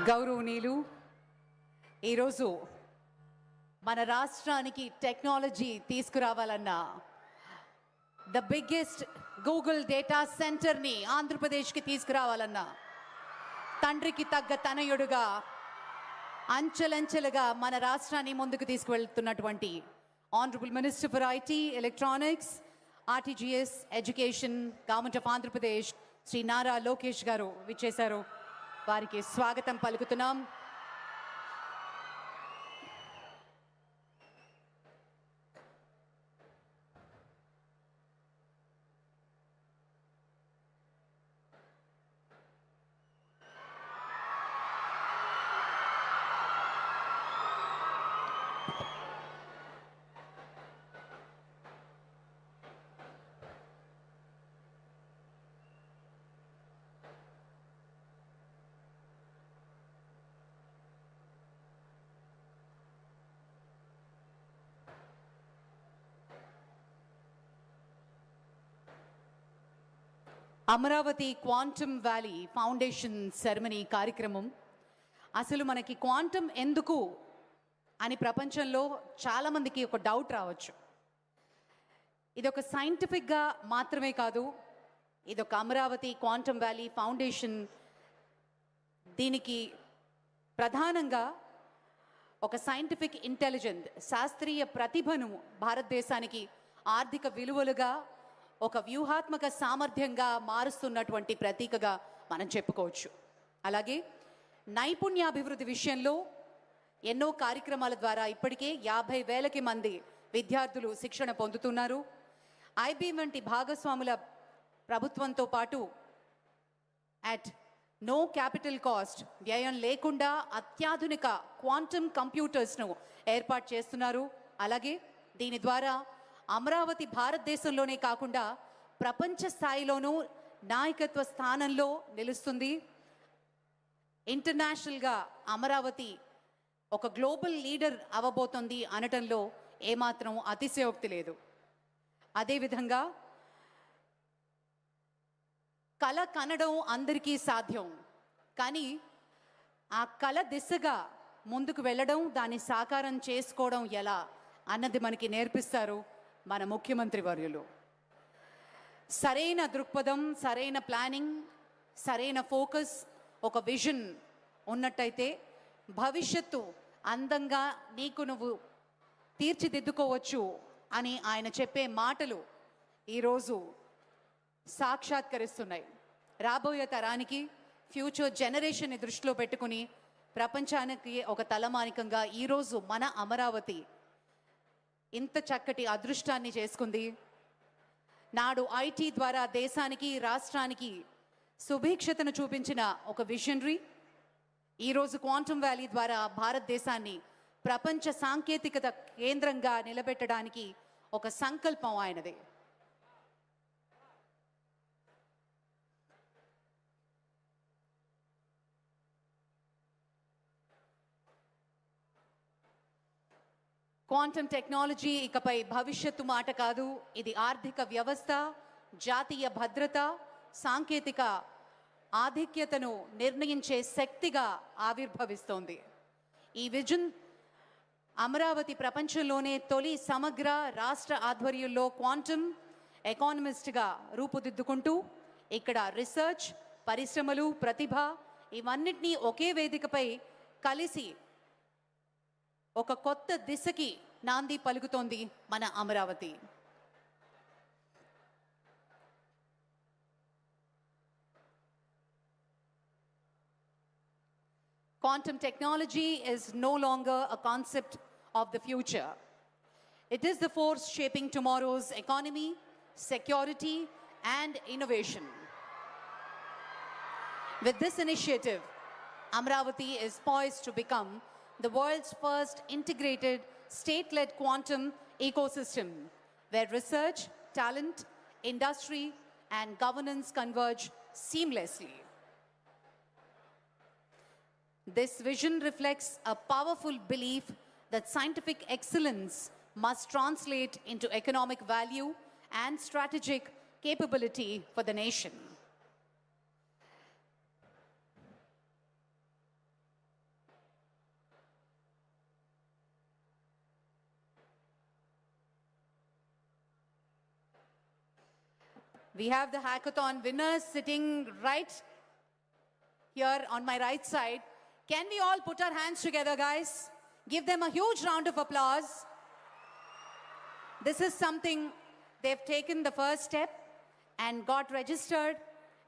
గౌరవనీయులు, ఈరోజు మన రాష్ట్రానికి టెక్నాలజీ తీసుకురావాలన్నా ద బిగ్గెస్ట్ గూగుల్ డేటా సెంటర్ని ఆంధ్రప్రదేశ్కి తీసుకురావాలన్నా తండ్రికి తగ్గ తనయుడుగా అంచెలంచెలుగా మన రాష్ట్రాన్ని ముందుకు తీసుకువెళ్తున్నటువంటి honourable minister for IT, electronics, RTGS, education, government of Andhra Pradesh Shri Nara Lokesh garu విచ్చేశారు. వారికి స్వాగతం పలుకుతున్నాం. Amaravati quantum valley foundation ceremony కార్యక్రమం. అసలు మనకి క్వాంటమ్ ఎందుకు అని ప్రపంచంలో చాలామందికి ఒక డౌట్ రావచ్చు. ఇది ఒక సైంటిఫిక్గా మాత్రమే కాదు, ఇది ఒక అమరావతి క్వాంటమ్ వ్యాలీ ఫౌండేషన్. దీనికి ప్రధానంగా ఒక సైంటిఫిక్ ఇంటెలిజెంట్, శాస్త్రీయ ప్రతిభను భారతదేశానికి ఆర్థిక విలువలుగా ఒక వ్యూహాత్మక సామర్థ్యంగా మారుస్తున్నటువంటి ప్రతీకగా మనం చెప్పుకోవచ్చు. అలాగే నైపుణ్యాభివృద్ధి విషయంలో ఎన్నో కార్యక్రమాల ద్వారా ఇప్పటికే 50,000 మంది విద్యార్థులు శిక్షణ పొందుతున్నారు. ఐబీఎం వంటి భాగస్వాముల ప్రభుత్వంతో పాటు అట్ నో క్యాపిటల్ కాస్ట్, వ్యయం లేకుండా అత్యాధునిక క్వాంటమ్ కంప్యూటర్స్ను ఏర్పాటు చేస్తున్నారు. అలాగే దీని ద్వారా అమరావతి భారతదేశంలోనే కాకుండా ప్రపంచ స్థాయిలోనూ నాయకత్వ స్థానంలో నిలుస్తుంది. ఇంటర్నేషనల్గా అమరావతి ఒక గ్లోబల్ లీడర్ అవ్వబోతోంది అనటంలో ఏమాత్రం అతిశయోక్తి లేదు. అదేవిధంగా కళ కనడం అందరికీ సాధ్యం, కానీ ఆ కళ దిశగా ముందుకు వెళ్ళడం, దాన్ని సాకారం చేసుకోవడం ఎలా అన్నది మనకి నేర్పిస్తారు మన ముఖ్యమంత్రి వర్యులు. సరైన దృక్పథం, సరైన ప్లానింగ్, సరైన ఫోకస్, ఒక విజన్ ఉన్నట్టయితే భవిష్యత్తు అందంగా నీకు నువ్వు తీర్చిదిద్దుకోవచ్చు అని ఆయన చెప్పే మాటలు ఈరోజు సాక్షాత్కరిస్తున్నాయి. రాబోయే తరానికి, ఫ్యూచర్ జనరేషన్ని దృష్టిలో పెట్టుకుని ప్రపంచానికి ఒక తలమానికంగా ఈరోజు మన అమరావతి ఇంత చక్కటి అదృష్టాన్ని చేసుకుంది. నాడు ఐటీ ద్వారా దేశానికి, రాష్ట్రానికి సుభిక్షతను చూపించిన ఒక విజనరీ ఈరోజు క్వాంటమ్ వ్యాలీ ద్వారా భారతదేశాన్ని ప్రపంచ సాంకేతికత కేంద్రంగా నిలబెట్టడానికి ఒక సంకల్పం ఆయనది. క్వాంటమ్ టెక్నాలజీ ఇకపై భవిష్యత్తు మాట కాదు, ఇది ఆర్థిక వ్యవస్థ, జాతీయ భద్రత, సాంకేతిక ఆధిక్యతను నిర్ణయించే శక్తిగా ఆవిర్భవిస్తోంది. ఈ విజన్ అమరావతి ప్రపంచంలోనే తొలి సమగ్ర రాష్ట్ర ఆధ్వర్యంలో క్వాంటమ్ ఎకానమిస్ట్గా రూపుదిద్దుకుంటూ ఇక్కడ రీసెర్చ్, పరిశ్రమలు, ప్రతిభ ఇవన్నిటినీ ఒకే వేదికపై కలిసి ఒక కొత్త దిశకి నాంది పలుకుతోంది మన Amaravati. Quantum technology is no longer a concept of the future. It is the force shaping tomorrow's economy, security, and innovation. With this initiative, Amravati is poised to become the world's first integrated state-led quantum ecosystem where research, talent, industry, and governance converge seamlessly. This vision reflects a powerful belief that scientific excellence must translate into economic value and strategic capability for the nation. We have the hackathon winners sitting right here on my right side. Can we all put our hands together, guys? Give them a huge round of applause. This is something they've taken the first step and got registered,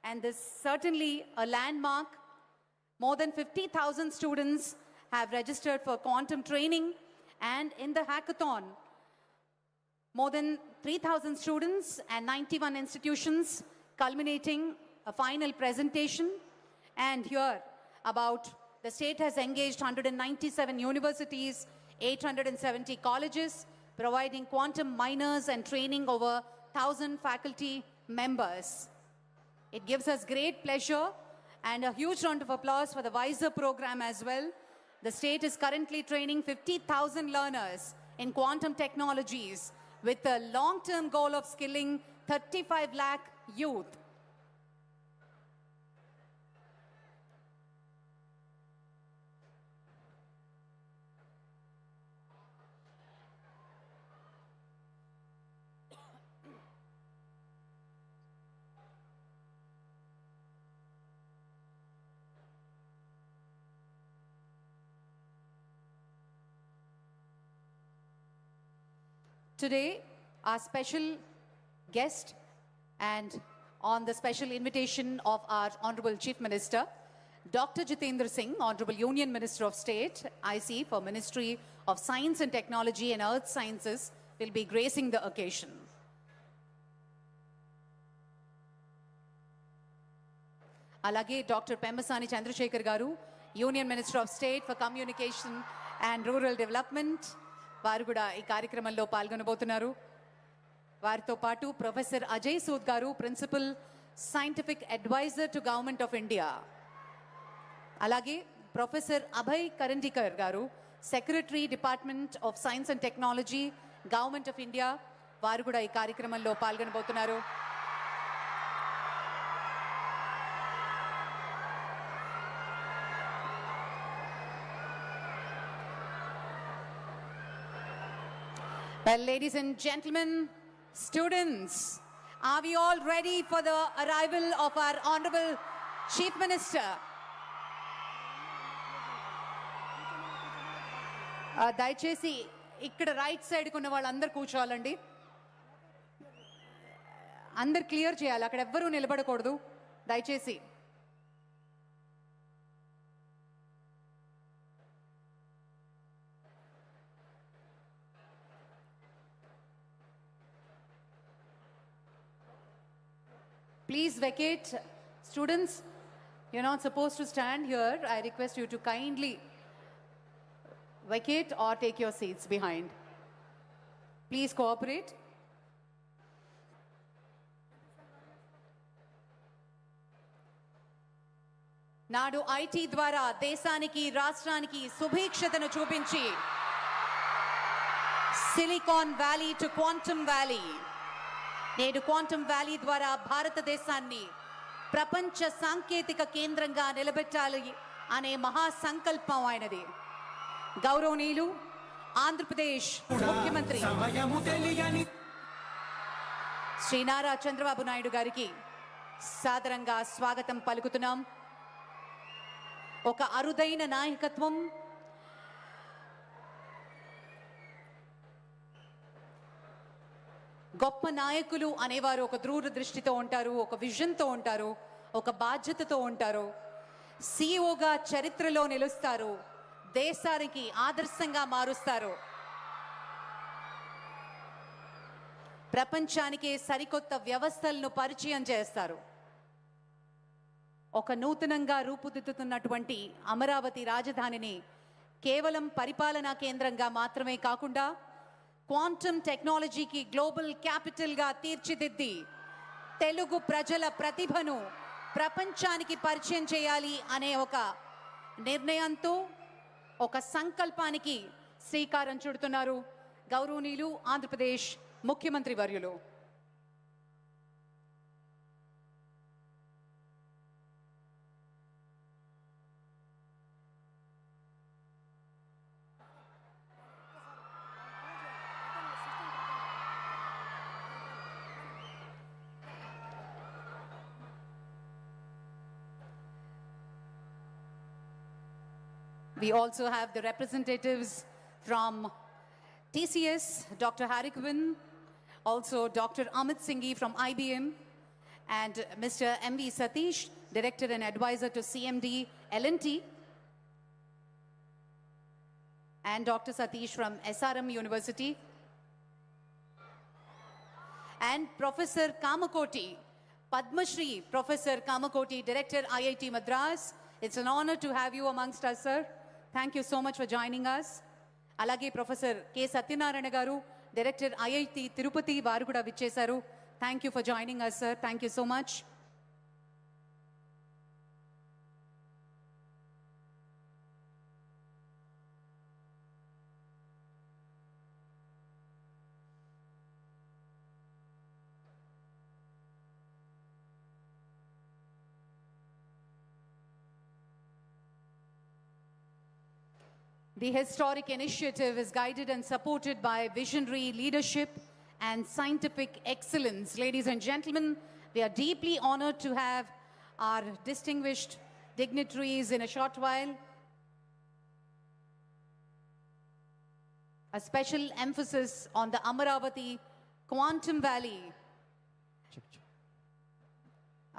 and this is certainly a landmark. More than 50,000 students have registered for quantum training, and in the hackathon, more than 3,000 students and 91 institutions, culminating a final presentation. And here, the state has engaged 197 universities, 870 colleges, providing quantum miners and training over 1,000 faculty members. It gives us great pleasure and a huge round of applause for the WISER program as well. The state is currently training 50,000 learners in quantum technologies with a long-term goal of skilling 35 lakh youth. Today, our special guest, and on the special invitation of our Honorable Chief Minister, Dr. Jitendra Singh, Honorable Union Minister of State, IC for Ministry of Science and Technology and Earth Sciences, will be gracing the occasion. Alage Dr. Pemmasani Chandrasekhar Garu, Union Minister of State for Communication and Rural Development, వారు కూడా ఈ కార్యక్రమంలో పాల్గొనబోతున్నారు. వారితో పాటు professor Ajay Sood garu, principal scientific adviser to government of India. అలాగే professor Abhay Karandikar garu, secretary department of science and technology, government of India. వారు కూడా ఈ కార్యక్రమంలో పాల్గొనబోతున్నారు. Well, ladies and gentlemen, students, are we all ready for the arrival of our Honorable Chief Minister? దయచేసి ఇక్కడ right సైడ్కి ఉన్న వాళ్ళందరూ కూర్చోవాలండి. అందరు క్లియర్ చేయాలి, అక్కడ ఎవ్వరూ నిలబడకూడదు దయచేసి. Please vacate. Students, you're not supposed to stand here. I request you to kindly vacate or take your seats behind. Please cooperate. నాడు ఐటీ ద్వారా దేశానికి, రాష్ట్రానికి సుభిక్షతను చూపించి silicon valley to quantum valley, నేడు క్వాంటమ్ వ్యాలీ ద్వారా భారతదేశాన్ని ప్రపంచ సాంకేతిక కేంద్రంగా నిలబెట్టాలి అనే మహాసంకల్పం ఆయనది. గౌరవనీయులు ఆంధ్రప్రదేశ్ ముఖ్యమంత్రి శ్రీ నారా చంద్రబాబు నాయుడు గారికి సాదరంగా స్వాగతం పలుకుతున్నాం. ఒక అరుదైన నాయకత్వం, గొప్ప నాయకులు అనేవారు ఒక దూరదృష్టితో ఉంటారు, ఒక విజన్తో ఉంటారు, ఒక బాధ్యతతో ఉంటారు. సిఇఓగా చరిత్రలో నిలుస్తారు, దేశానికి ఆదర్శంగా మారుస్తారు, ప్రపంచానికి సరికొత్త వ్యవస్థలను పరిచయం చేస్తారు. ఒక నూతనంగా రూపుదిద్దుతున్నటువంటి అమరావతి రాజధానిని కేవలం పరిపాలనా కేంద్రంగా మాత్రమే కాకుండా క్వాంటమ్ టెక్నాలజీకి గ్లోబల్ క్యాపిటల్గా తీర్చిదిద్ది తెలుగు ప్రజల ప్రతిభను ప్రపంచానికి పరిచయం చేయాలి అనే ఒక నిర్ణయంతో, ఒక సంకల్పానికి శ్రీకారం చుడుతున్నారు గౌరవనీయులు ఆంధ్రప్రదేశ్ ముఖ్యమంత్రి వర్యులు. We also have the representatives from TCS, Dr. Harikwan, also Dr. Amit Singhi from IBM, and Mr. M.V. Satish, Director and Advisor to CMD L&T, and Dr. Satish from SRM University, and Professor Kamakoti, Padma Shri Professor Kamakoti, Director IIT Madras. It's an honor to have you amongst us, sir. Thank you so much for joining us. Alage Professor K. Satyanarayana Garu, Director IIT Tirupati Varu kuda vichesaru. Thank you for joining us, sir. Thank you so much. The historic initiative is guided and supported by visionary leadership and scientific excellence. Ladies and gentlemen, we are deeply honored to have our distinguished dignitaries in a short while. A special emphasis on the Amaravati Quantum Valley.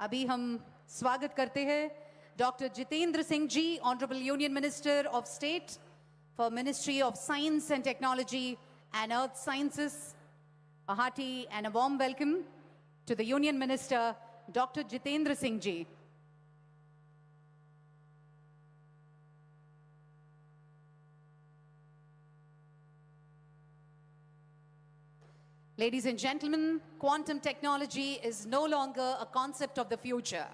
अभी हम स्वागत करते हैं Dr. Jitendra Singh Ji, Honorable Union Minister of State for Ministry of Science and Technology and Earth Sciences. A hearty and a warm welcome to the Union Minister, Dr. Jitendra Singh Ji. Ladies and gentlemen, quantum technology is no longer a concept of the future.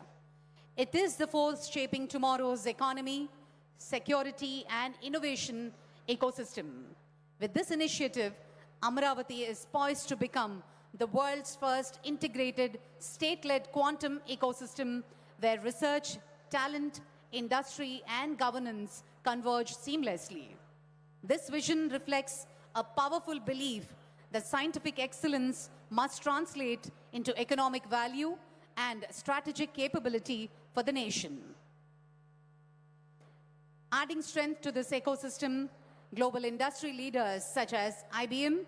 It is the force shaping tomorrow's economy, security, and innovation ecosystem. With this initiative, Amaravati is poised to become the world's first integrated state-led quantum ecosystem where research, talent, industry, and governance converge seamlessly. This vision reflects a powerful belief that scientific excellence must translate into economic value and strategic capability for the nation. Adding strength to this ecosystem, global industry leaders such as IBM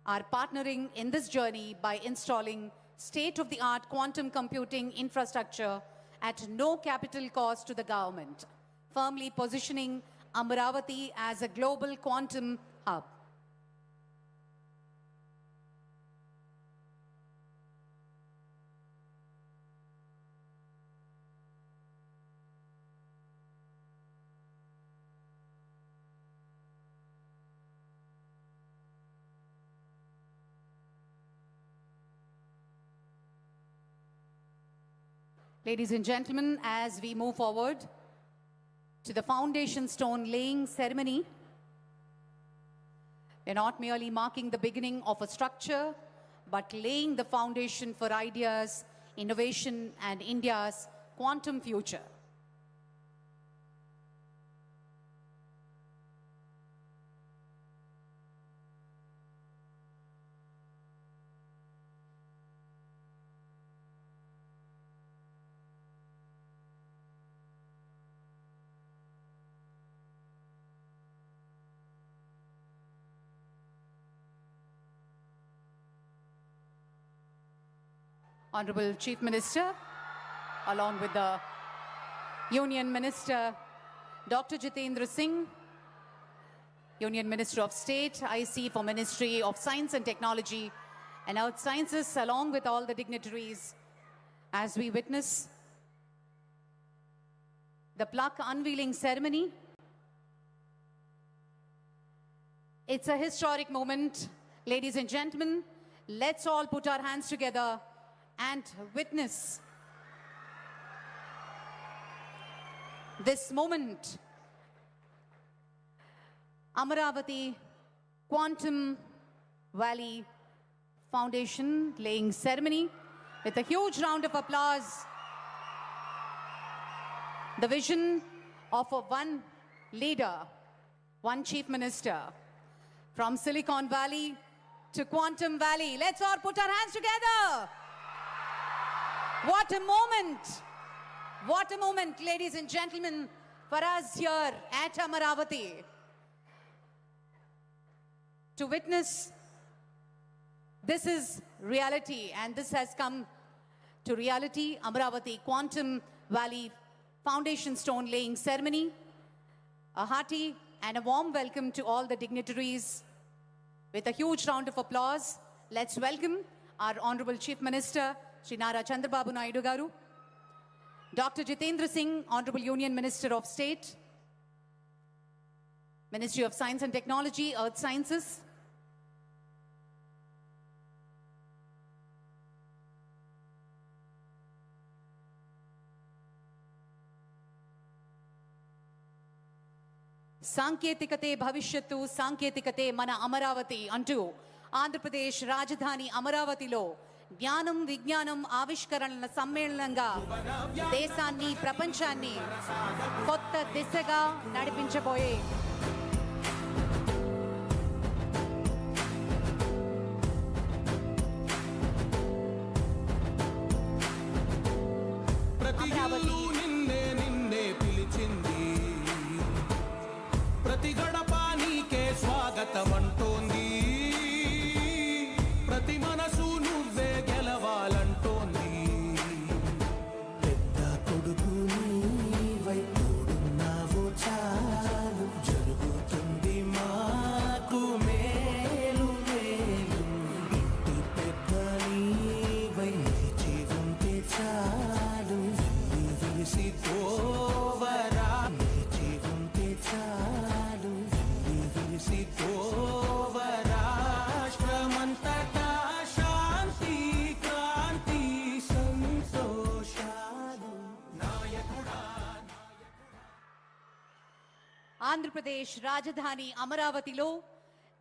are partnering in this journey by installing state-of-the-art quantum computing infrastructure at no capital cost to the government, firmly positioning Amaravati as a global quantum hub. Ladies and gentlemen, as we move forward to the foundation stone laying ceremony, we're not merely marking the beginning of a structure, but laying the foundation for ideas, innovation, and India's quantum future. Honorable Chief Minister, along with the Union Minister, Dr. Jitendra Singh, Union Minister of State, IC for Ministry of Science and Technology and Earth Sciences, along with all the dignitaries, as we witness the plaque unveiling ceremony. It's a historic moment. Ladies and gentlemen, let's all put our hands together and witness this moment. Amaravati Quantum Valley Foundation laying ceremony with a huge round of applause. The vision of one leader, one chief minister, from Silicon Valley to Quantum Valley. Let's all put our hands together. What a moment! What a moment, ladies and gentlemen. for us here at Amaravati to witness. This is reality, and this has come to reality. Amaravati Quantum Valley Foundation Stone Laying Ceremony. A hearty and a warm welcome to all the dignitaries. With a huge round of applause, let's welcome our Honorable Chief Minister, Shri Nara Chandrababu Naidu Garu, Dr. Jitendra Singh, Honorable Union Minister of State, Ministry of Science and Technology, Earth Sciences, సాంకేతికతే భవిష్యత్తు సాంకేతికతే మన అమరావతి అంటూ ఆంధ్రప్రదేశ్ రాజధాని అమరావతిలో జ్ఞానం విజ్ఞానం ఆవిష్కరణల సమ్మేళనంగా దేశాన్ని ప్రపంచాన్ని కొత్త దిశగా నడిపించబోయే అమరావతి ప్రతి గడప నీకే స్వాగతమంటోంది, ప్రతి మనసు నువ్వే గెలవాలంటోంది. పెద్ద కొడుకు నీవై తోడున్నావు చాలు, జరుగుతుంది మాకు మేలు మేలు. ఇంటి పెద్ద నీవై నిలిచి ఉంటే చాలు, విలిసి తోవరా నిలిచి ఉంటే చాలు. రాష్ట్రమంతటా శాంతి క్రాంతి సంతోషాలు. ఆంధ్రప్రదేశ్ రాజధాని అమరావతిలో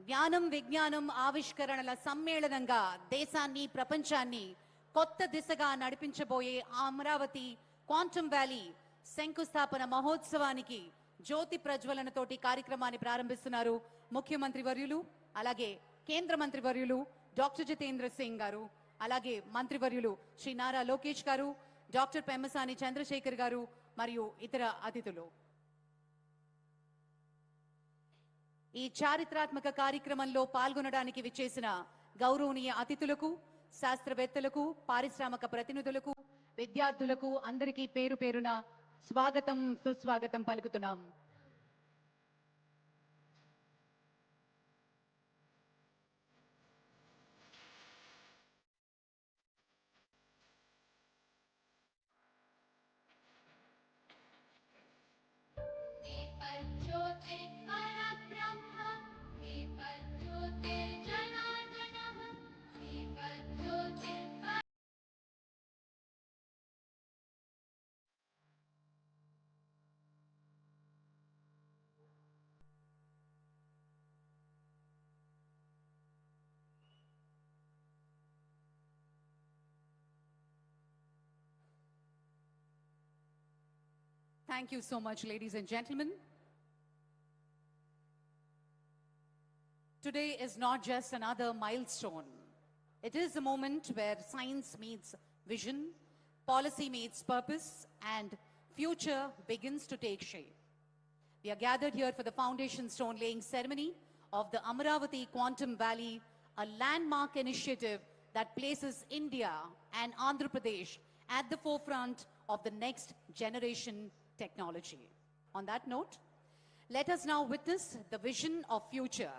జ్ఞానం విజ్ఞానం ఆవిష్కరణల సమ్మేళనంగా దేశాన్ని ప్రపంచాన్ని కొత్త దిశగా నడిపించబోయే అమరావతి క్వాంటమ్ వ్యాలీ శంకుస్థాపన మహోత్సవానికి జ్యోతి ప్రజ్వలనతోటి కార్యక్రమాన్ని ప్రారంభిస్తున్నారు ముఖ్యమంత్రి వర్యులు, అలాగే కేంద్ర మంత్రి వర్యులు డాక్టర్ జితేంద్ర సింగ్ గారు, అలాగే మంత్రివర్యులు శ్రీ నారా లోకేష్ గారు, డాక్టర్ పెమ్మసాని చంద్రశేఖర్ గారు మరియు ఇతర అతిథులు. ఈ చారిత్రాత్మక కార్యక్రమంలో పాల్గొనడానికి విచ్చేసిన గౌరవనీయ అతిథులకు, శాస్త్రవేత్తలకు, పారిశ్రామిక ప్రతినిధులకు, విద్యార్థులకు అందరికీ పేరు పేరున స్వాగతం సుస్వాగతం పలుకుతున్నాం. Thank you so much, ladies and gentlemen. Today is not just another milestone. It is a moment where science meets vision, policy meets purpose, and future begins to take shape. We are gathered here for the foundation stone laying ceremony of the Amaravati Quantum Valley, a landmark initiative that places India and Andhra Pradesh at the forefront of the next generation technology. On that note, let us now witness the vision of future.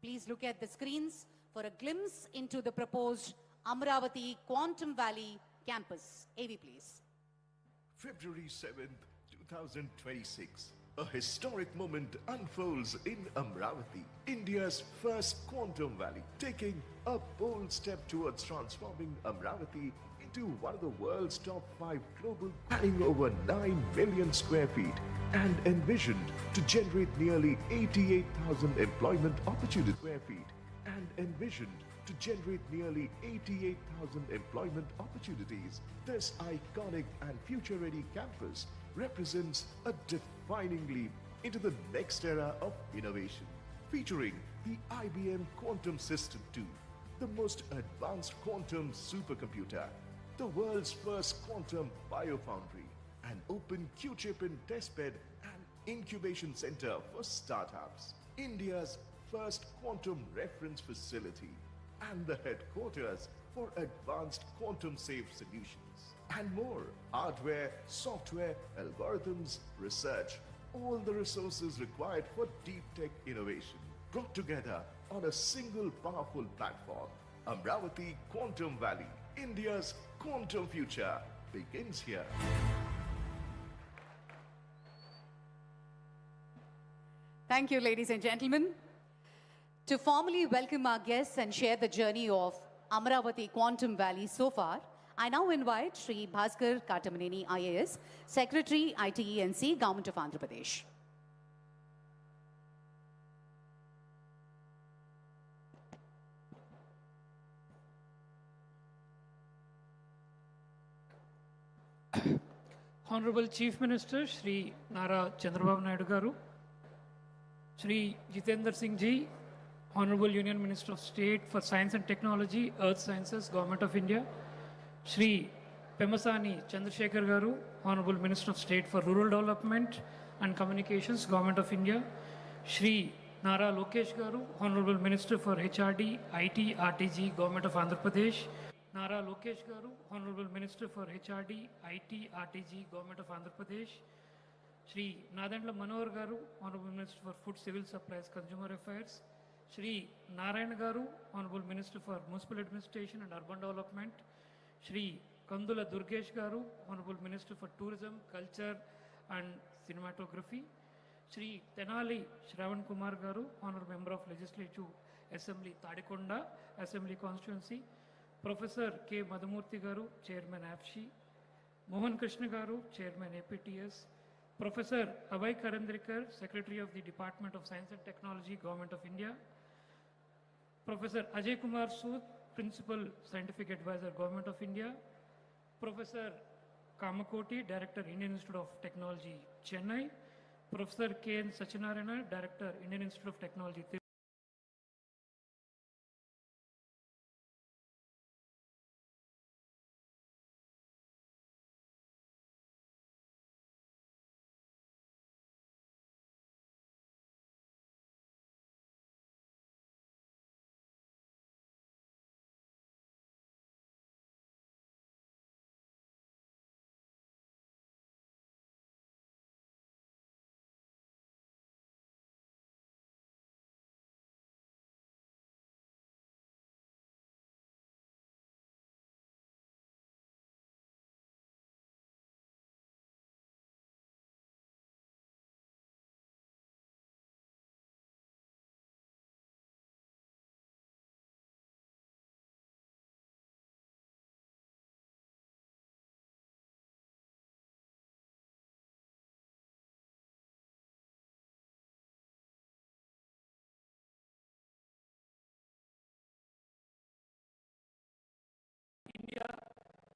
Please look at the screens for a glimpse into the proposed Amaravati Quantum Valley campus. AV, please. February 7th, 2026. A historic moment unfolds in Amaravati, India's first quantum valley, taking a bold step towards transforming Amaravati into one of the world's top 5 global, spanning over 9 million square feet and envisioned to generate nearly 88,000 employment opportunities square feet and envisioned to generate nearly 88,000 employment opportunities. This iconic and future-ready campus represents a defining leap into the next era of innovation, featuring the IBM Quantum System 2, the most advanced quantum supercomputer, the world's first quantum biofoundry, an open Q-chip and testbed and incubation center for startups, India's first quantum reference facility, and the headquarters for advanced quantum-safe solutions. And more: hardware, software, algorithms, research, all the resources required for deep tech innovation, brought together on a single powerful platform. Amravati Quantum Valley, India's quantum future, begins here. Thank you, ladies and gentlemen. To formally welcome our guests and share the journey of Amravati Quantum Valley so far, I now invite Sri Bhaskar Katamaneni IAS, Secretary, ITENC, Government of Andhra Pradesh. Honorable Chief Minister Shri Nara Chandrababu Naidu Garu, Shri Jitendra Singh Ji, Honorable Union Minister of State for Science and Technology, Earth Sciences, Government of India, Shri Pemasani Chandrasekhar Garu, Honorable Minister of State for Rural Development and Communications, Government of India, Shri Nara Lokesh Garu, Honorable Minister for HRD, IT, RTG, Government of Andhra Pradesh, Nara Lokesh Garu, Honorable Minister for HRD, IT, RTG, Government of Andhra Pradesh, Shri Nadandla Manohar Garu, Honorable Minister for Food, Civil Supplies, Consumer Affairs, Shri Narayana Garu, Honorable Minister for Municipal Administration and Urban Development, Shri Kandula Durgesh Garu, Honorable Minister for Tourism, Culture and Cinematography, Shri Tenali Shravan Kumar Garu, Honorable Member of Legislative Assembly, Tadikonda, Assembly Constituency, Professor K. Madhumurthy Garu, Chairman AFSHI, Mohan Krishna Garu, Chairman APTS, Professor Abhay Karandrikar, Secretary of the Department of Science and Technology, Government of India, Professor Ajay Kumar Sood, Principal Scientific Advisor, Government of India, Professor Kamakoti, Director, Indian Institute of Technology, Chennai, Professor K. N. Sachinarayana, Director, Indian Institute of Technology, India.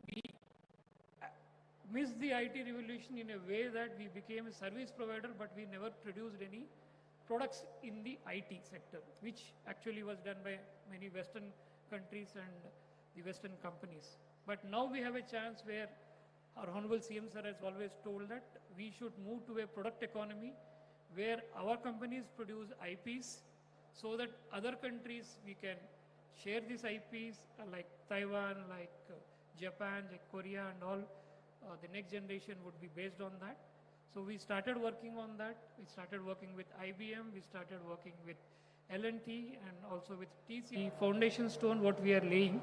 We missed the IT revolution in a way that we became a service provider, but we never produced any products in the IT sector, which actually was done by many Western countries and the Western companies. But now we have a chance where our Honorable CM Sir has always told that we should move to a product economy where our companies produce IPs so that other countries we can share these IPs like Taiwan, like Japan, like Korea and all. The next generation would be based on that. So we started working on that. We started working with IBM, we started working with L&T and also with TC. The foundation stone what we are laying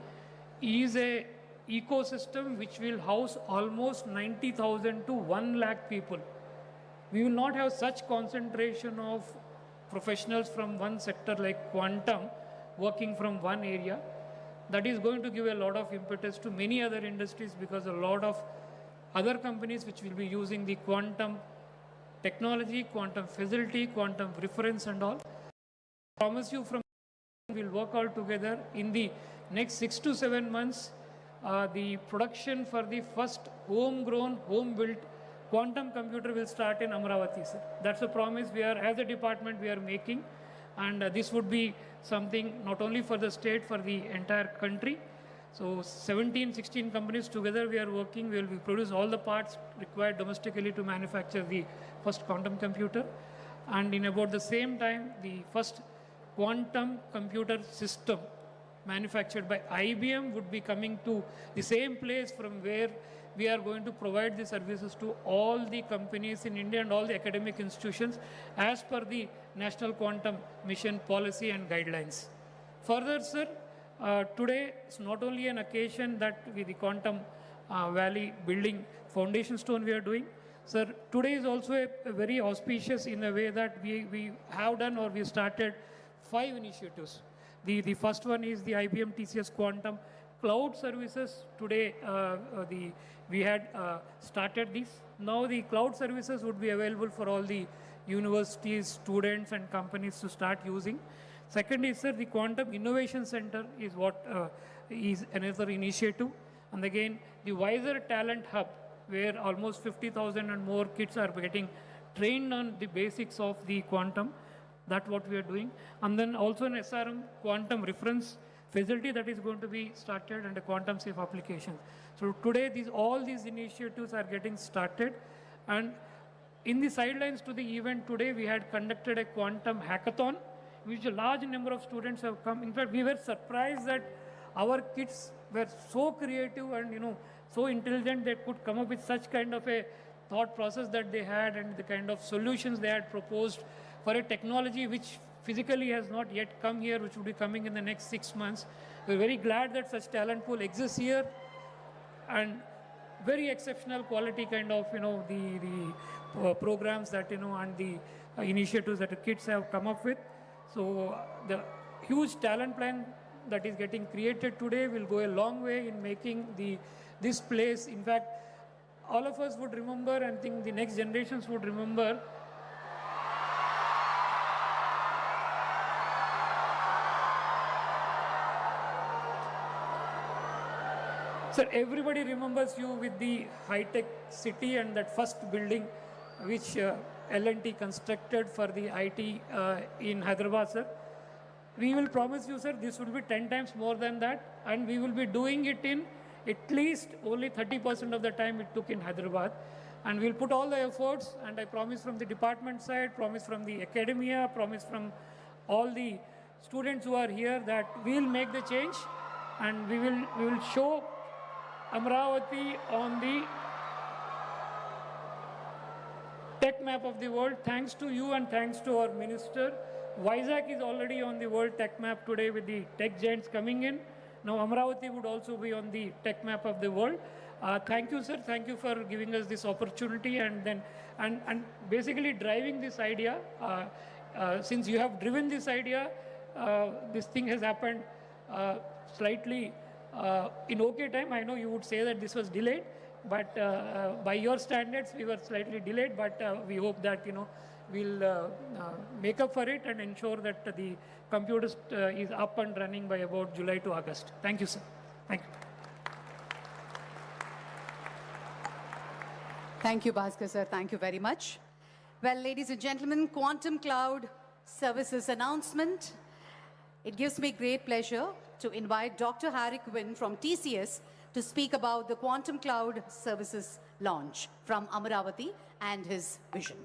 is a ecosystem which will house almost 90,000 to 1 lakh people. We will not have such concentration of professionals from one sector like quantum working from one area. That is going to give a lot of impetus to many other industries because a lot of other companies which will be using the quantum technology, quantum facility, quantum reference and all. I promise you from we'll work all together in the next 6 to 7 months. The production for the first homegrown, home-built quantum computer will start in Amravati, sir. That's a promise we are, as a department, we are making. And this would be something not only for the state, for the entire country. So 17, 16 companies together we are working. We will produce all the parts required domestically to manufacture the first quantum computer. And in about the same time, the first quantum computer system manufactured by IBM would be coming to the same place from where we are going to provide the services to all the companies in India and all the academic institutions as per the National Quantum Mission policy and guidelines. Further, sir, today is not only an occasion that with the Quantum Valley building foundation stone we are doing. Sir, today is also a very auspicious in a way that we have done or we started 5 initiatives. The first one is the IBM TCS Quantum Cloud Services. Today, we had started this. Now the cloud services would be available for all the universities, students and companies to start using. Second is, sir, the Quantum Innovation Center is what is another initiative. And again, the Wiser Talent Hub, where almost 50,000 and more kids are getting trained on the basics of the quantum. That's what we are doing. And then also an SRM quantum reference facility that is going to be started and a quantum safe application. So today, all these initiatives are getting started. And in the sidelines to the event today, we had conducted a quantum hackathon, which a large number of students have come. In fact, we were surprised that our kids were so creative and so intelligent they could come up with such kind of a thought process that they had and the kind of solutions they had proposed for a technology which physically has not yet come here, which will be coming in the next 6 months. We're very glad that such talent pool exists here and very exceptional quality kind of, the programs that, and the initiatives that the kids have come up with. So the huge talent plan that is getting created today will go a long way in making this place. In fact, all of us would remember and think the next generations would remember Sir, everybody remembers you with the high-tech city and that first building which L&T constructed for the IT in Hyderabad, sir. We will promise you, sir, this will be 10 times more than that, and we will be doing it in at least only 30% of the time it took in Hyderabad. And we'll put all the efforts, and I promise from the department side, promise from the academia, promise from all the students who are here that we will make the change, and we will show Amravati on the tech map of the world. Thanks to you and thanks to our minister. Vizag is already on the world tech map today with the tech giants coming in. Now Amravati would also be on the tech map of the world. Thank you, sir. Thank you for giving us this opportunity and basically driving this idea. Since you have driven this idea, this thing has happened slightly in okay time. I know you would say that this was delayed, but by your standards, we were slightly delayed. But we hope that we'll make up for it and ensure that the computer is up and running by about July to August. Thank you, sir. Thank you. Thank you, Bhaskar sir. Thank you very much. Well, ladies and gentlemen, Quantum Cloud Services announcement. It gives me great pleasure to invite Dr. Harry Quinn from TCS to speak about the Quantum Cloud Services launch from Amravati and his vision.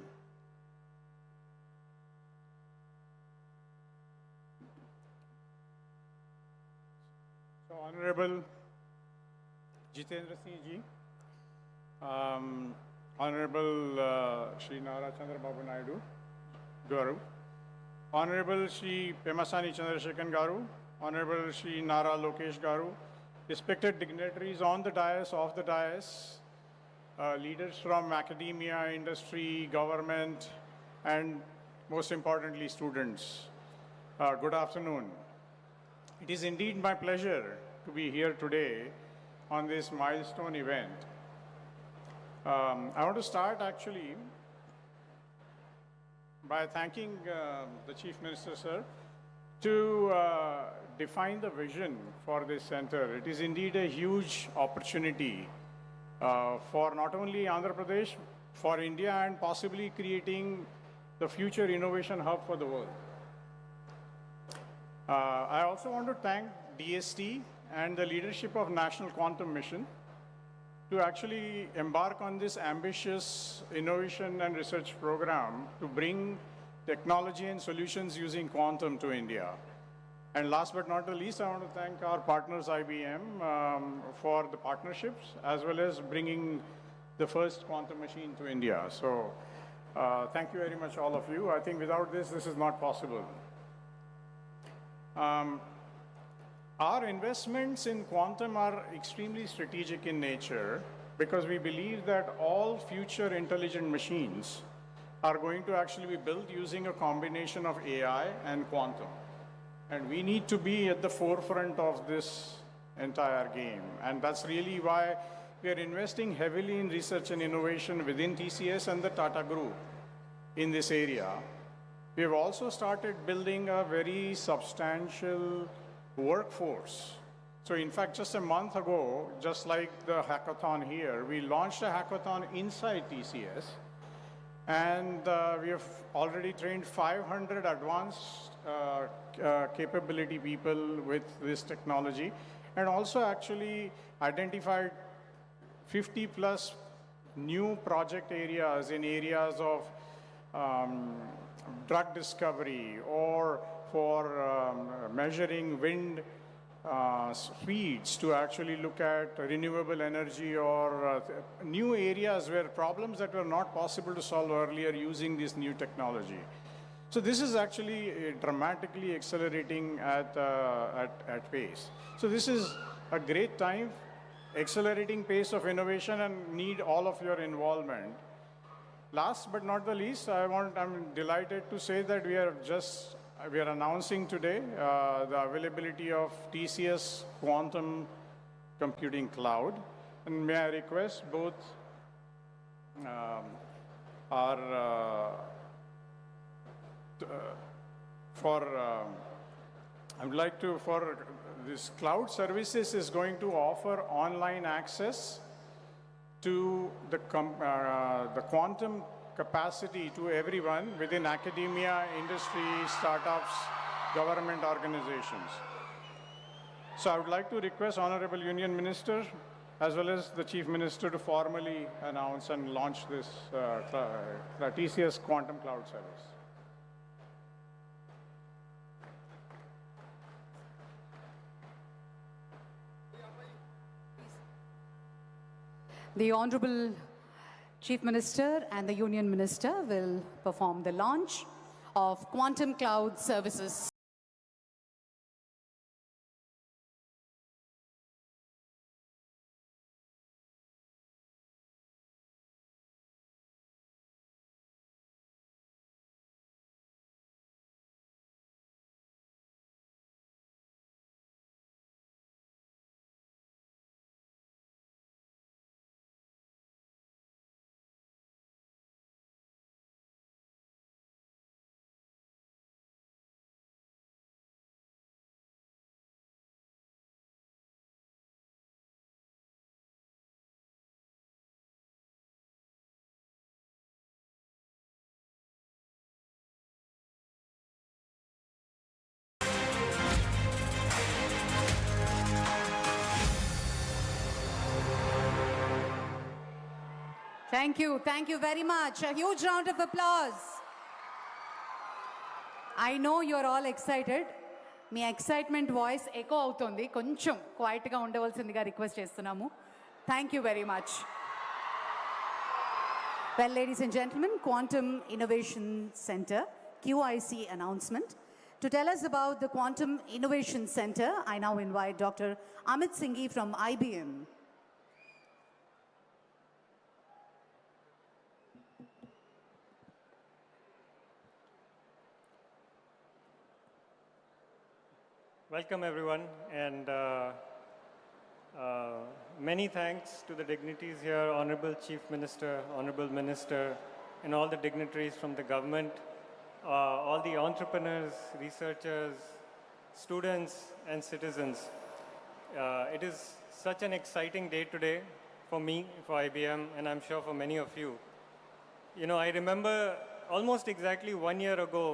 So, Honorable Jitendra Singh ji, Honorable Shri Nara Chandra Babu Naidu Garu, Honorable Shri Pemasani Chandrasekhan Garu, Honorable Shri Nara Lokesh Garu, respected dignitaries on the dais, off the dais, leaders from academia, industry, government, and most importantly, students. Good afternoon. It is indeed my pleasure to be here today on this milestone event. I want to start actually by thanking the Chief Minister, sir, to define the vision for this center. It is indeed a huge opportunity for not only Andhra Pradesh, for India, and possibly creating the future innovation hub for the world. I also want to thank DST and the leadership of National Quantum Mission to actually embark on this ambitious innovation and research program to bring technology and solutions using quantum to India. And last but not the least, I want to thank our partners IBM for the partnerships as well as bringing the first quantum machine to India. So thank you very much, all of you. I think without this, this is not possible. Our investments in quantum are extremely strategic in nature because we believe that all future intelligent machines are going to actually be built using a combination of AI and quantum. And we need to be at the forefront of this entire game. And that's really why we are investing heavily in research and innovation within TCS and the Tata Group in this area. We have also started building a very substantial workforce. So in fact, just a month ago, just like the hackathon here, we launched a hackathon inside TCS. And we have already trained 500 advanced capability people with this technology, and also actually identified 50 plus new project areas in areas of drug discovery or for measuring wind speeds to actually look at renewable energy or new areas where problems that were not possible to solve earlier using this new technology. So this is actually dramatically accelerating at pace. So this is a great time, accelerating pace of innovation, and need all of your involvement. Last but not the least, I'm delighted to say that we are announcing today the availability of TCS Quantum Computing Cloud. And may I request both for this cloud services is going to offer online access to the quantum capacity to everyone within academia, industry, startups, government organizations. So I would like to request Honorable Union Minister as well as the Chief Minister to formally announce and launch this TCS Quantum Cloud Service. The Honorable Chief Minister and the Union Minister will perform the launch of Quantum Cloud Services. Thank you very much. A huge round of applause. I know you're all excited. మీ excitement voice echo అవుతుంది, కొంచెం క్వైట్గా ఉండవలసిందిగా request చేస్తున్నాము. Thank you very much. Well, ladies and gentlemen, Quantum Innovation Center, QIC announcement. To tell us about the Quantum Innovation Center, I now invite Dr. Amit Singhi from IBM. Welcome everyone, and many thanks to the dignitaries here, Honorable Chief Minister, Honorable Minister, and all the dignitaries from the government, all the entrepreneurs, researchers, students, and citizens. It is such an exciting day today for me, for IBM, and I'm sure for many of you. You know, I remember almost exactly 1 year ago,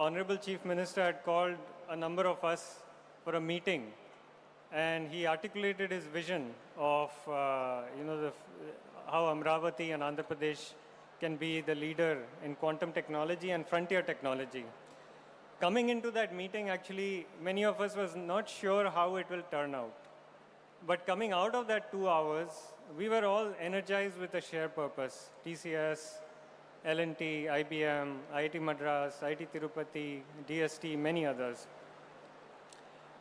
Honorable Chief Minister had called a number of us for a meeting. and he articulated his vision of how Amravati and Andhra Pradesh can be the leader in quantum technology and frontier technology. Coming into that meeting, actually, many of us was not sure how it will turn out. But coming out of that 2 hours, we were all energized with a shared purpose. TCS, L&T, IBM, IIT Madras, IIT Tirupati, DST, many others.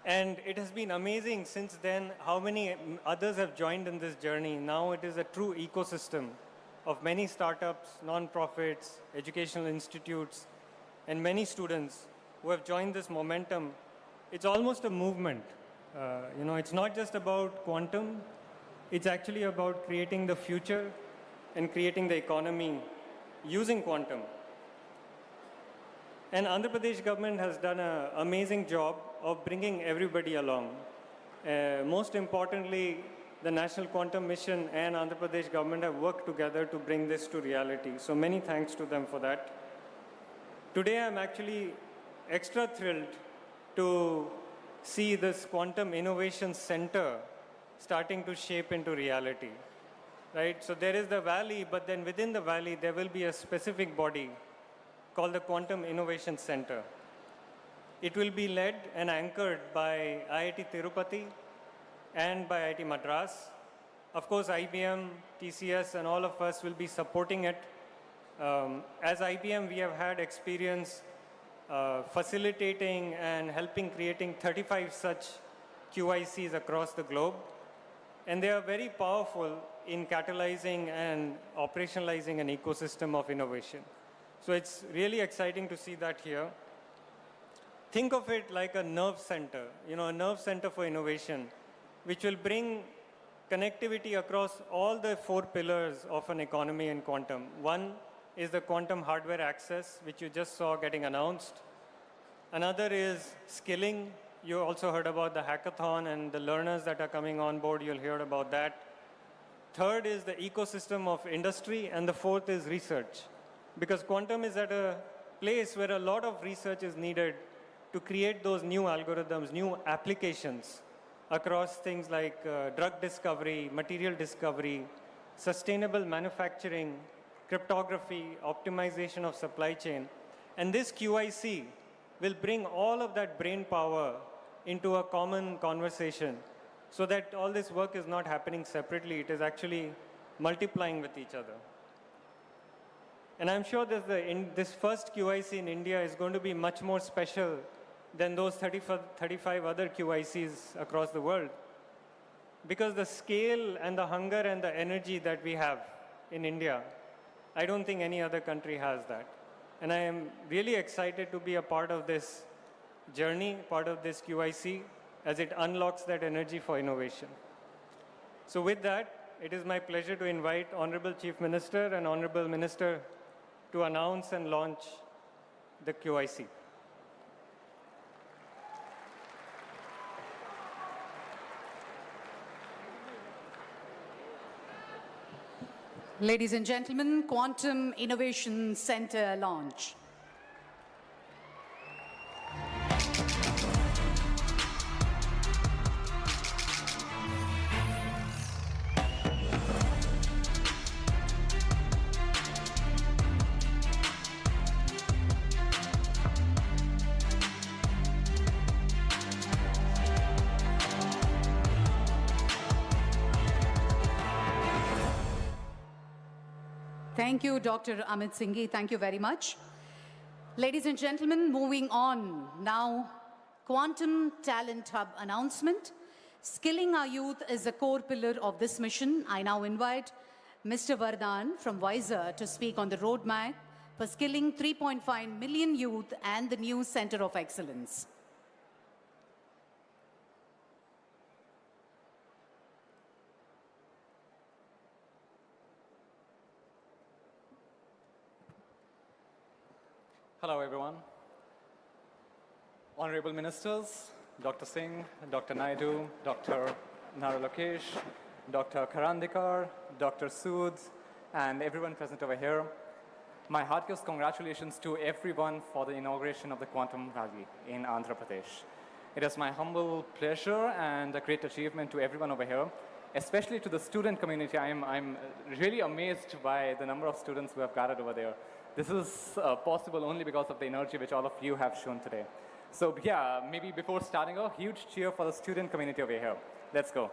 And it has been amazing since then how many others have joined in this journey. Now it is a true ecosystem of many startups, non-profits, educational institutes, and many students who have joined this momentum. It's almost a movement. It's not just about quantum. It's actually about creating the future and creating the economy using quantum. And Andhra Pradesh government has done an amazing job of bringing everybody along. Most importantly, the National Quantum Mission and Andhra Pradesh government have worked together to bring this to reality. So many thanks to them for that. Today I'm actually extra thrilled to see this Quantum Innovation Center starting to shape into reality. Right? So there is the valley, but then within the valley there will be a specific body called the Quantum Innovation Center. It will be led and anchored by IIT Tirupati and by IIT Madras. Of course, IBM, TCS, and all of us will be supporting it. As IBM, we have had experience facilitating and helping creating 35 such QICs across the globe. And they are very powerful in catalyzing and operationalizing an ecosystem of innovation. So it's really exciting to see that here. Think of it like a nerve center, a nerve center for innovation, which will bring connectivity across all the 4 pillars of an economy in quantum. One is the quantum hardware access, which you just saw getting announced. Another is skilling. You also heard about the hackathon and the learners that are coming on board. You'll hear about that. Third is the ecosystem of industry, and the fourth is research. Because quantum is at a place where a lot of research is needed to create those new algorithms, new applications across things like drug discovery, material discovery, sustainable manufacturing, cryptography, optimization of supply chain. And this QIC will bring all of that brain power into a common conversation so that all this work is not happening separately. It is actually multiplying with each other. And I'm sure that this first QIC in India is going to be much more special than those 35 other QICs across the world. Because the scale and the hunger and the energy that we have in India, I don't think any other country has that. And I am really excited to be a part of this journey, part of this QIC, as it unlocks that energy for innovation. So with that, it is my pleasure to invite Honorable Chief Minister and Honorable Minister to announce and launch the QIC. Ladies and gentlemen, Quantum Innovation Center launch. Thank you, Dr. Amit Singhi. Thank you very much. Ladies and gentlemen, moving on now, Quantum Talent Hub announcement. Skilling our youth is a core pillar of this mission. I now invite Mr. Vardhan from Vizag to speak on the roadmap for skilling 3.5 million youth and the new Center of Excellence. Hello, everyone. Honorable Ministers, Dr. Singh, Dr. Naidu, Dr. Nara Lokesh, Dr. Karandikar, Dr. Sood, and everyone present over here. My heartiest congratulations to everyone for the inauguration of the Quantum Valley in Andhra Pradesh. It is my humble pleasure and a great achievement to everyone over here, especially to the student community. I'm really amazed by the number of students who have gathered over there. This is possible only because of the energy which all of you have shown today. So yeah, maybe before starting, a huge cheer for the student community over here. Let's go.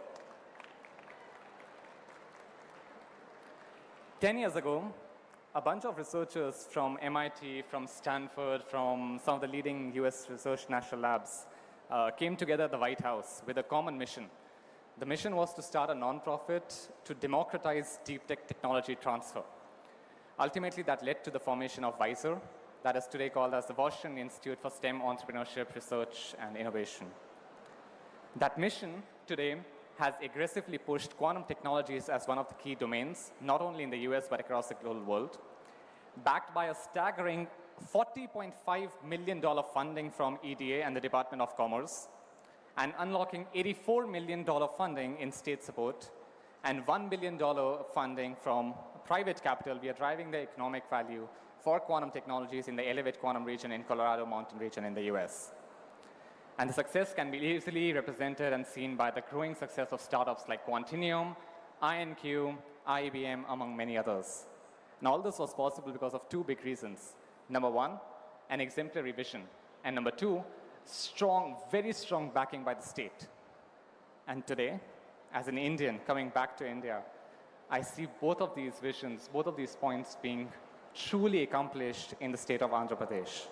10 years ago, a bunch of researchers from MIT, from Stanford, from some of the leading US research national labs came together at the White House with a common mission. The mission was to start a nonprofit to democratize deep tech technology transfer. Ultimately, that led to the formation of WISER, that is today called as the Washington Institute for STEM Entrepreneurship, Research, and Innovation. That mission today has aggressively pushed quantum technologies as one of the key domains, not only in the US, but across the global world. Backed by a staggering $40.5 million funding from EDA and the Department of Commerce, and unlocking $84 million funding in state support, and $1 billion funding from private capital, we are driving the economic value for quantum technologies in the Elevate Quantum region in Colorado Mountain region in the US. And the success can be easily represented and seen by the growing success of startups like Quantinium, IonQ, IBM, among many others. And all this was possible because of two big reasons. Number one, an exemplary vision. And number two, strong, very strong backing by the state. And today, as an Indian coming back to India, I see both of these visions, both of these points being truly accomplished in the state of Andhra Pradesh.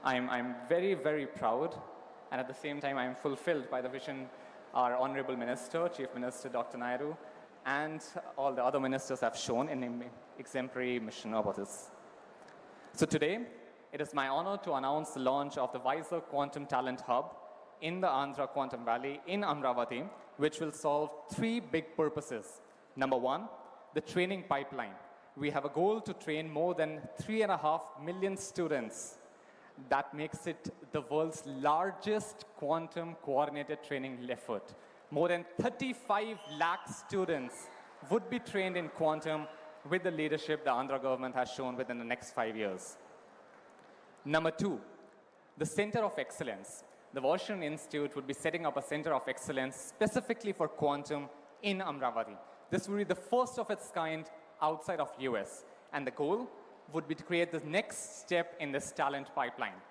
I'm very, very proud, and at the same time, I'm fulfilled by the vision our Honorable Minister, Chief Minister Dr. Naidu, and all the other ministers have shown in an exemplary mission about this. So today, it is my honor to announce the launch of the WISER Quantum Talent Hub in the Andhra Quantum Valley in Amravati, which will solve three big purposes. Number one, the training pipeline. We have a goal to train more than 3.5 million students. That makes it the world's largest quantum coordinated training effort. More than 35 lakh students would be trained in quantum with the leadership the Andhra government has shown within the next 5 years. Number two, the Center of Excellence. The Washington Institute would be setting up a Center of Excellence specifically for quantum in Amravati. This would be the first of its kind outside of US. And the goal would be to create the next step in this talent pipeline.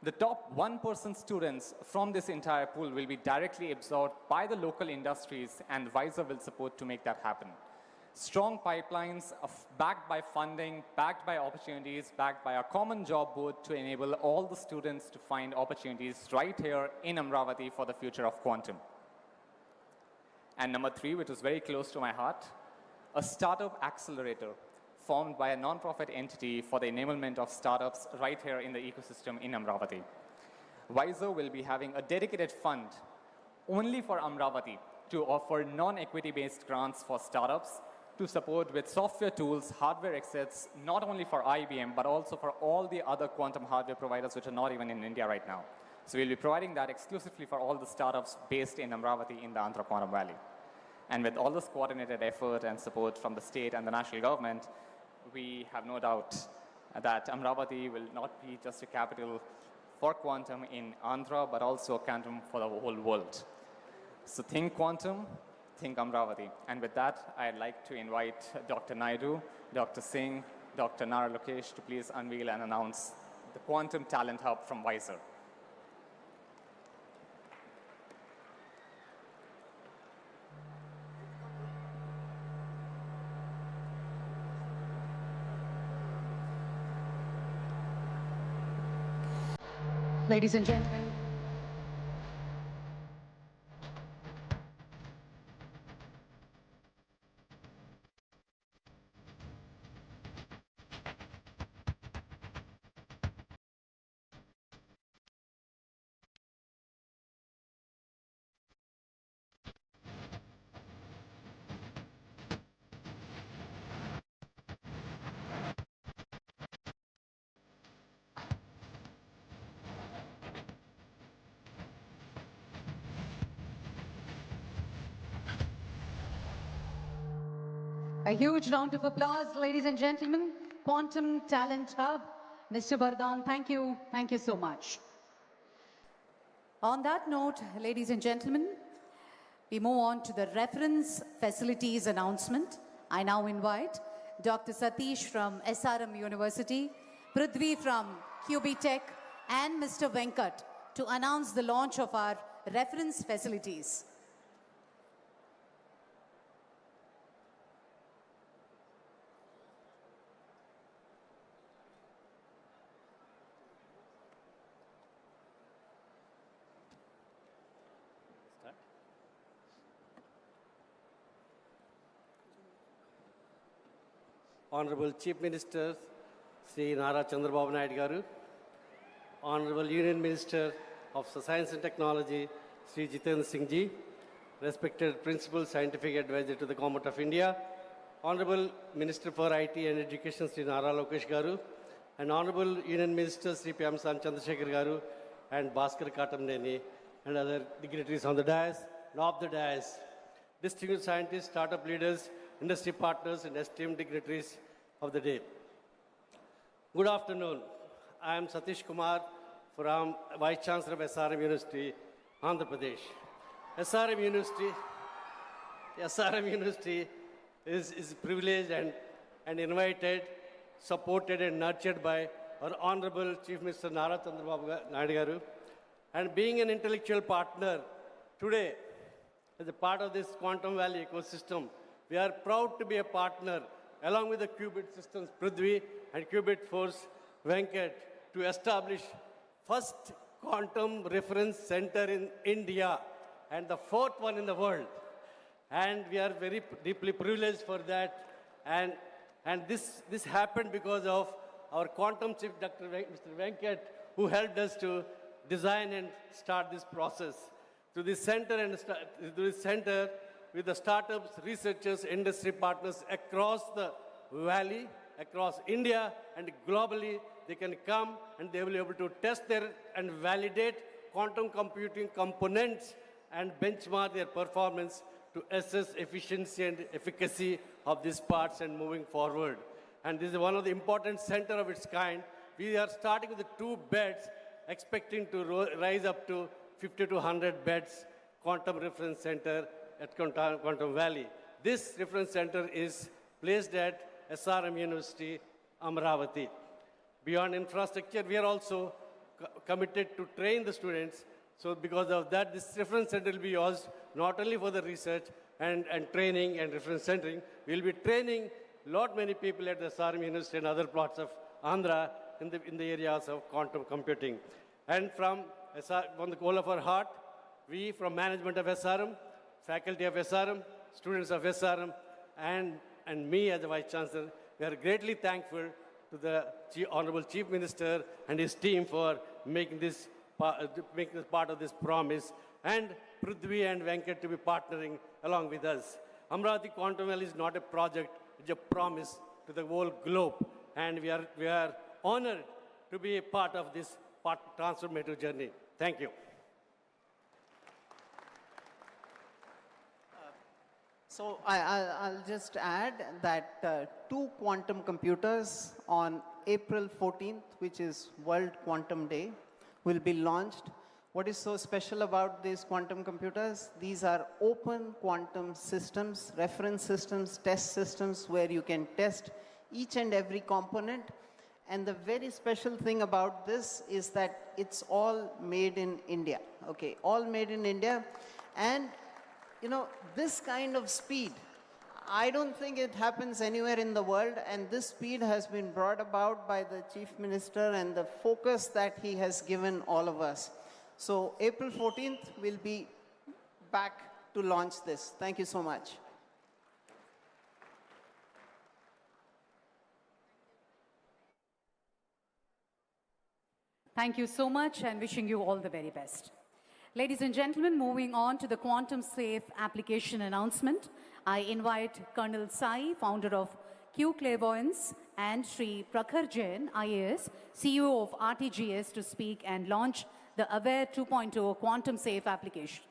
The top 1% students from this entire pool will be directly absorbed by the local industries, and WISER will support to make that happen. Strong pipelines backed by funding, backed by opportunities, backed by a common job board to enable all the students to find opportunities right here in Amravati for the future of quantum. And number three, which is very close to my heart, a startup accelerator formed by a nonprofit entity for the enablement of startups right here in the ecosystem in Amravati. WISER will be having a dedicated fund only for Amravati to offer non-equity based grants for startups to support with software tools, hardware assets, not only for IBM, but also for all the other quantum hardware providers which are not even in India right now. So we'll be providing that exclusively for all the startups based in Amravati in the Andhra Quantum Valley. And with all this coordinated effort and support from the state and the national government, we have no doubt that Amravati will not be just a capital for quantum in Andhra, but also a quantum for the whole world. So think quantum, think Amravati. And with that, I'd like to invite Dr. Naidu, Dr. Singh, Dr. Nara Lokesh to please unveil and announce the Quantum Talent Hub from WISER. Ladies and gentlemen, a huge round of applause, ladies and gentlemen. Quantum Talent Hub. Mr. Bardhan, thank you. Thank you so much. On that note, ladies and gentlemen, we move on to the reference facilities announcement. I now invite Dr. Satish from SRM University, Prithvi from QB Tech, and Mr. Venkat to announce the launch of our reference facilities. Honorable Chief Minister Sri Nara Chandrababu Naidu Garu, Honorable Union Minister of Science and Technology Sri Jitendra Singh Ji, respected Principal Scientific Advisor to the Government of India, Honorable Minister for IT and Education Sri Nara Lokesh Garu, and Honorable Union Minister Sri Pyamsan Chandrasekhar Garu and Bhaskar Katamneni and other dignitaries on the dais and off the dais, distinguished scientists, startup leaders, industry partners, and esteemed dignitaries of the day. Good afternoon. I am Satish Kumar from Vice Chancellor of SRM University, Andhra Pradesh. SRM University is privileged and invited, supported and nurtured by our Honorable Chief Minister Nara Chandrababu Naidu Garu. And being an intellectual partner today, as a part of this Quantum Valley ecosystem, we are proud to be a partner along with the Qubit Systems Prithvi and Qubit Force Venkat to establish first quantum reference center in India and the fourth one in the world. And we are very deeply privileged for that. And this happened because of our quantum chief, Mr. Venkat, who helped us to design and start this process. To this center with the startups, researchers, industry partners across the valley, across India and globally, they can come and they will be able to test and validate quantum computing components and benchmark their performance to assess efficiency and efficacy of these parts and moving forward. And this is one of the important center of its kind. We are starting with the 2 beds, expecting to rise up to 50 to 100 beds quantum reference center at Quantum Valley. This reference center is placed at SRM University, Amravati. Beyond infrastructure, we are also committed to train the students. So because of that, this reference center will be used not only for the research and training and reference centering, we will be training many people at the SRM University and other parts of Andhra in the areas of quantum computing. And from the goal of our heart, we from management of SRM, faculty of SRM, students of SRM, and me as the Vice Chancellor, we are greatly thankful to the Honorable Chief Minister and his team for making this part of this promise, and Prithvi and Venkat to be partnering along with us. Amravati Quantum Valley is not a project, it's a promise to the whole globe, and we are honored to be a part of this transformative journey. Thank you. So I'll just add that 2 quantum computers on April 14th, which is World Quantum Day, will be launched. What is so special about these quantum computers? These are open quantum systems, reference systems, test systems, where you can test each and every component. And the very special thing about this is that it's all made in India, okay? All made in India. And you know, this kind of speed, I don't think it happens anywhere in the world, and this speed has been brought about by the Chief Minister and the focus that he has given all of us. So April 14th, we'll be back to launch this. Thank you so much. Thank you so much, and wishing you all the very best. Ladies and gentlemen, moving on to the quantum safe application announcement, I invite Colonel Sai, founder of Q Clairvoyance, and Sri Prakhar Jain, IAS, CEO of RTGS, to speak and launch the AWARE 2.0 quantum safe application.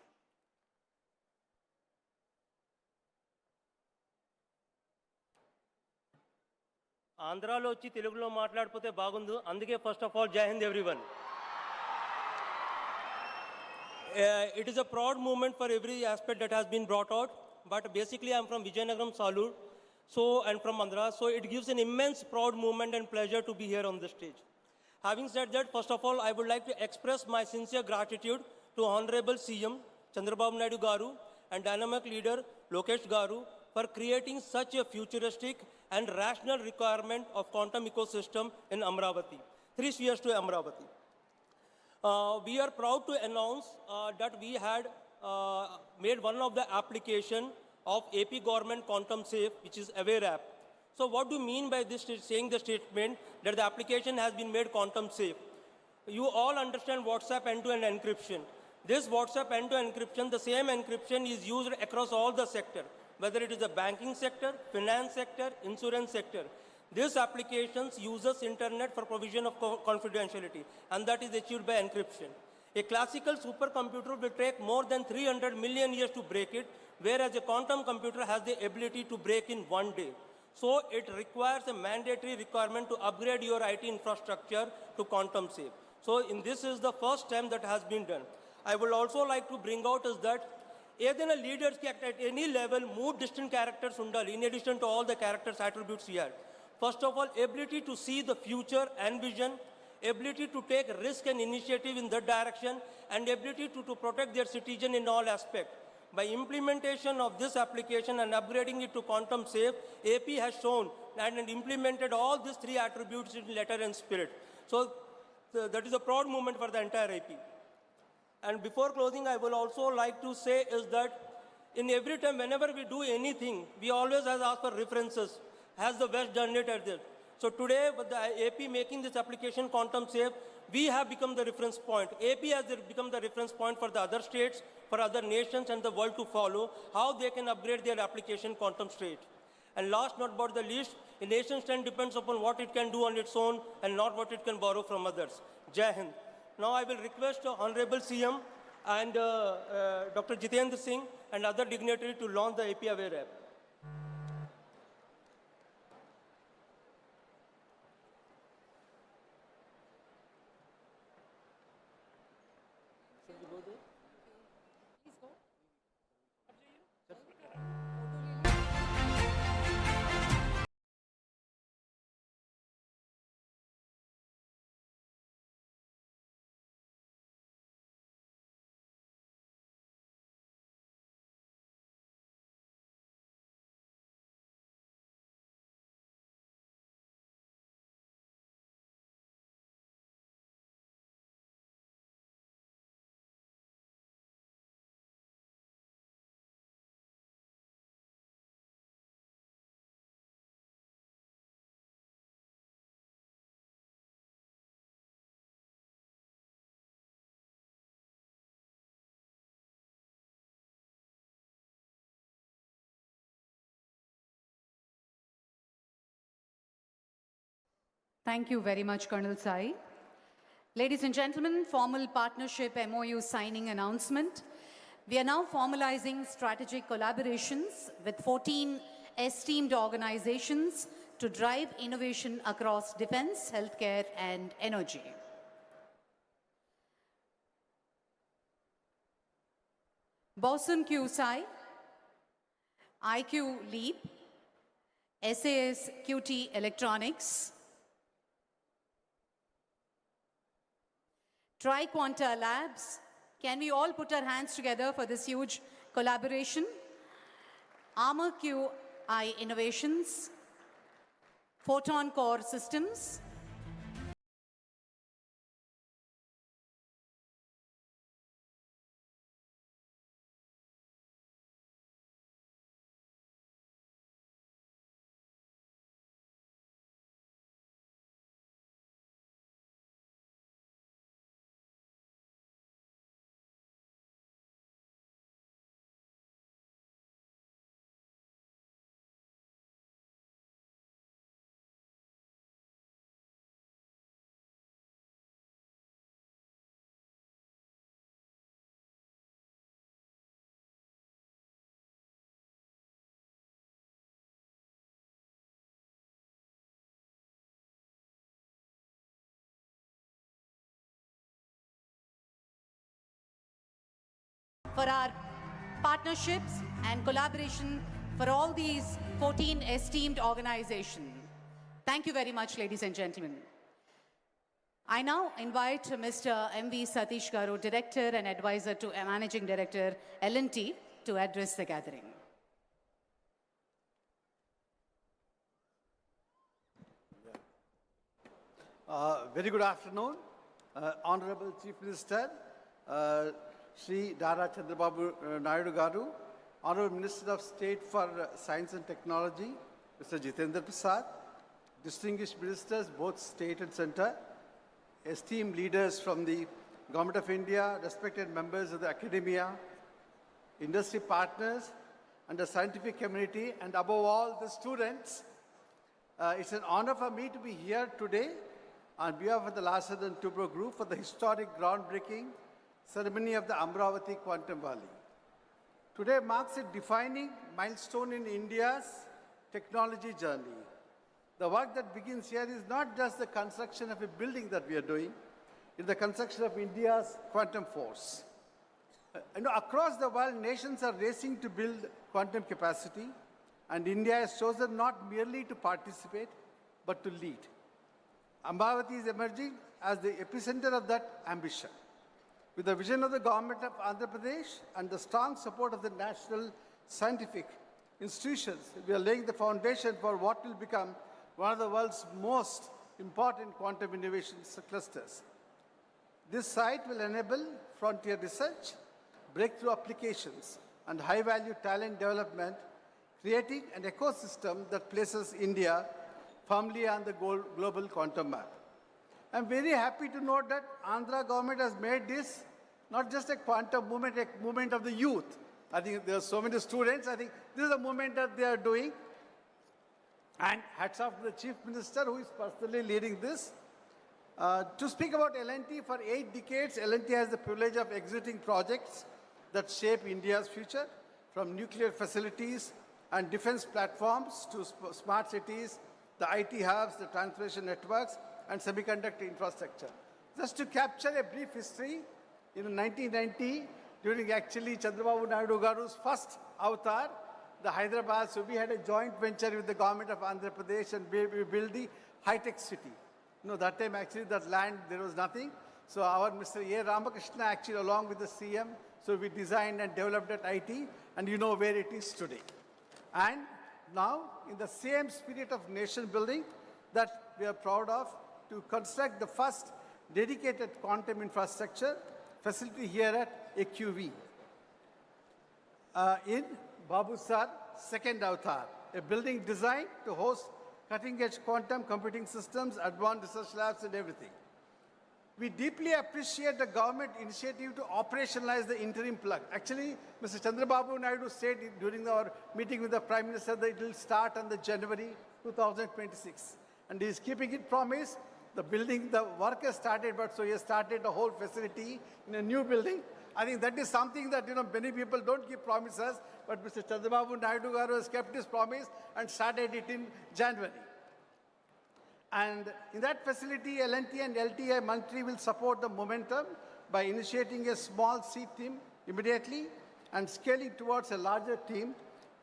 ఆంధ్రాలో వచ్చి తెలుగులో మాట్లాడిపోతే బాగుండు అందుకే first of all జై Hind everyone it is a proud moment for every aspect that has been brought out. But basically, I'm from Vijayanagaram, Salur, and from Andhra. So it gives an immense proud moment and pleasure to be here on the stage. Having said that, first of all, I would like to express my sincere gratitude to Honorable CM Chandrababu Naidu Garu and dynamic leader Lokesh Garu for creating such a futuristic and rational requirement of quantum ecosystem in Amravati. 3 spheres to Amravati. We are proud to announce that we had made one of the application of AP Government Quantum Safe, which is Aware app. So what do you mean by this saying the statement that the application has been made quantum safe? You all understand WhatsApp end-to-end encryption. This WhatsApp end-to-end encryption, the same encryption is used across all the sector, whether it is the banking sector, finance sector, insurance sector. This application uses internet for provision of confidentiality, and that is achieved by encryption. A classical supercomputer will take more than 300 million years to break it, whereas a quantum computer has the ability to break in 1 day. So it requires a mandatory requirement to upgrade your IT infrastructure to quantum safe. So this is the first time that has been done. I would also like to bring out is that either leaders at any level move distant characters undali, in addition to all the characters attributes here. First of all, ability to see the future and vision, ability to take risk and initiative in that direction, and ability to protect their citizen in all aspects. By implementation of this application and upgrading it to quantum safe, AP has shown and implemented all these 3 attributes in letter and spirit. So that is a proud moment for the entire AP. And before closing, I will also like to say is that in every time, whenever we do anything, we always have asked for references. Has the West done it at this? So today, with the AP making this application quantum safe, we have become the reference point. AP has become the reference point for the other states, for other nations and the world to follow, how they can upgrade their application quantum state. And last not but the least, a nation stand depends upon what it can do on its own and not what it can borrow from others. Jai Hind. Now I will request Honorable CM and Dr. Jitendra Singh and other dignitaries to launch the AP Aware app. Thank you very much, Colonel Sai. Ladies and gentlemen, formal partnership MOU signing announcement. We are now formalizing strategic collaborations with 14 esteemed organizations to drive innovation across defense, healthcare, and energy. Bosun QSI, IQ Leap, SAS QT Electronics, Triquanta Labs. Can we all put our hands together for this huge collaboration? Armor QI Innovations, Photon Core Systems, for our partnerships and collaboration for all these 14 esteemed organizations. Thank you very much, ladies and gentlemen. I now invite Mr. M.V. Satish Garu, Director and Advisor to Managing Director, L&T, to address the gathering. Very good afternoon, Honorable Chief Minister, Shri Dara Chandrababu Naidu Garu, Honorable Minister of State for Science and Technology, Mr. Jitendra Prasad, distinguished ministers, both state and center, esteemed leaders from the Government of India, respected members of the academia, industry partners, and the scientific community, and above all, the students. It's an honor for me to be here today on behalf of the Larsen & Toubro Group for the historic groundbreaking ceremony of the Amravati Quantum Valley. Today marks a defining milestone in India's technology journey. The work that begins here is not just the construction of a building that we are doing, it's the construction of India's quantum force. Across the world, nations are racing to build quantum capacity, and India has chosen not merely to participate, but to lead. Amravati is emerging as the epicenter of that ambition. With the vision of the government of Andhra Pradesh and the strong support of the national scientific institutions, we are laying the foundation for what will become one of the world's most important quantum innovation clusters. This site will enable frontier research, breakthrough applications, and high-value talent development, creating an ecosystem that places India firmly on the global quantum map. I'm very happy to note that Andhra government has made this not just a quantum movement, a movement of the youth. I think there are so many students. I think this is a movement that they are doing. And hats off to the Chief Minister who is personally leading this. To speak about L&T, for 8 decades, L&T has the privilege of executing projects that shape India's future, from nuclear facilities and defense platforms to smart cities, the IT hubs, the transportation networks, and semiconductor infrastructure. Just to capture a brief history, in 1990, during actually Chandrababu Naidu Garu's first avatar, the Hyderabad, so we had a joint venture with the government of Andhra Pradesh, and we built the high-tech city. That time actually that land, there was nothing. So our Mr. A. Ramakrishna actually along with the CM, so we designed and developed that IT, and you know where it is today. And now, in the same spirit of nation building that we are proud of, to construct the first dedicated quantum infrastructure facility here at AQV. In Babu Sir, second avatar, a building designed to host cutting-edge quantum computing systems, advanced research labs, and everything. We deeply appreciate the government initiative to operationalize the interim plug. Actually, Mr. Chandrababu Naidu said during our meeting with the Prime Minister that it will start on the January 2026. And he is keeping it promise. The building, the work has started, but so he has started the whole facility in a new building. I think that is something that, many people don't keep promises, but Mr. Chandrababu Naidu Garu has kept his promise and started it in January. And in that facility, L&T and LTI Mantri will support the momentum by initiating a small seed team immediately and scaling towards a larger team,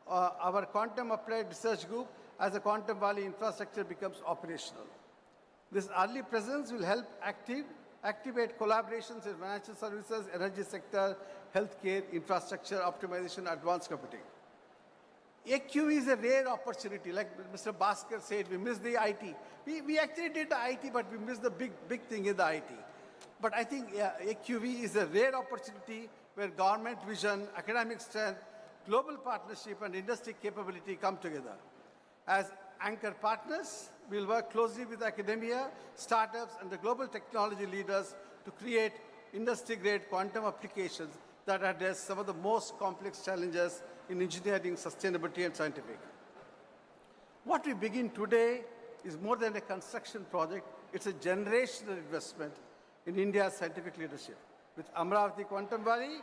our Quantum Applied Research Group, as the Quantum Valley infrastructure becomes operational. This early presence will help activate collaborations in financial services, energy sector, healthcare, infrastructure, optimization, advanced computing. AQ is a rare opportunity. Like Mr. Bhaskar said, we missed the IT. We actually did the IT, but we missed the big thing in the IT. But I think AQV is a rare opportunity where government vision, academic strength, global partnership, and industry capability come together. As anchor partners, we'll work closely with academia, startups, and the global technology leaders to create industry-grade quantum applications that address some of the most complex challenges in engineering, sustainability, and scientific. What we begin today is more than a construction project. It's a generational investment in India's scientific leadership. With Amravati Quantum Valley,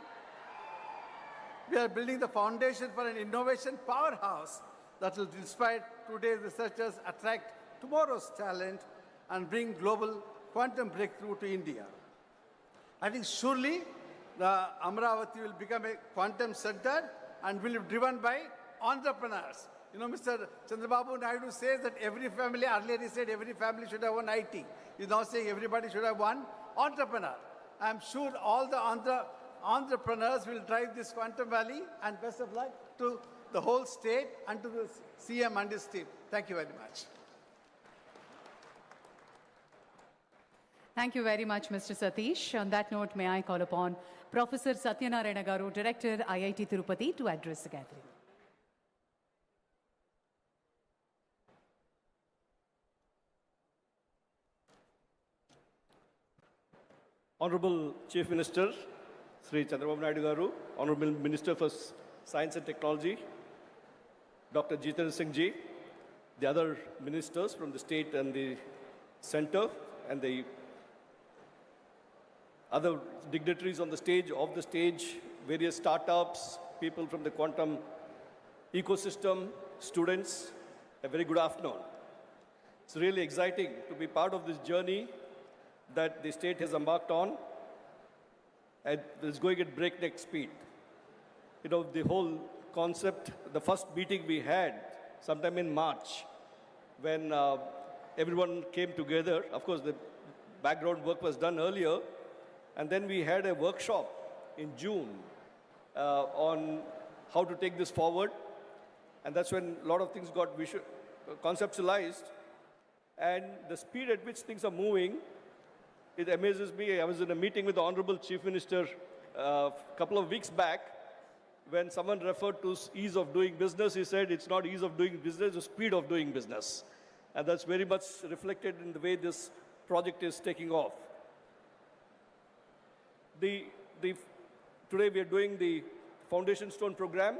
we are building the foundation for an innovation powerhouse that will inspire today's researchers, attract tomorrow's talent, and bring global quantum breakthrough to India. I think surely the Amravati will become a quantum center and will be driven by entrepreneurs. You know, Mr. Chandrababu Naidu says that every family, earlier he said every family should have one IT. He's now saying everybody should have one entrepreneur. I'm sure all the entrepreneurs will drive this quantum valley, and best of luck to the whole state and to the CM and his team. Thank you very much. Thank you very much, Mr. Satish. On that note, may I call upon Professor Satyanarayana Garu, Director, IIT Tirupati, to address the gathering. Honorable Chief Minister, Sri Chandrababu Naidu Garu, Honorable Minister for Science and Technology, Dr. Jitendra Singh Ji, the other ministers from the state and the center, and the other dignitaries on the stage, off the stage, various startups, people from the quantum ecosystem, students, a very good afternoon. It's really exciting to be part of this journey that the state has embarked on, and is going at breakneck speed. You know, the whole concept, the first meeting we had sometime in March, when everyone came together. Of course, the background work was done earlier, and then we had a workshop in June on how to take this forward, and that's when a lot of things got conceptualized, and the speed at which things are moving, it amazes me. I was in a meeting with the Honorable Chief Minister a couple of weeks back. When someone referred to ease of doing business, he said it's not ease of doing business, it's speed of doing business. And that's very much reflected in the way this project is taking off. Today we are doing the foundation stone program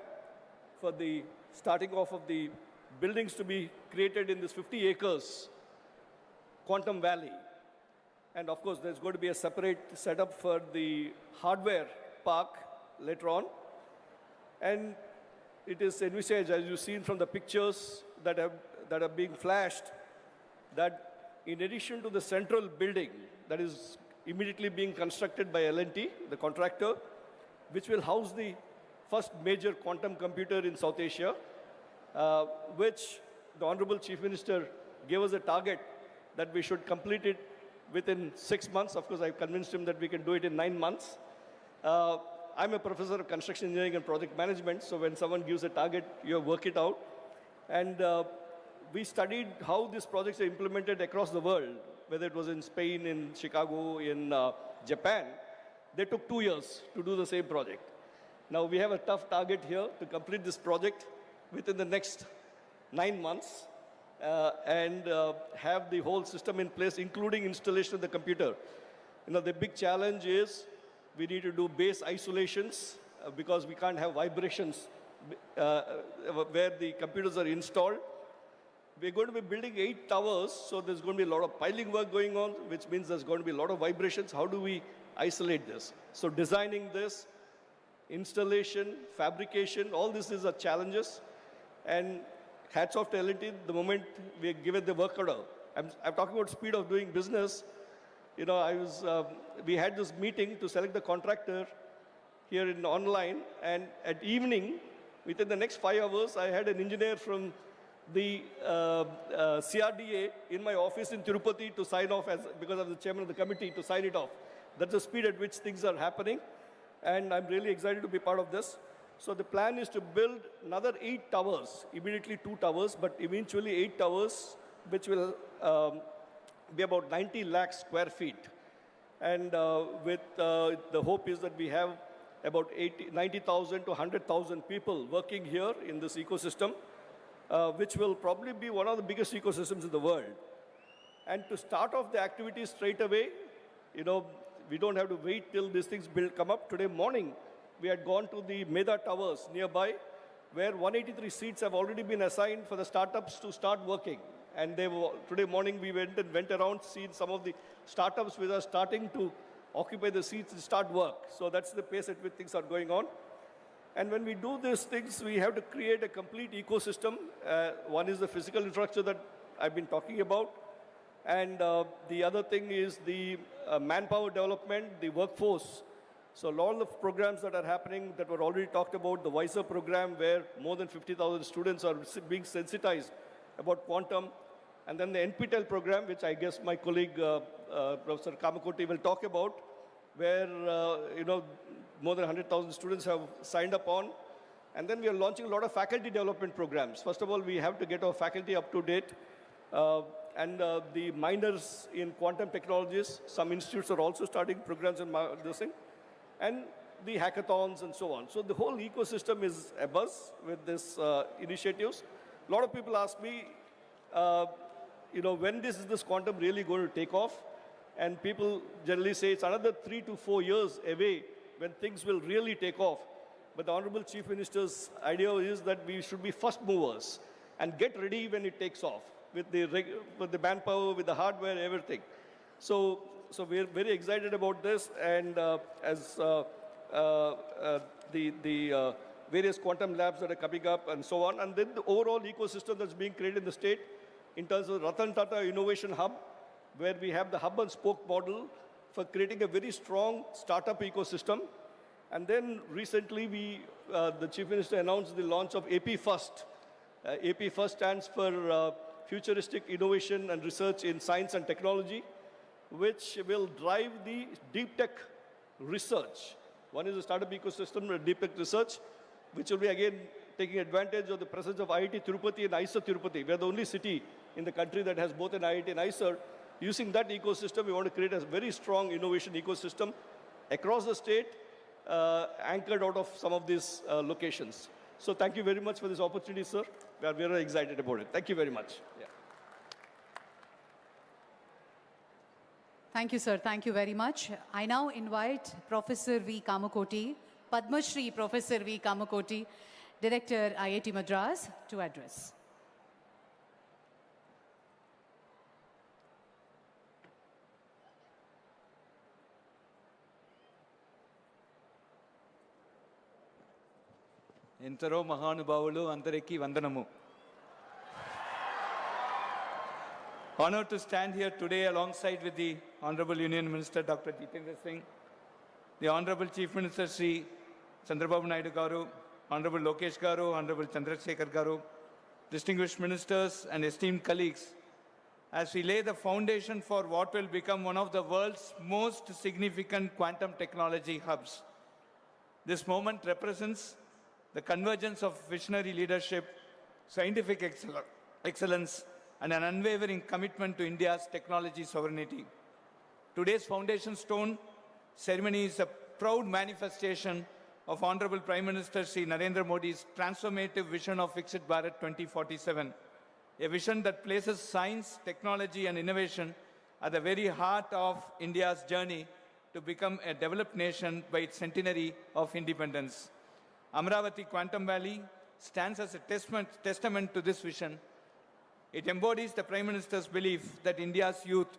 for the starting off of the buildings to be created in this 50 acres quantum valley. And of course, there's going to be a separate setup for the hardware park later on. And it is envisaged, as you've seen from the pictures that are being flashed, that in addition to the central building that is immediately being constructed by L&T, the contractor, which will house the first major quantum computer in South Asia, which the Honorable Chief Minister gave us a target that we should complete it within 6 months. Of course, I convinced him that we can do it in 9 months. I'm a professor of construction engineering and project management, so when someone gives a target, you work it out. And we studied how these projects are implemented across the world, whether it was in Spain, in Chicago, in Japan. They took 2 years to do the same project. Now we have a tough target here to complete this project within the next 9 months. And have the whole system in place, including installation of the computer. You know, the big challenge is we need to do base isolations because we can't have vibrations where the computers are installed. We're going to be building 8 towers, so there's going to be a lot of piling work going on, which means there's going to be a lot of vibrations. How do we isolate this? So designing this, installation, fabrication, all this is challenges. And hats off to L&T, the moment we given the work order. I'm talking about speed of doing business. You know, we had this meeting to select the contractor here in online, and at evening, within the next 5 hours, I had an engineer from the CRDA in my office in Tirupati to sign off, because I'm the chairman of the committee, to sign it off. That's the speed at which things are happening, and I'm really excited to be part of this. So the plan is to build another 8 towers, immediately 2 towers, but eventually 8 towers, which will be about 90 lakh square feet. And with the hope is that we have about 90,000 to 100,000 people working here in this ecosystem, which will probably be one of the biggest ecosystems in the world. And to start off the activity straight away, you know, we don't have to wait till these things come up. Today morning, we had gone to the Meda Towers nearby, where 183 seats have already been assigned for the startups to start working. And today morning we went around, seen some of the startups which are starting to occupy the seats and start work. So that's the pace at which things are going on. And when we do these things, we have to create a complete ecosystem. One is the physical infrastructure that I've been talking about. And the other thing is the manpower development, the workforce. So a lot of programs that are happening that were already talked about, the WISER program where more than 50,000 students are being sensitized about quantum, and then the NPTEL program, which I guess my colleague Professor Kamakoti will talk about, where more than 100,000 students have signed up on. And then we are launching a lot of faculty development programs. First of all, we have to get our faculty up to date. The minors in quantum technologies, some institutes are also starting programs in this thing. And the hackathons and so on. So the whole ecosystem is abuzz with these initiatives. A lot of people ask me, when is this quantum really going to take off? And people generally say it's another 3 to 4 years away when things will really take off. But the Honorable Chief Minister's idea is that we should be first movers and get ready when it takes off with the manpower, with the hardware, everything. So we're very excited about this, and as the various quantum labs that are coming up and so on, and then the overall ecosystem that's being created in the state in terms of Ratan Tata Innovation Hub, where we have the hub and spoke model for creating a very strong startup ecosystem. And then recently the Chief Minister announced the launch of AP First. AP First stands for Futuristic Innovation and Research in Science and Technology, which will drive the deep tech research. One is the startup ecosystem, deep tech research, which will be again taking advantage of the presence of IIT Tirupati and IISER Tirupati. We are the only city in the country that has both an IIT and IISER. Using that ecosystem, we want to create a very strong innovation ecosystem across the state, anchored out of some of these locations. So thank you very much for this opportunity, sir. We are very excited about it. Thank you very much. Yeah. Thank you, sir. Thank you very much. I now invite Professor V. Kamakoti, Padma Shri Professor V. Kamakoti, Director IIT Madras, to address. ఎంతరో మహానుభావులు అందరికీ వందనము. Honored to stand here today alongside with the Honorable Union Minister Dr. Jitendra Singh, the Honorable Chief Minister Sri Chandrababu Naidu Garu, Honorable Lokesh Garu, Honorable Chandrasekhar Garu, distinguished ministers and esteemed colleagues, as we lay the foundation for what will become one of the world's most significant quantum technology hubs. This moment represents the convergence of visionary leadership, scientific excellence, and an unwavering commitment to India's technology sovereignty. Today's foundation stone ceremony is a proud manifestation of Honorable Prime Minister Sri Narendra Modi's transformative vision of Viksit Bharat 2047, a vision that places science, technology, and innovation at the very heart of India's journey to become a developed nation by its centenary of independence. Amravati Quantum Valley stands as a testament to this vision. It embodies the Prime Minister's belief that India's youth,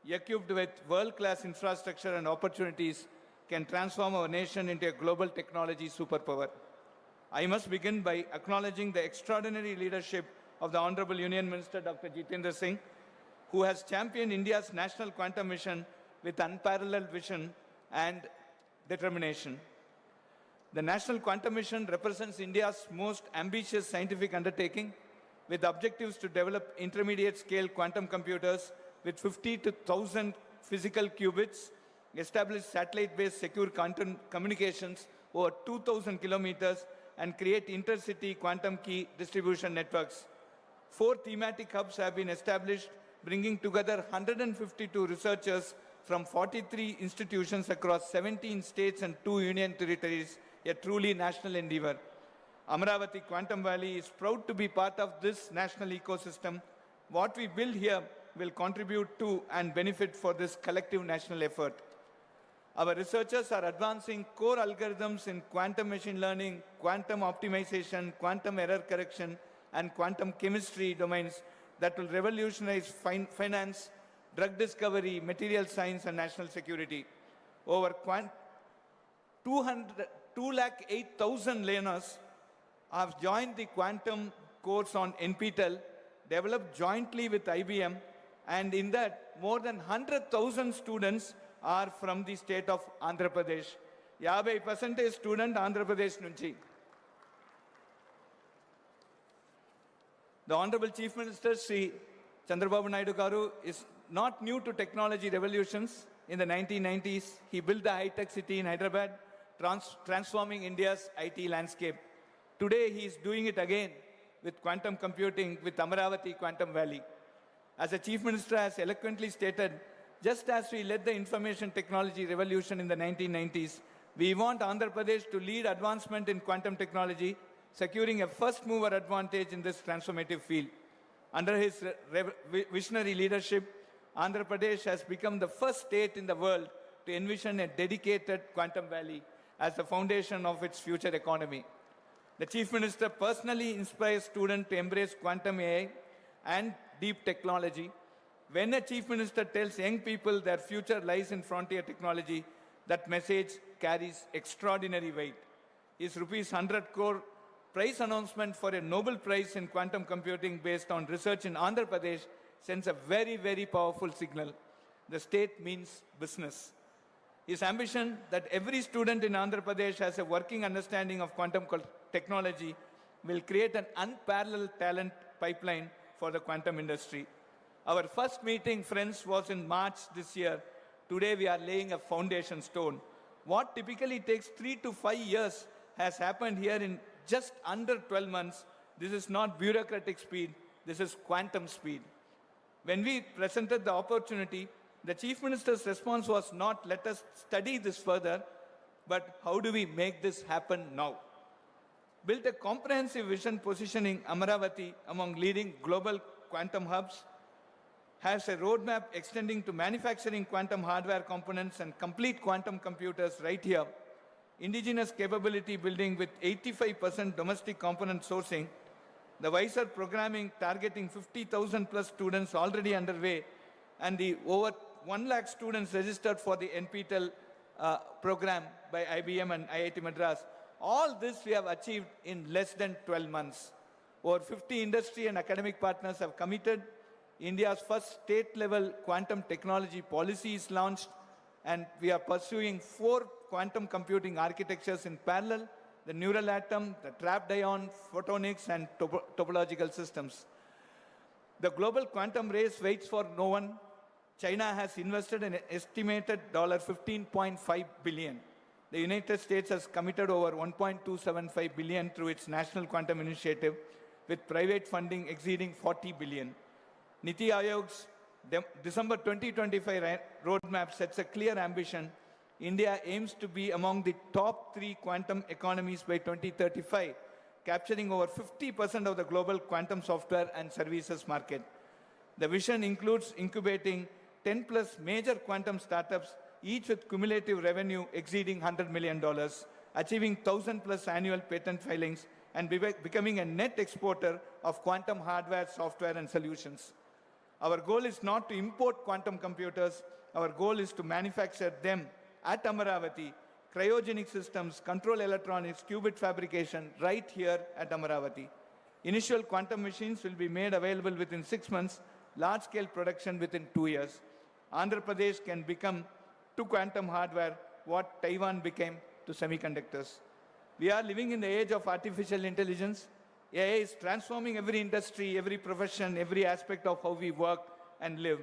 equipped with world-class infrastructure and opportunities, can transform our nation into a global technology superpower. I must begin by acknowledging the extraordinary leadership of the Honorable Union Minister Dr. Jitendra Singh, who has championed India's national quantum mission with unparalleled vision and determination. The National Quantum Mission represents India's most ambitious scientific undertaking, with objectives to develop intermediate-scale quantum computers with 50 to 1,000 physical qubits, establish satellite-based secure quantum communications over 2,000 kilometers, and create intercity quantum key distribution networks. 4 thematic hubs have been established, bringing together 152 researchers from 43 institutions across 17 states and 2 union territories, a truly national endeavor. Amravati Quantum Valley is proud to be part of this national ecosystem. What we build here will contribute to and benefit for this collective national effort. Our researchers are advancing core algorithms in quantum machine learning, quantum optimization, quantum error correction, and quantum chemistry domains that will revolutionize finance, drug discovery, material science, and national security. Over 208,000 learners have joined the quantum course on NPTEL, developed jointly with IBM, and in that, more than 100,000 students are from the state of Andhra Pradesh. 50% student Andhra Pradesh నుంచి. The Honorable Chief Minister Sri Chandrababu Naidu Garu is not new to technology revolutions. In the 1990s, he built the high-tech city in Hyderabad, transforming India's IT landscape. Today, he is doing it again with quantum computing with Amaravati Quantum Valley. As the Chief Minister has eloquently stated, just as we led the information technology revolution in the 1990s, we want Andhra Pradesh to lead advancement in quantum technology, securing a first-mover advantage in this transformative field. Under his visionary leadership, Andhra Pradesh has become the first state in the world to envision a dedicated quantum valley as the foundation of its future economy. The Chief Minister personally inspires students to embrace quantum AI and deep technology. When a Chief Minister tells young people their future lies in frontier technology, that message carries extraordinary weight. His rupees 100 crore prize announcement for a Nobel Prize in quantum computing based on research in Andhra Pradesh sends a very, very powerful signal. The state means business. His ambition that every student in Andhra Pradesh has a working understanding of quantum technology will create an unparalleled talent pipeline for the quantum industry. Our first meeting, friends, was in March this year. Today we are laying a foundation stone. What typically takes 3 to 5 years has happened here in just under 12 months. This is not bureaucratic speed, this is quantum speed. When we presented the opportunity, the Chief Minister's response was not, let us study this further, but how do we make this happen now? Built a comprehensive vision positioning Amaravati among leading global quantum hubs, has a roadmap extending to manufacturing quantum hardware components and complete quantum computers right here, indigenous capability building with 85% domestic component sourcing, the WISER programming targeting 50,000 plus students already underway, and the over 1 lakh students registered for the NPTEL program by IBM and IIT Madras. All this we have achieved in less than 12 months. Over 50 industry and academic partners have committed. India's first state-level quantum technology policy is launched, and we are pursuing 4 quantum computing architectures in parallel: the neural atom, the trapped ion, photonics, and topological systems. The global quantum race waits for no one. China has invested an estimated $15.5 billion. The United States has committed over $1.275 billion through its National Quantum Initiative, with private funding exceeding $40 billion. Niti Ayog's December 2025 roadmap sets a clear ambition. India aims to be among the top 3 quantum economies by 2035, capturing over 50% of the global quantum software and services market. The vision includes incubating 10 plus major quantum startups, each with cumulative revenue exceeding $100 million, achieving 1,000 plus annual patent filings, and becoming a net exporter of quantum hardware, software, and solutions. Our goal is not to import quantum computers. Our goal is to manufacture them at Amaravati, cryogenic systems, control electronics, qubit fabrication right here at Amaravati. Initial quantum machines will be made available within 6 months, large-scale production within 2 years. Andhra Pradesh can become to quantum hardware what Taiwan became to semiconductors. We are living in the age of artificial intelligence. AI is transforming every industry, every profession, every aspect of how we work and live.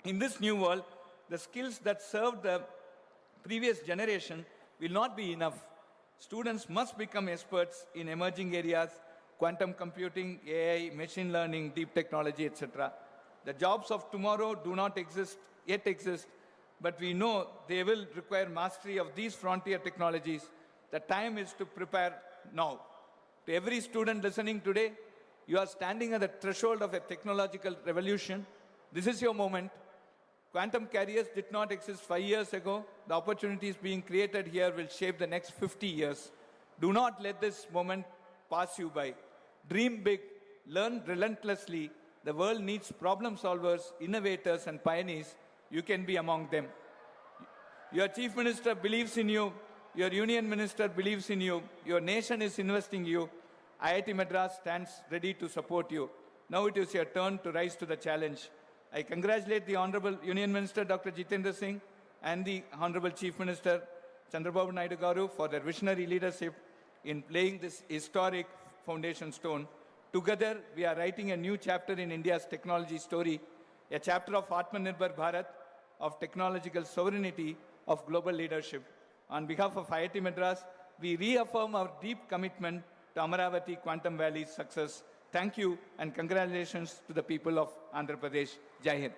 In this new world, the skills that served the previous generation will not be enough. Students must become experts in emerging areas: quantum computing, AI, machine learning, deep technology, etc. The jobs of tomorrow do not yet exist, but we know they will require mastery of these frontier technologies. The time is to prepare now. To every student listening today, you are standing at the threshold of a technological revolution. This is your moment. Quantum careers did not exist 5 years ago. The opportunities being created here will shape the next 50 years. Do not let this moment pass you by. Dream big, learn relentlessly. The world needs problem solvers, innovators, and pioneers. You can be among them. Your Chief Minister believes in you. Your Union Minister believes in you. Your nation is investing in you. IIT Madras stands ready to support you. Now it is your turn to rise to the challenge. I congratulate the Honorable Union Minister Dr. Jitendra Singh and the Honorable Chief Minister Chandrababu Naidu Garu for their visionary leadership in laying this historic foundation stone. Together, we are writing a new chapter in India's technology story, a chapter of Atmanirbhar Bharat, of technological sovereignty, of global leadership. On behalf of IIT Madras, we reaffirm our deep commitment to Amaravati Quantum Valley's success. Thank you and congratulations to the people of Andhra Pradesh. Jai Hind.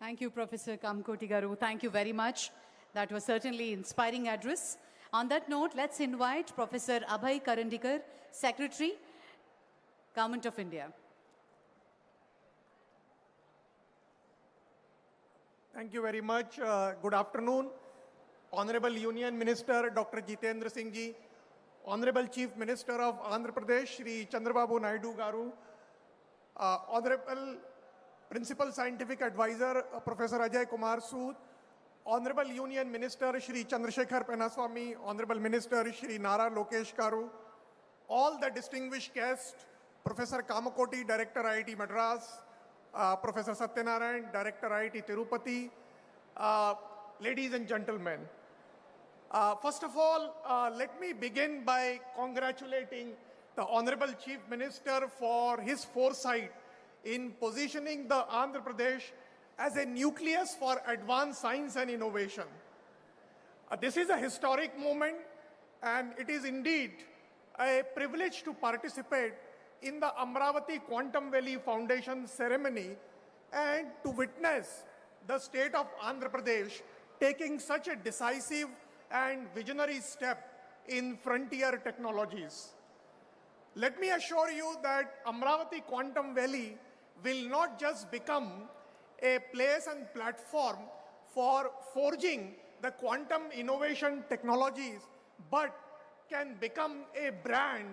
Thank you, Professor Kamkoti Garu. Thank you very much. That was certainly inspiring address. On that note, let's invite Professor Abhay Karandikar, Secretary, Government of India. Thank you very much. Good afternoon. Honorable Union Minister Dr. Jitendra Singh ji, Honorable Chief Minister of Andhra Pradesh Shri Chandrababu Naidu Garu, Honorable Principal Scientific Advisor Professor Ajay Kumar Sood, Honorable Union Minister Shri Chandrasekhar Penaswamy, Honorable Minister Shri Nara Lokesh Garu, all the distinguished guests, Professor Kamakoti, Director IIT Madras, Professor Satyanarayan, Director IIT Tirupati, ladies and gentlemen. First of all, let me begin by congratulating the Honorable Chief Minister for his foresight in positioning the Andhra Pradesh as a nucleus for advanced science and innovation. This is a historic moment, and it is indeed a privilege to participate in the Amravati Quantum Valley Foundation ceremony and to witness the state of Andhra Pradesh taking such a decisive and visionary step in frontier technologies. Let me assure you that Amravati Quantum Valley will not just become a place and platform for forging the quantum innovation technologies, but can become a brand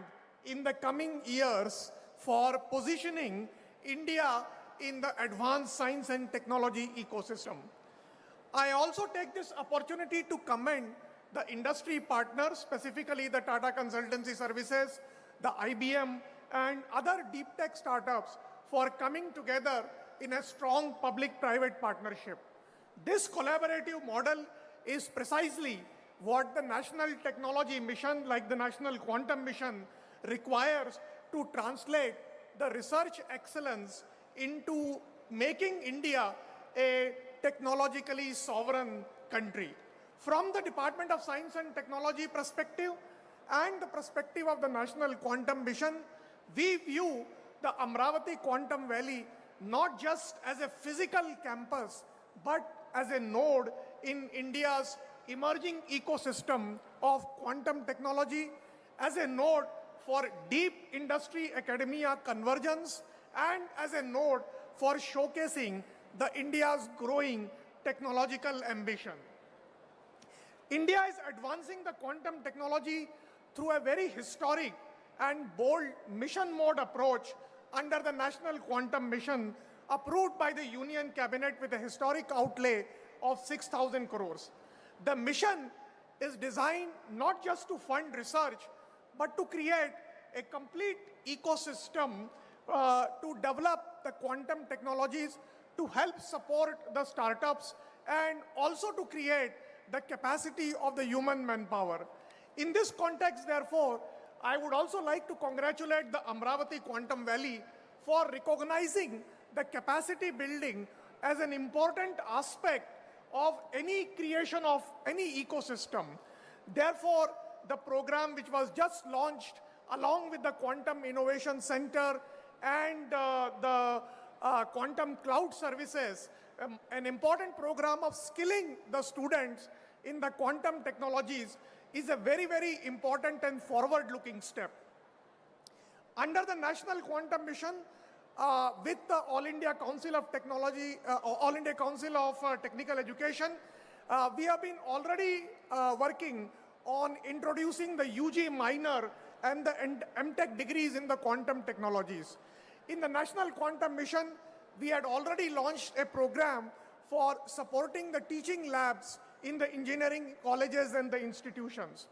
in the coming years for positioning India in the advanced science and technology ecosystem. I also take this opportunity to commend the industry partners, specifically the Tata Consultancy Services, the IBM, and other deep tech startups for coming together in a strong public-private partnership. This collaborative model is precisely what the national technology mission, like the National Quantum Mission, requires to translate the research excellence into making India a technologically sovereign country. From the Department of Science and Technology perspective and the perspective of the National Quantum Mission, we view the Amravati Quantum Valley not just as a physical campus, but as a node in India's emerging ecosystem of quantum technology, as a node for deep industry-academia convergence, and as a node for showcasing the India's growing technological ambition. India is advancing the quantum technology through a very historic and bold mission mode approach under the National Quantum Mission, approved by the Union Cabinet with a historic outlay of 6,000 crores. The mission is designed not just to fund research, but to create a complete ecosystem to develop the quantum technologies, to help support the startups, and also to create the capacity of the human manpower. In this context, therefore, I would also like to congratulate the Amravati Quantum Valley for recognizing the capacity building as an important aspect of any creation of any ecosystem. Therefore, the program which was just launched along with the Quantum Innovation Center and the Quantum Cloud Services, an important program of skilling the students in the quantum technologies, is a very, very important and forward-looking step. Under the National Quantum Mission, with the All India Council of Technology, All India Council of Technical Education, we have been already working on introducing the UG minor and the MTech degrees in the quantum technologies. In the National Quantum Mission, we had already launched a program for supporting the teaching labs in the engineering colleges and the institutions.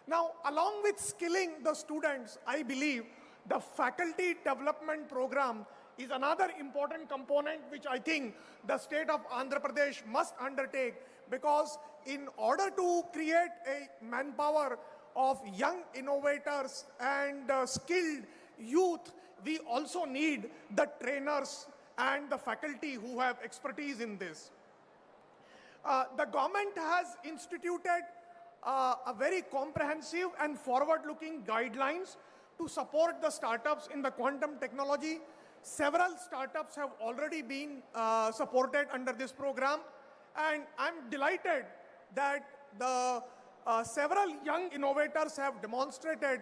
Now, along with skilling the students, I believe the faculty development program is another important component which I think the state of Andhra Pradesh must undertake, because in order to create a manpower of young innovators and skilled youth, we also need the trainers and the faculty who have expertise in this. The government has instituted a very comprehensive and forward-looking guidelines to support the startups in the quantum technology. Several startups have already been supported under this program, and I'm delighted that the several young innovators have demonstrated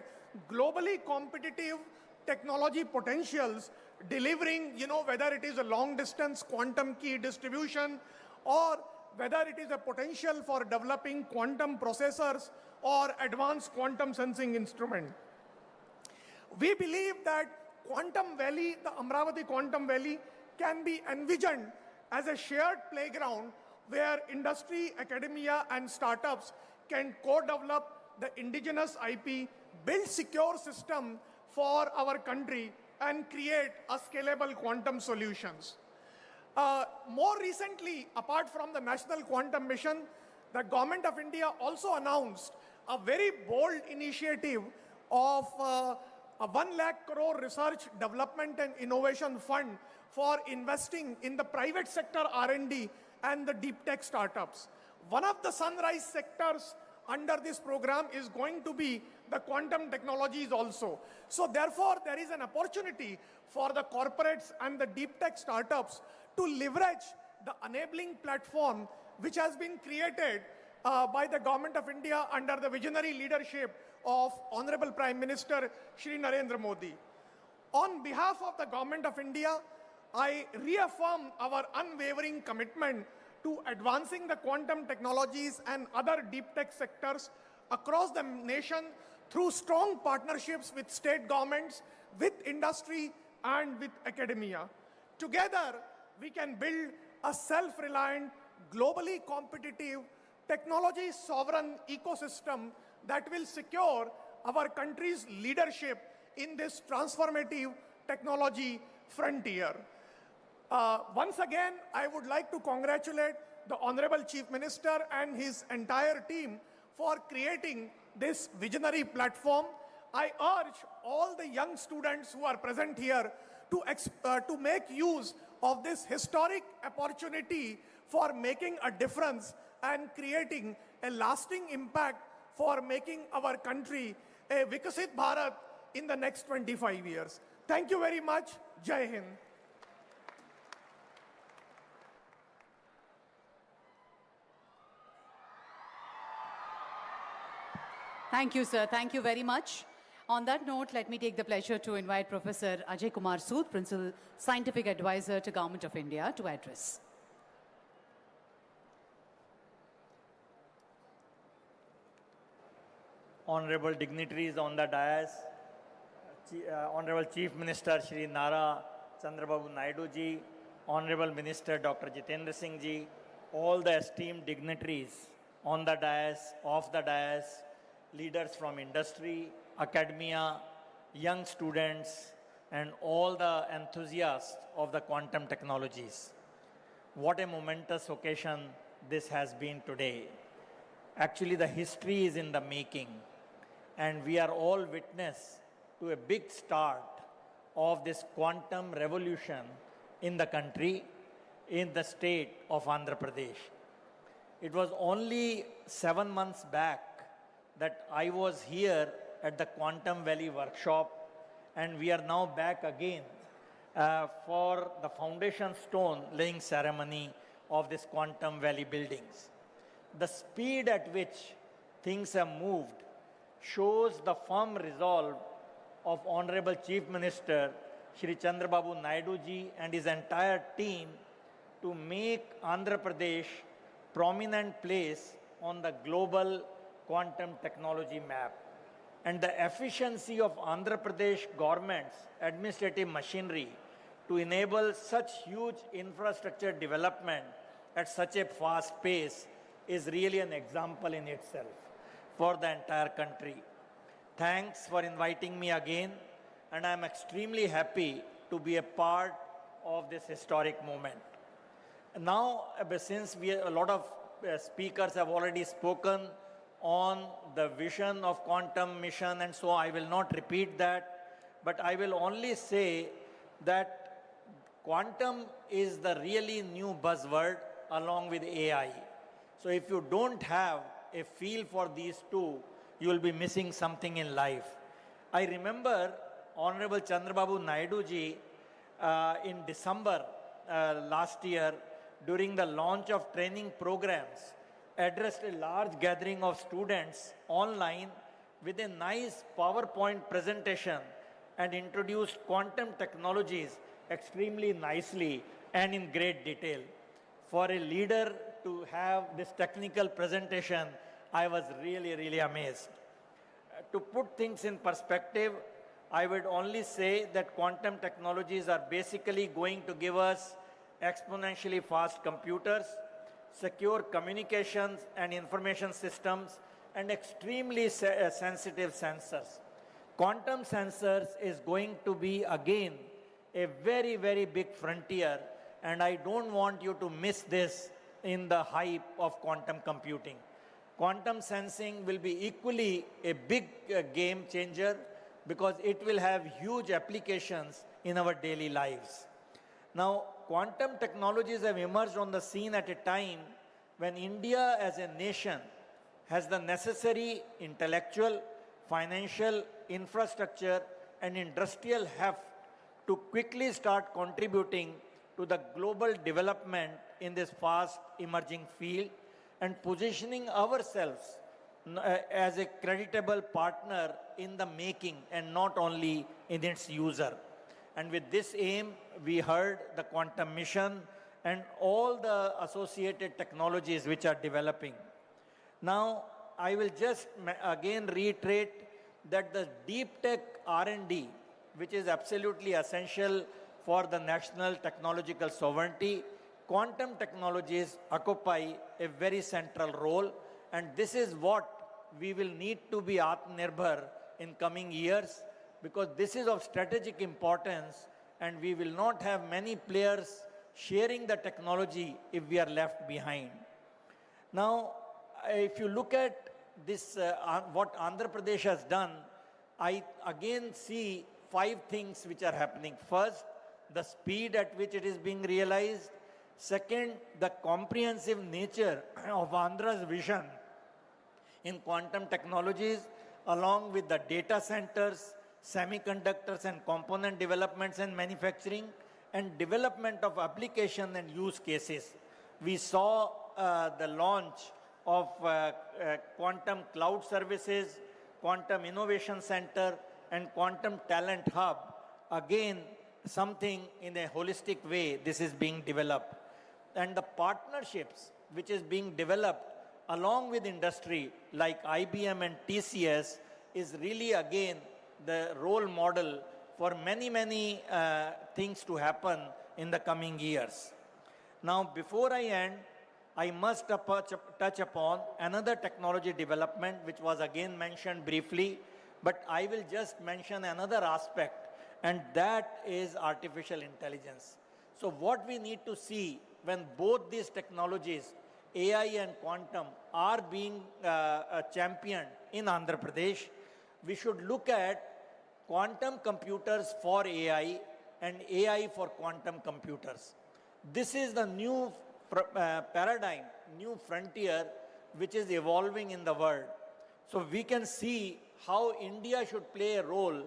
globally competitive technology potentials, delivering, whether it is a long-distance quantum key distribution or whether it is a potential for developing quantum processors or advanced quantum sensing instrument. We believe that Quantum Valley, the Amravati Quantum Valley, can be envisioned as a shared playground where industry, academia, and startups can co-develop the indigenous IP, build secure system for our country, and create a scalable quantum solutions. More recently, apart from the National Quantum Mission, the Government of India also announced a very bold initiative of a 1 lakh crore research, development and innovation fund for investing in the private sector R&D and the deep tech startups. One of the sunrise sectors under this program is going to be the quantum technologies also. So therefore, there is an opportunity for the corporates and the deep tech startups to leverage the enabling platform which has been created by the Government of India under the visionary leadership of Honorable Prime Minister Shri Narendra Modi. On behalf of the Government of India, I reaffirm our unwavering commitment to advancing the quantum technologies and other deep tech sectors across the nation through strong partnerships with state governments, with industry, and with academia. Together, we can build a self-reliant, globally competitive, technology-sovereign ecosystem that will secure our country's leadership in this transformative technology frontier. Once again, I would like to congratulate the Honorable Chief Minister and his entire team for creating this visionary platform. I urge all the young students who are present here to make use of this historic opportunity for making a difference and creating a lasting impact for making our country a Vikasit Bharat in the next 25 years. Thank you very much. Jai Hind. Thank you, sir. Thank you very much. On that note, let me take the pleasure to invite Professor Ajay Kumar Sood, Principal Scientific Advisor to Government of India, to address. Honorable dignitaries on the dais, Honorable Chief Minister Shri Nara Chandrababu Naidu ji, Honorable Minister Dr. Jitendra Singh ji, all the esteemed dignitaries on the dais, off the dais, leaders from industry, academia, young students, and all the enthusiasts of the quantum technologies. What a momentous occasion this has been today. Actually, the history is in the making, and we are all witness to a big start of this quantum revolution in the country, in the state of Andhra Pradesh. It was only 7 months back that I was here at the Quantum Valley workshop, and we are now back again for the foundation stone laying ceremony of this Quantum Valley buildings. The speed at which things have moved shows the firm resolve of Honorable Chief Minister Shri Chandrababu Naidu ji and his entire team to make Andhra Pradesh prominent place on the global quantum technology map. And the efficiency of Andhra Pradesh government's administrative machinery to enable such huge infrastructure development at such a fast pace is really an example in itself for the entire country. Thanks for inviting me again, and I'm extremely happy to be a part of this historic moment. Now, since a lot of speakers have already spoken on the vision of quantum mission, and so I will not repeat that, but I will only say that quantum is the really new buzzword along with AI. So if you don't have a feel for these two, you will be missing something in life. I remember Honorable Chandrababu Naidu ji in December last year, during the launch of training programs, addressed a large gathering of students online with a nice PowerPoint presentation and introduced quantum technologies extremely nicely and in great detail. For a leader to have this technical presentation, I was really, really amazed. To put things in perspective, I would only say that quantum technologies are basically going to give us exponentially fast computers, secure communications and information systems, and extremely sensitive sensors. Quantum sensors is going to be, again, a very, very big frontier, and I don't want you to miss this in the hype of quantum computing. Quantum sensing will be equally a big game changer because it will have huge applications in our daily lives. Now, quantum technologies have emerged on the scene at a time when India as a nation has the necessary intellectual, financial, infrastructure, and industrial heft to quickly start contributing to the global development in this fast emerging field and positioning ourselves as a creditable partner in the making and not only in its user. And with this aim, we heard the quantum mission and all the associated technologies which are developing. Now, I will just again reiterate that the deep tech R&D, which is absolutely essential for the national technological sovereignty, quantum technologies occupy a very central role, and this is what we will need to be Atmanirbhar in coming years, because this is of strategic importance, and we will not have many players sharing the technology if we are left behind. Now, if you look at this, what Andhra Pradesh has done, I again see 5 things which are happening. First, the speed at which it is being realized. Second, the comprehensive nature of Andhra's vision in quantum technologies, along with the data centers, semiconductors and component developments and manufacturing, and development of application and use cases. We saw the launch of Quantum Cloud Services, Quantum Innovation Center, and Quantum Talent Hub. Again, something in a holistic way, this is being developed. And the partnerships which is being developed along with industry like IBM and TCS is really again the role model for many, many things to happen in the coming years. Now, before I end, I must touch upon another technology development which was again mentioned briefly, but I will just mention another aspect, and that is artificial intelligence. So what we need to see when both these technologies, AI and quantum, are being championed in Andhra Pradesh, we should look at quantum computers for AI and AI for quantum computers. This is the new paradigm, new frontier which is evolving in the world. So we can see how India should play a role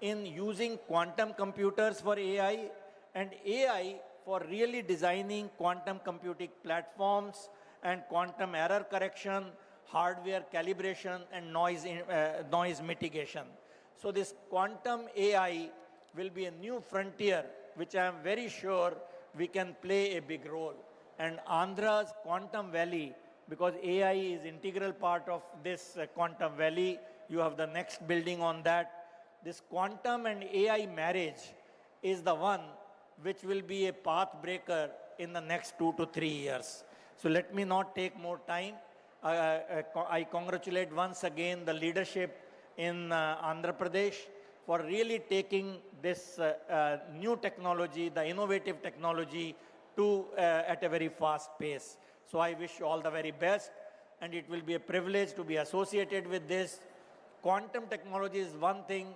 in using quantum computers for AI and AI for really designing quantum computing platforms and quantum error correction, hardware calibration, and noise mitigation. So this quantum AI will be a new frontier which I am very sure we can play a big role. And Andhra's Quantum Valley, because AI is integral part of this Quantum Valley, you have the next building on that. This quantum and AI marriage is the one which will be a path breaker in the next 2 to 3 years. So let me not take more time. I congratulate once again the leadership in Andhra Pradesh for really taking this new technology, the innovative technology, to at a very fast pace. So I wish you all the very best, and it will be a privilege to be associated with this. Quantum technology is one thing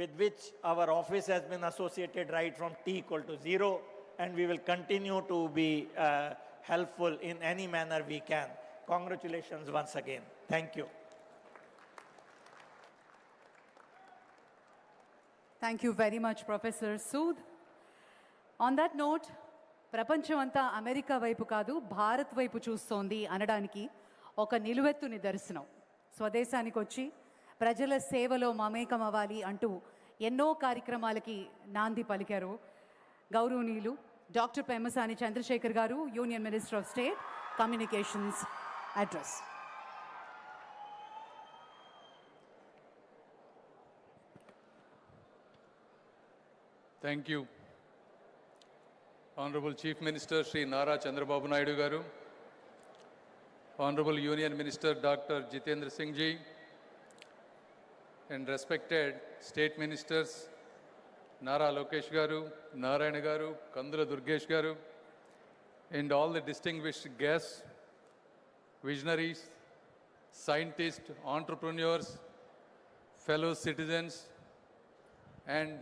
with which our office has been associated right from t = 0, and we will continue to be helpful in any manner we can. Congratulations once again. Thank you. Thank you very much, Professor Sood. On that note, ప్రపంచమంతా America వైపు కాదు భారత్ వైపు చూస్తోంది అనడానికి ఒక నిలువెత్తు నిదర్శనం. స్వదేశానికి వచ్చి ప్రజల సేవలో మమేకం అవ్వాలి అంటూ ఎన్నో కార్యక్రమాలకి నాంది పలికారు గౌరవనీయులు డాక్టర్ పెమ్మసాని చంద్రశేఖర్ గారు, union minister of state communications address. Thank you. Honorable Chief Minister Sri Nara Chandrababu Naidu Garu, Honorable Union Minister Dr. Jitendra Singh Ji, and respected State Ministers Nara Lokesh Garu, Narayana Garu, Kandula Durgesh Garu, and all the distinguished guests, visionaries, scientists, entrepreneurs, fellow citizens, and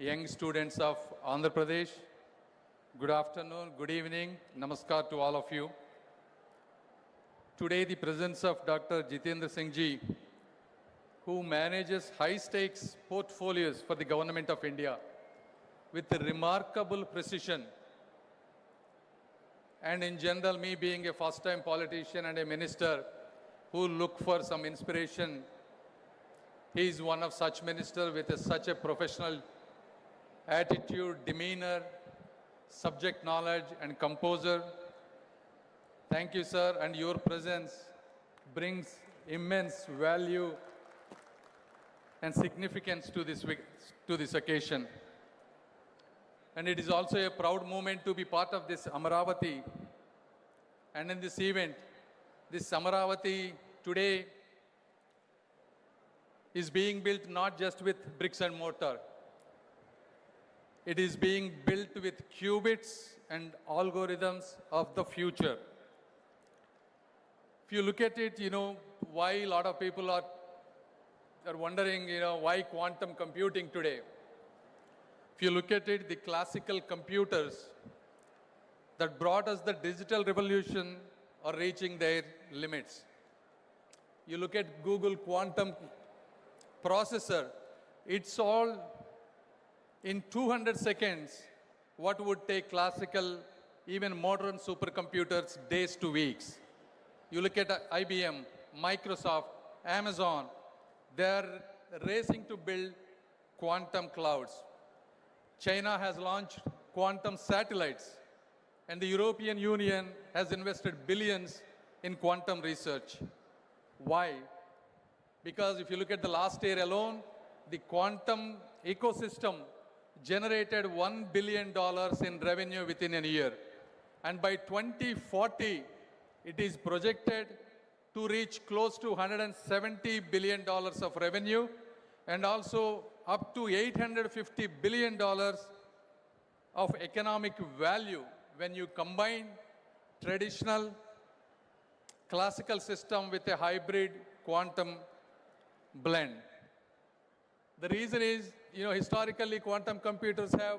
young students of Andhra Pradesh. Good afternoon, good evening, namaskar to all of you. Today, the presence of Dr. Jitendra Singh Ji, who manages high-stakes portfolios for the Government of India with remarkable precision. And in general, me being a first-time politician and a minister who look for some inspiration, he is one of such ministers with such a professional attitude, demeanor, subject knowledge, and composure. Thank you, sir, and your presence brings immense value and significance to this occasion. And it is also a proud moment to be part of this Amaravati. And in this event, this Amaravati today is being built not just with bricks and mortar. It is being built with qubits and algorithms of the future. If you look at it, why a lot of people are wondering, why quantum computing today. If you look at it, the classical computers that brought us the digital revolution are reaching their limits. You look at Google quantum processor, it's all in 200 seconds, what would take classical, even modern supercomputers days to weeks. You look at IBM, Microsoft, Amazon, they're racing to build quantum clouds. China has launched quantum satellites, and the European Union has invested billions in quantum research. Why? Because if you look at the last year alone, the quantum ecosystem generated $1 billion in revenue within a year. And by 2040, it is projected to reach close to $170 billion of revenue, and also up to $850 billion of economic value when you combine traditional classical system with a hybrid quantum blend. The reason is, historically quantum computers have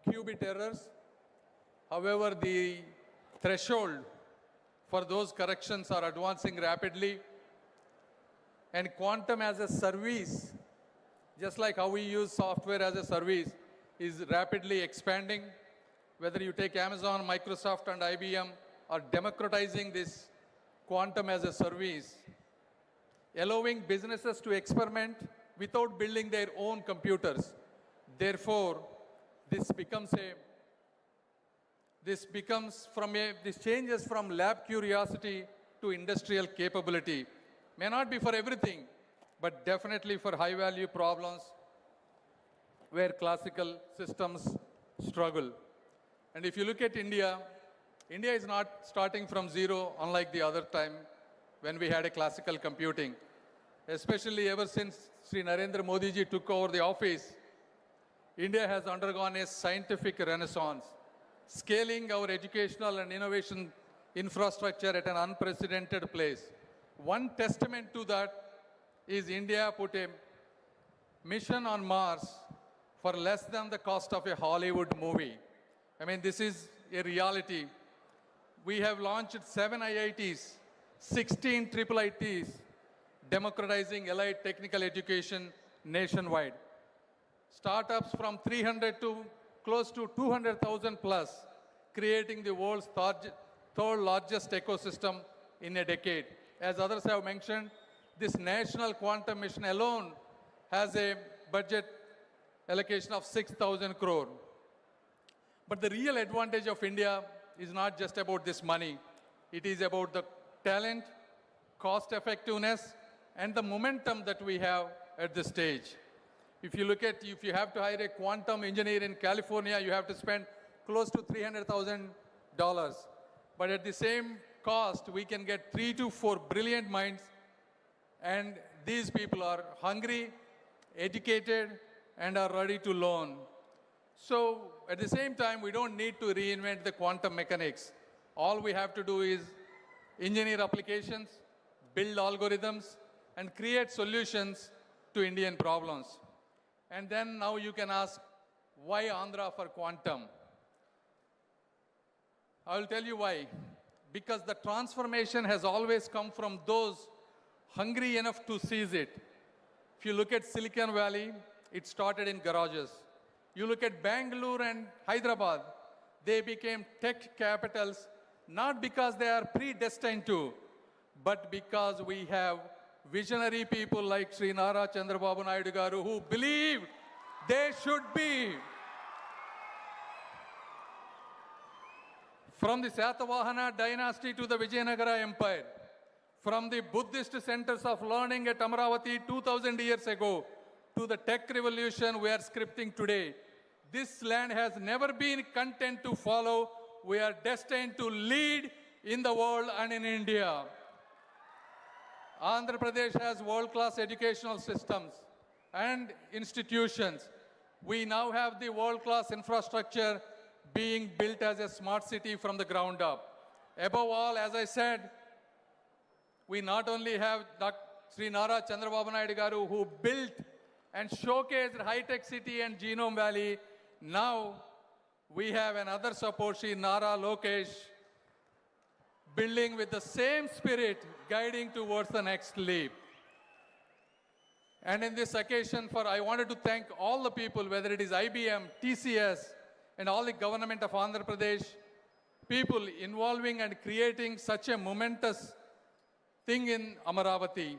qubit errors. However, the threshold for those corrections are advancing rapidly. And quantum as a service, just like how we use software as a service, is rapidly expanding. Whether you take Amazon, Microsoft, and IBM are democratizing this quantum as a service, allowing businesses to experiment without building their own computers. Therefore, this changes from lab curiosity to industrial capability. May not be for everything, but definitely for high-value problems where classical systems struggle. And if you look at India, India is not starting from zero, unlike the other time when we had a classical computing. Especially ever since Sri Narendra Modi ji took over the office, India has undergone a scientific renaissance, scaling our educational and innovation infrastructure at an unprecedented place. One testament to that is India put a mission on Mars for less than the cost of a Hollywood movie. I mean, this is a reality. We have launched 7 IITs, 16 triple ITs, democratizing allied technical education nationwide. Startups from 300 to close to 200,000 plus, creating the world's third largest ecosystem in a decade. As others have mentioned, this national quantum mission alone has a budget allocation of 6,000 crore. But the real advantage of India is not just about this money. It is about the talent, cost effectiveness, and the momentum that we have at this stage. If you look at, if you have to hire a quantum engineer in California, you have to spend close to $300,000. But at the same cost, we can get 3 to 4 brilliant minds, and these people are hungry, educated, and are ready to learn. So at the same time, we don't need to reinvent the quantum mechanics. All we have to do is engineer applications, build algorithms, and create solutions to Indian problems. And then now you can ask, why Andhra for quantum? I will tell you why. Because the transformation has always come from those hungry enough to seize it. If you look at Silicon Valley, it started in garages. You look at Bangalore and Hyderabad, they became tech capitals, not because they are predestined to, but because we have visionary people like Sri Nara Chandrababu Naidu Garu who believed they should be. From the Satavahana dynasty to the Vijayanagara Empire, from the Buddhist centers of learning at Amravati 2000 years ago to the tech revolution we are scripting today, this land has never been content to follow. We are destined to lead in the world and in India. Andhra Pradesh has world-class educational systems and institutions. We now have the world-class infrastructure being built as a smart city from the ground up. Above all, as I said, we not only have Sri Nara Chandrababu Naidu Garu who built and showcased high-tech city and Genome Valley. Now we have another support, Sri Nara Lokesh, building with the same spirit, guiding towards the next leap. And in this occasion, I wanted to thank all the people, whether it is IBM, TCS, and all the government of Andhra Pradesh, people involving and creating such a momentous thing in Amaravati.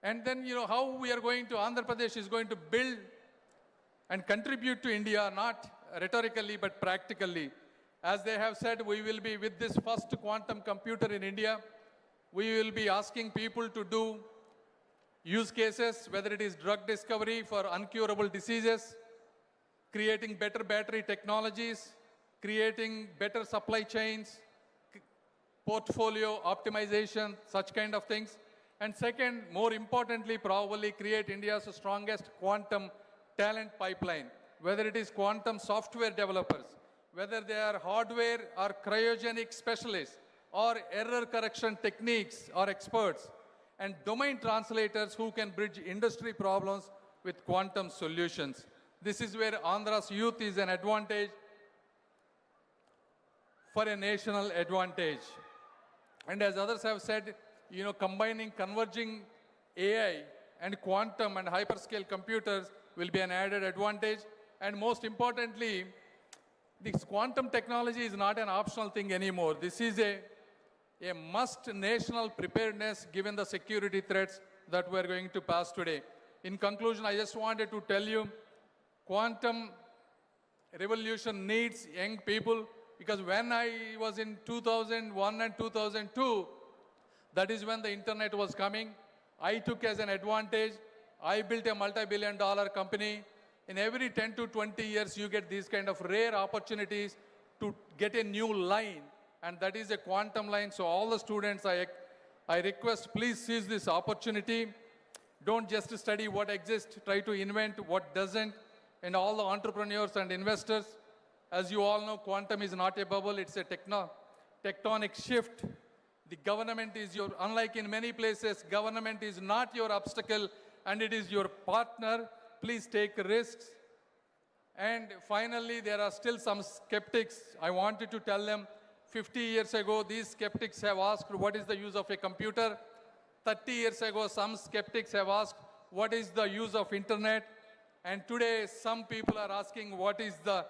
And then, you know, how we are going to, Andhra Pradesh is going to build and contribute to India, not rhetorically, but practically. As they have said, we will be with this first quantum computer in India. We will be asking people to do use cases, whether it is drug discovery for uncurable diseases, creating better battery technologies, creating better supply chains, portfolio optimization, such kind of things. And second, more importantly, probably create India's strongest quantum talent pipeline, whether it is quantum software developers, whether they are hardware or cryogenic specialists, or error correction techniques or experts, and domain translators who can bridge industry problems with quantum solutions. This is where Andhra's youth is an advantage for a national advantage. And as others have said, you know, combining, converging AI and quantum and hyperscale computers will be an added advantage. And most importantly, this quantum technology is not an optional thing anymore. This is a must national preparedness given the security threats that we're going to pass today. In conclusion, I just wanted to tell you, quantum revolution needs young people, because when I was in 2001 and 2002, that is when the internet was coming. I took as an advantage. I built a multi-billion-dollar company. In every 10 to 20 years, you get these kind of rare opportunities to get a new line, and that is a quantum line. So all the students, I request, please seize this opportunity. Don't just study what exists, try to invent what doesn't. And all the entrepreneurs and investors, as you all know, quantum is not a bubble, it's a tectonic shift. The government is unlike in many places, government is not your obstacle and it is your partner. Please take risks. And finally, there are still some skeptics. I wanted to tell them 50 years ago, these skeptics have asked, what is the use of a computer? 30 years ago, some skeptics have asked, what is the use of internet? And today, some people are asking, what is the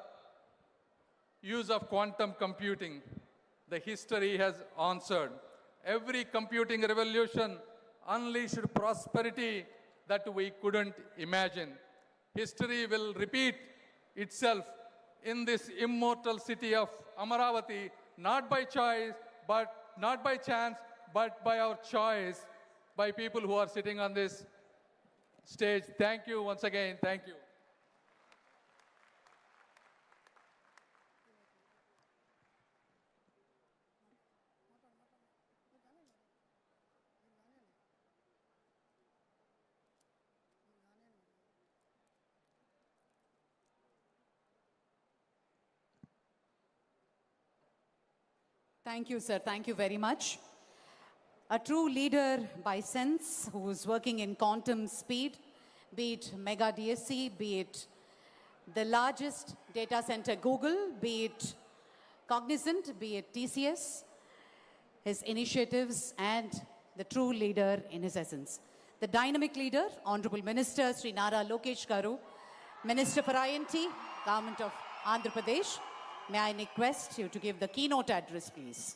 use of quantum computing? The history has answered. Every computing revolution unleashed prosperity that we couldn't imagine. History will repeat itself in this immortal city of Amaravati, not by choice, but not by chance, but by our choice, by people who are sitting on this stage. Thank you once again. Thank you. Thank you, sir. Thank you very much. A true leader by sense who is working in quantum speed, be it Mega DSC, be it the largest data center Google, be it Cognizant, be it TCS, his initiatives and the true leader in his essence. The dynamic leader, Honorable Minister Sri Nara Lokesh Garu, Minister for INT, Government of Andhra Pradesh. May I request you to give the keynote address, please.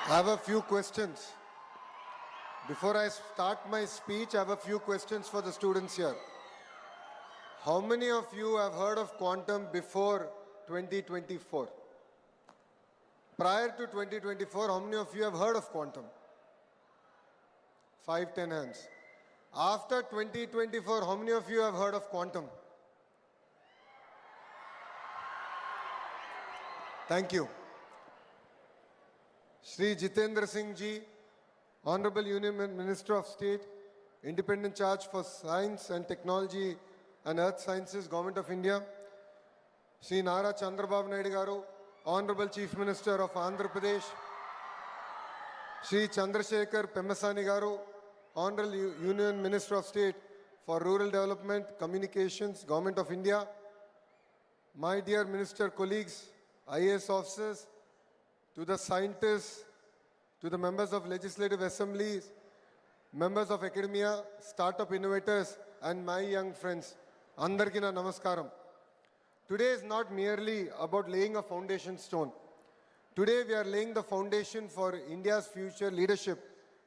I have a few questions. Before I start my speech, I have a few questions for the students here. How many of you have heard of quantum before 2024? Prior to 2024, how many of you have heard of quantum? 5, 10 hands. After 2024, how many of you have heard of quantum? Thank you. Shri Jitendra Singh Ji, Honorable Union Minister of State, Independent Charge for Science and Technology and Earth Sciences, Government of India. Shri Nara Chandrababu Naidu Garu, Honorable Chief Minister of Andhra Pradesh. Shri Chandrasekhar Pemasani Garu, Honorable Union Minister of State for Rural Development, Communications, Government of India. My dear Minister colleagues, IAS officers, to the scientists, to the members of legislative assemblies, members of academia, startup innovators, and my young friends, Andarki na namaskaram. Today is not merely about laying a foundation stone. Today we are laying the foundation for India's future leadership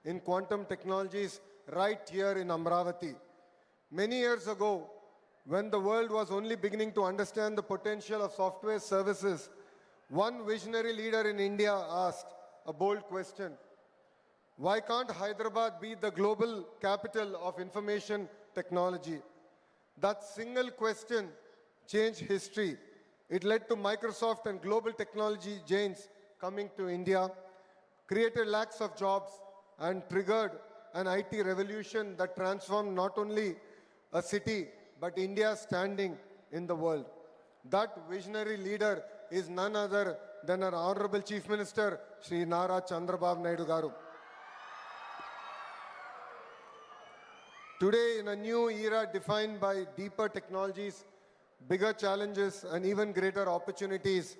in quantum technologies right here in Amravati. Many years ago, when the world was only beginning to understand the potential of software services, one visionary leader in India asked a bold question. Why can't Hyderabad be the global capital of information technology? That single question changed history. It led to Microsoft and global technology giants coming to India, created lakhs of jobs, and triggered an IT revolution that transformed not only a city, but India's standing in the world. That visionary leader is none other than our Honorable Chief Minister, Sri Nara Chandrababu Naidu Garu. Today, in a new era defined by deeper technologies, bigger challenges, and even greater opportunities,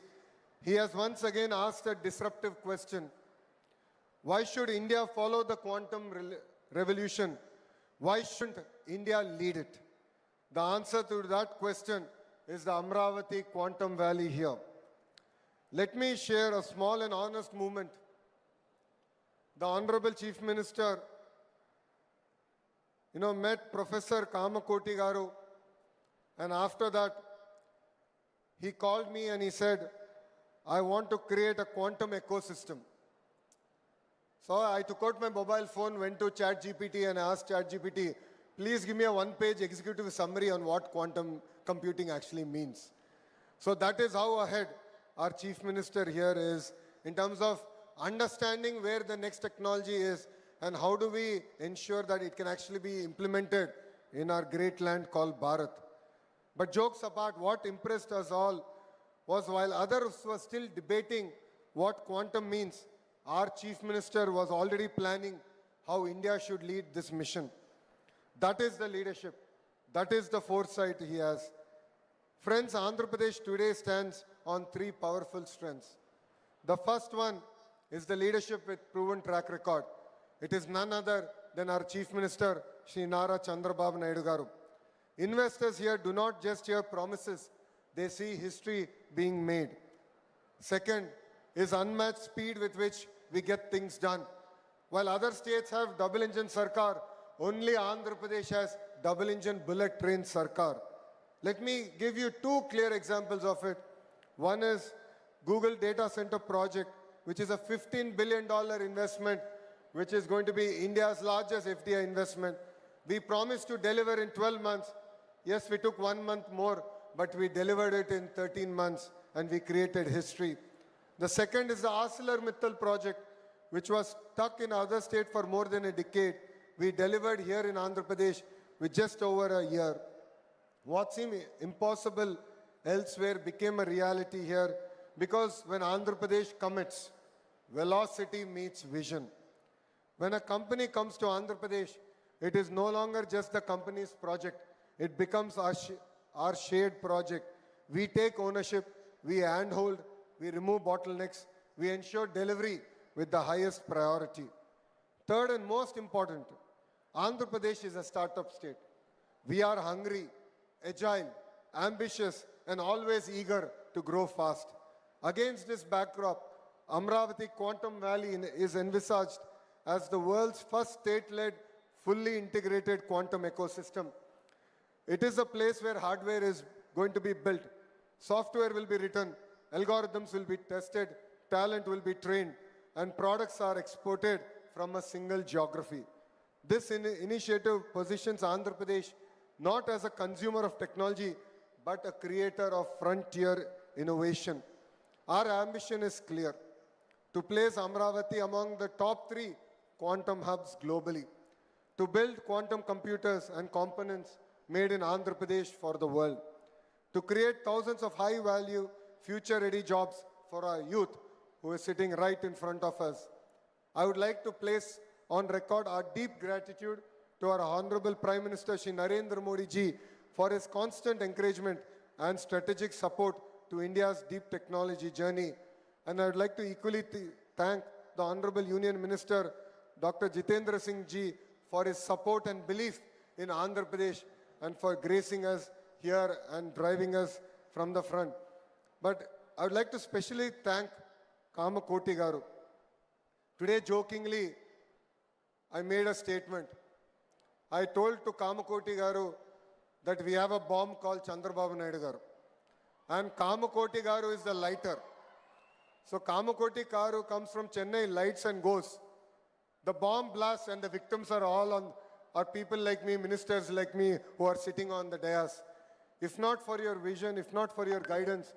he has once again asked a disruptive question. Why should India follow the quantum revolution? Why shouldn't India lead it? The answer to that question is the Amravati Quantum Valley here. Let me share a small and honest moment. The Honorable Chief Minister, met Professor Kamakoti Garu, and after that, he called me and he said, I want to create a quantum ecosystem. So I took out my mobile phone, went to ChatGPT and asked ChatGPT, please give me a one-page executive summary on what quantum computing actually means. So that is how ahead our Chief Minister here is in terms of understanding where the next technology is and how do we ensure that it can actually be implemented in our great land called Bharat. But jokes apart, what impressed us all was while others were still debating what quantum means, our Chief Minister was already planning how India should lead this mission. That is the leadership. That is the foresight he has. Friends, Andhra Pradesh today stands on three powerful strengths. The first one is the leadership with proven track record. It is none other than our Chief Minister, Shri Nara Chandrababu Naidu Garu. Investors here do not just hear promises, they see history being made. Second is unmatched speed with which we get things done. While other states have double-engine Sarkar, only Andhra Pradesh has double-engine bullet train Sarkar. Let me give you two clear examples of it. One is Google Data Center project, which is a $15 billion investment, which is going to be India's largest FDI investment. We promised to deliver in 12 months. Yes, we took 1 month more, but we delivered it in 13 months and we created history. The second is the ArcelorMittal project, which was stuck in other state for more than a decade. We delivered here in Andhra Pradesh with just over a year. What seemed impossible elsewhere became a reality here because when Andhra Pradesh commits, velocity meets vision. When a company comes to Andhra Pradesh, it is no longer just the company's project. It becomes our shared project. We take ownership, we handhold, we remove bottlenecks, we ensure delivery with the highest priority. Third and most important, Andhra Pradesh is a startup state. We are hungry, agile, ambitious, and always eager to grow fast. Against this backdrop, Amravati Quantum Valley is envisaged as the world's first state-led, fully integrated quantum ecosystem. It is a place where hardware is going to be built, software will be written, algorithms will be tested, talent will be trained, and products are exported from a single geography. This initiative positions Andhra Pradesh not as a consumer of technology, but a creator of frontier innovation. Our ambition is clear, to place Amravati among the top 3 quantum hubs globally, to build quantum computers and components made in Andhra Pradesh for the world, to create thousands of high-value, future-ready jobs for our youth who is sitting right in front of us. I would like to place on record our deep gratitude to our Honorable Prime Minister Shri Narendra Modi ji for his constant encouragement and strategic support to India's deep technology journey. And I would like to equally thank the Honorable Union Minister Dr. Jitendra Singh ji for his support and belief in Andhra Pradesh and for gracing us here and driving us from the front. But I would like to specially thank Kamakoti Garu. Today, jokingly, I made a statement. I told to Kamakoti Garu that we have a bomb called Chandrababu Naidu Garu. And Kamakoti Garu is the lighter. So Kamakoti Garu comes from Chennai, lights and goes. The bomb blasts and the victims are people like me, ministers like me, who are sitting on the dais. If not for your vision, if not for your guidance,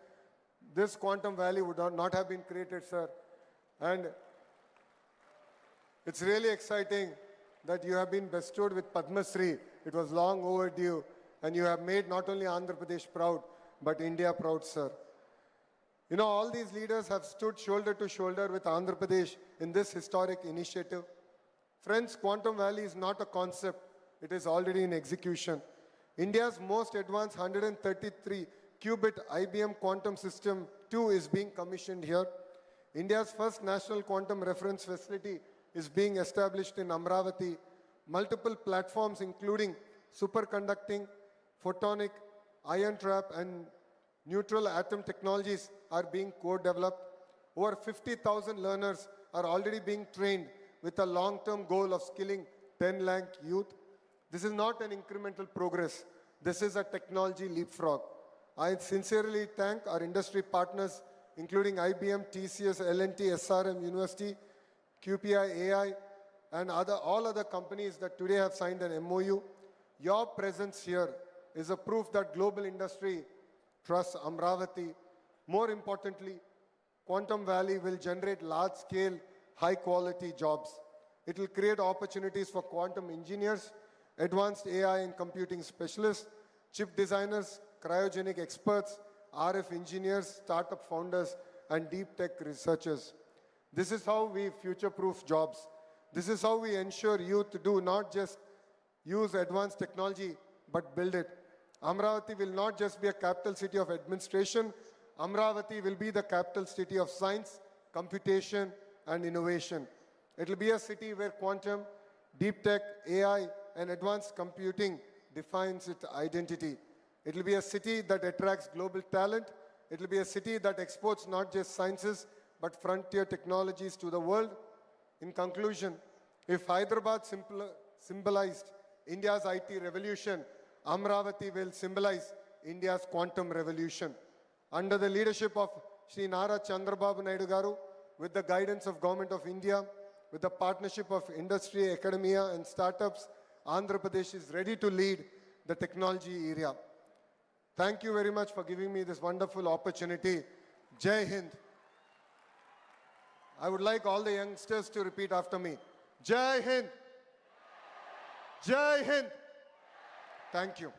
this quantum valley would not have been created, sir. And it's really exciting that you have been bestowed with Padma Shri. It was long overdue, and you have made not only Andhra Pradesh proud, but India proud, sir. You know, all these leaders have stood shoulder to shoulder with Andhra Pradesh in this historic initiative. Friends, Quantum Valley is not a concept. It is already in execution. India's most advanced 133 qubit IBM quantum system 2 is being commissioned here. India's first national quantum reference facility is being established in Amravati. Multiple platforms including superconducting, photonic, ion trap and neutral atom technologies are being co-developed. Over 50,000 learners are already being trained with a long-term goal of skilling 10 lakh youth. This is not an incremental progress. This is a technology leapfrog. I sincerely thank our industry partners, including IBM, TCS, L&T, SRM University, QPI AI, and all other companies that today have signed an MOU. Your presence here is a proof that global industry trusts Amravati. More importantly, Quantum Valley will generate large-scale, high-quality jobs. It will create opportunities for quantum engineers, advanced AI and computing specialists, chip designers, cryogenic experts, RF engineers, startup founders, and deep tech researchers. This is how we future-proof jobs. This is how we ensure youth do not just use advanced technology, but build it. Amravati will not just be a capital city of administration. Amravati will be the capital city of science, computation, and innovation. It will be a city where quantum, deep tech, AI, and advanced computing defines its identity. It will be a city that attracts global talent. It will be a city that exports not just sciences, but frontier technologies to the world. In conclusion, if Hyderabad symbolized India's IT revolution, Amravati will symbolize India's quantum revolution. Under the leadership of Shri Nara Chandrababu Naidu Garu, with the guidance of Government of India, with the partnership of industry, academia, and startups, Andhra Pradesh is ready to lead the technology area. Thank you very much for giving me this wonderful opportunity. Jai Hind. I would like all the youngsters to repeat after me. Jai Hind. Jai Hind. Thank you.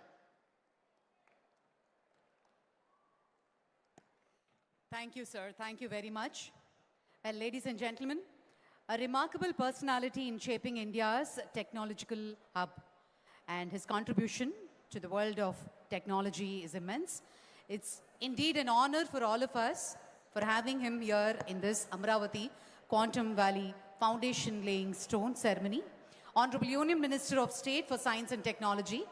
Thank you, sir. Thank you very much. Well, ladies and gentlemen, a remarkable personality in shaping India's technological hub. And his contribution to the world of technology is immense. It's indeed an honor for all of us for having him here in this Amravati Quantum Valley Foundation Laying Stone ceremony. Honorable Union Minister of State for Science and Technology,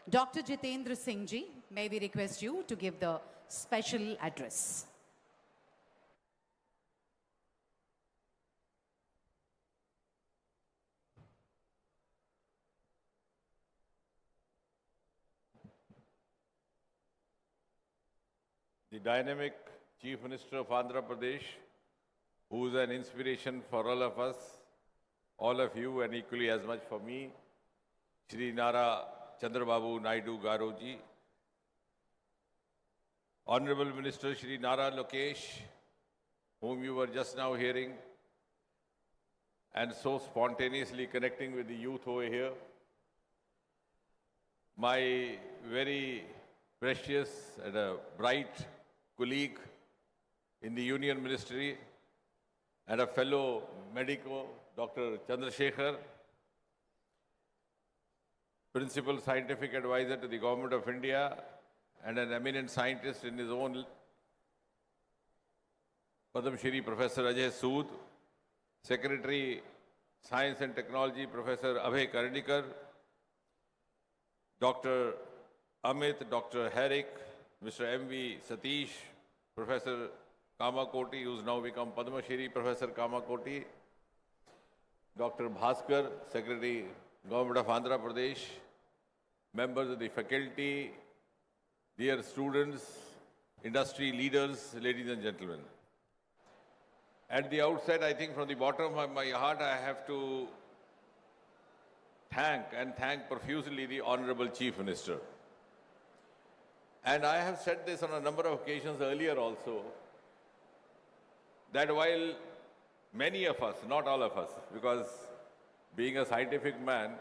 Dr. Jitendra Singh Ji, may we request you to give the special address. The dynamic Chief Minister of Andhra Pradesh, who is an inspiration for all of us, all of you, and equally as much for me, Shri Nara Chandrababu Naidu Garu ji, Honorable Minister Shri Nara Lokesh, whom you were just now hearing, and so spontaneously connecting with the youth over here, my very precious and a bright colleague in the Union Ministry and a fellow medico, Dr. Chandrasekhar, Principal Scientific Advisor to the Government of India and an eminent scientist in his own, Padam Shri Professor Ajay Sood, Secretary Science and Technology Professor Abhay Karnikar, Dr. Amit, Dr. Herrick, Mr. M.V. Satish, Professor Kamakoti, who's now become Padma Shri Professor Kamakoti, Dr. Bhaskar, Secretary, Government of Andhra Pradesh, members of the faculty, dear students, industry leaders, ladies and gentlemen. At the outset, I think from the bottom of my heart, I have to thank profusely the Honorable Chief Minister. And I have said this on a number of occasions earlier also, that while many of us, not all of us, because being a scientific man,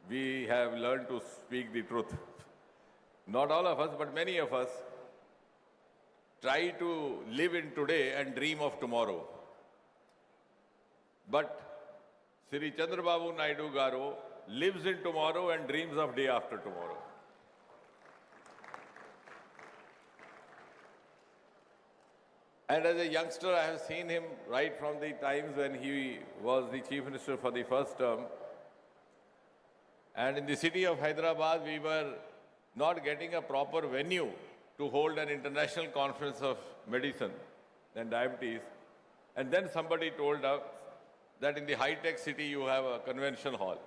we have learned to speak the truth. Not all of us, but many of us try to live in today and dream of tomorrow. But Sri Chandrababu Naidu Garu lives in tomorrow and dreams of day after tomorrow. And as a youngster, I have seen him right from the times when he was the Chief Minister for the first term. And in the city of Hyderabad, we were not getting a proper venue to hold an international conference of medicine and diabetes. And then somebody told us that in the high-tech city, you have a convention hall.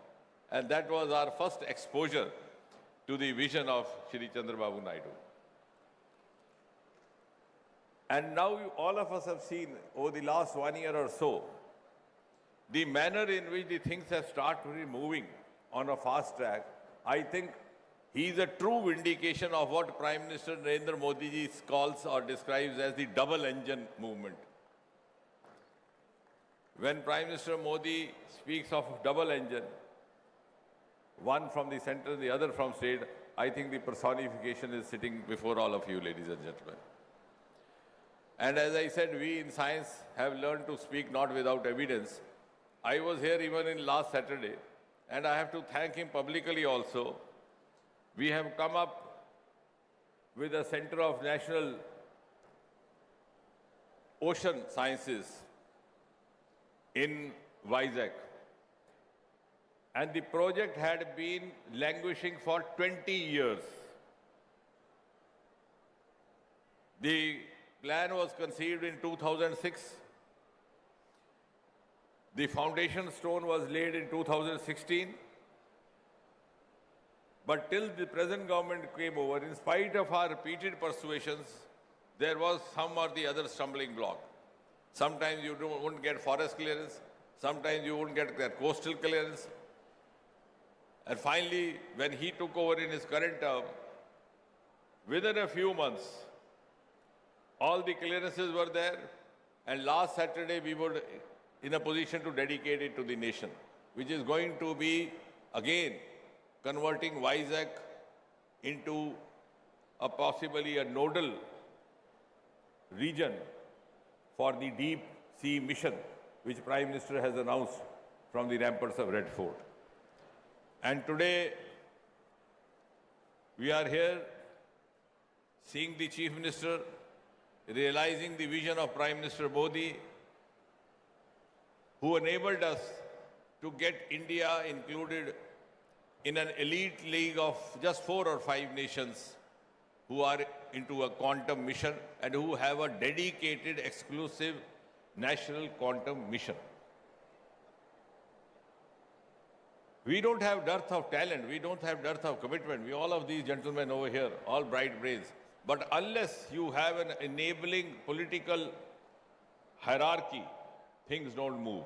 And that was our first exposure to the vision of Shri Chandrababu Naidu. And now all of us have seen over the last 1 year or so the manner in which the things have started moving on a fast track, I think he is a true vindication of what Prime Minister Narendra Modi ji calls or describes as the double engine movement. When Prime Minister Modi speaks of double engine, one from the center, the other from state, I think the personification is sitting before all of you, ladies and gentlemen. And as I said, we in science have learned to speak not without evidence. I was here even in last Saturday, and I have to thank him publicly also. We have come up with a Center of National Ocean Sciences in Vizag. And the project had been languishing for 20 years. The plan was conceived in 2006. The foundation stone was laid in 2016. But till the present government came over, in spite of our repeated persuasions, there was some or the other stumbling block. Sometimes you wouldn't get forest clearance, sometimes you wouldn't get their coastal clearance. And finally, when he took over in his current term, within a few months, all the clearances were there, and last Saturday we were in a position to dedicate it to the nation, which is going to be, again, converting Vizag into possibly a nodal region for the deep sea mission, which Prime Minister has announced from the ramparts of Red Fort. And today, we are here seeing the Chief Minister, realizing the vision of Prime Minister Modi, who enabled us to get India included in an elite league of just 4 or 5 nations who are into a quantum mission and who have a dedicated, exclusive national quantum mission. We don't have dearth of talent, we don't have dearth of commitment. We, all of these gentlemen over here, all bright brains. But unless you have an enabling political hierarchy, things don't move.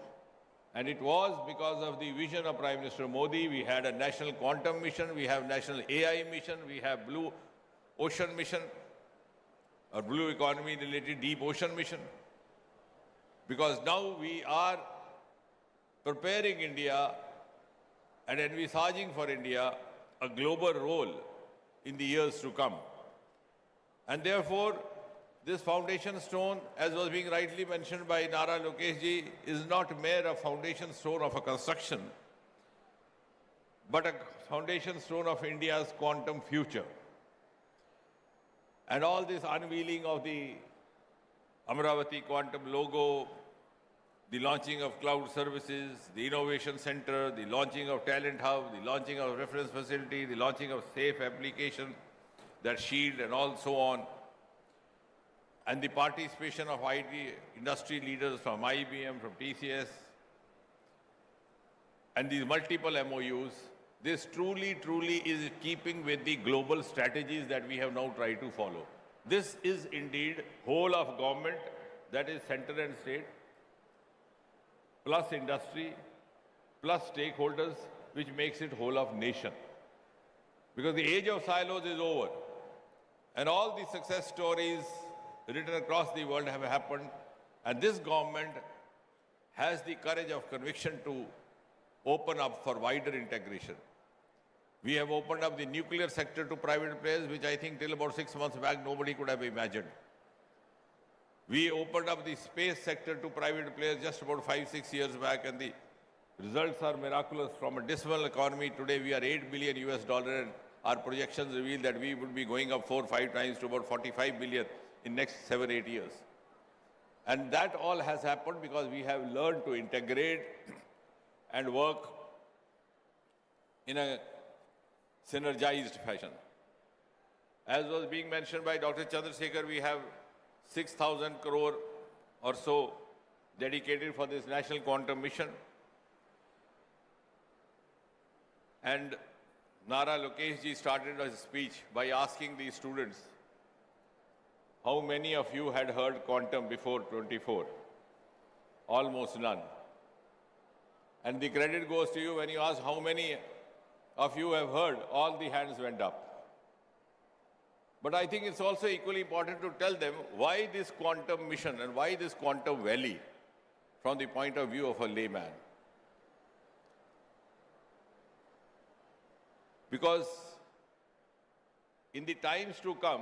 And it was because of the vision of Prime Minister Modi. We had a national quantum mission, we have national AI mission, we have blue ocean mission, or blue economy related deep ocean mission. Because now we are preparing India and envisaging for India a global role in the years to come. And therefore, this foundation stone, as was being rightly mentioned by Nara Lokesh ji, is not mere a foundation stone of a construction, but a foundation stone of India's quantum future. And all this unveiling of the Amravati Quantum logo, the launching of cloud services, the innovation center, the launching of talent hub, the launching of reference facility, the launching of safe application, that shield and all so on, and the participation of IT industry leaders from IBM, from TCS, and these multiple MOUs, this truly is keeping with the global strategies that we have now tried to follow. This is indeed whole of government, that is center and state, plus industry, plus stakeholders, which makes it whole of nation. Because the age of silos is over. And all the success stories written across the world have happened. And this government has the courage of conviction to open up for wider integration. We have opened up the nuclear sector to private players, which I think till about 6 months back nobody could have imagined. We opened up the space sector to private players just about 5-6 years back, and the results are miraculous. From a dismal economy, today we are $8 billion US, and our projections reveal that we would be going up 4-5 times to about 45 billion in next 7-8 years. And that all has happened because we have learned to integrate and work in a synergized fashion. As was being mentioned by Dr. Chandrasekhar, we have 6,000 crore or so dedicated for this national quantum mission. And Nara Lokesh ji started his speech by asking the students, how many of you had heard quantum before 24? Almost none. And the credit goes to you when you ask how many of you have heard, all the hands went up. But I think it's also equally important to tell them why this quantum mission and why this quantum valley from the point of view of a layman. Because in the times to come,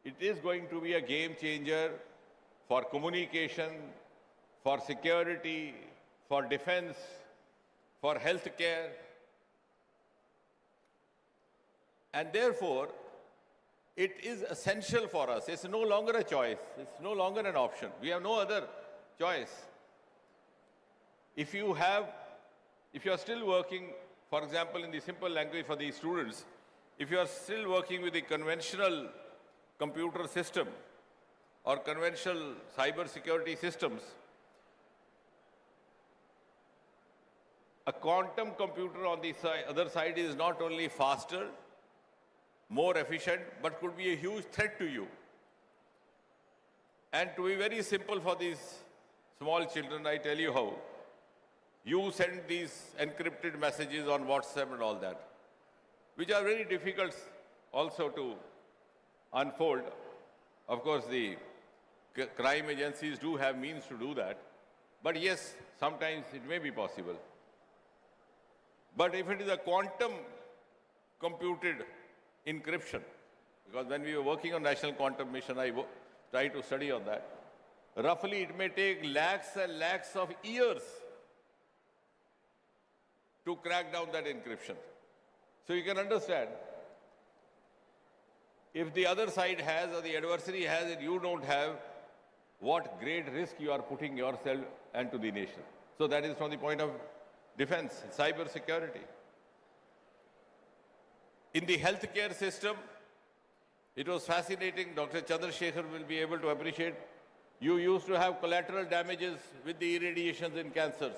it is going to be a game changer for communication, for security, for defense, for healthcare. And therefore, it is essential for us. It's no longer a choice. It's no longer an option. We have no other choice. If you are still working, for example, in the simple language for these students, if you are still working with the conventional computer system or conventional cyber security systems, a quantum computer on the other side is not only faster, more efficient, but could be a huge threat to you. And to be very simple for these small children, I tell you how. You send these encrypted messages on WhatsApp and all that, which are very difficult also to unfold. Of course, the crime agencies do have means to do that. But yes, sometimes it may be possible. But if it is a quantum computed encryption, because when we were working on National Quantum Mission, I tried to study on that. Roughly, it may take lakhs and lakhs of years to crack down that encryption. So you can understand, if the other side has or the adversary has and you don't have, what great risk you are putting yourself and to the nation. So that is from the point of defense, cyber security. In the healthcare system, it was fascinating. Dr. Chandrasekhar will be able to appreciate. You used to have collateral damages with the irradiations in cancers.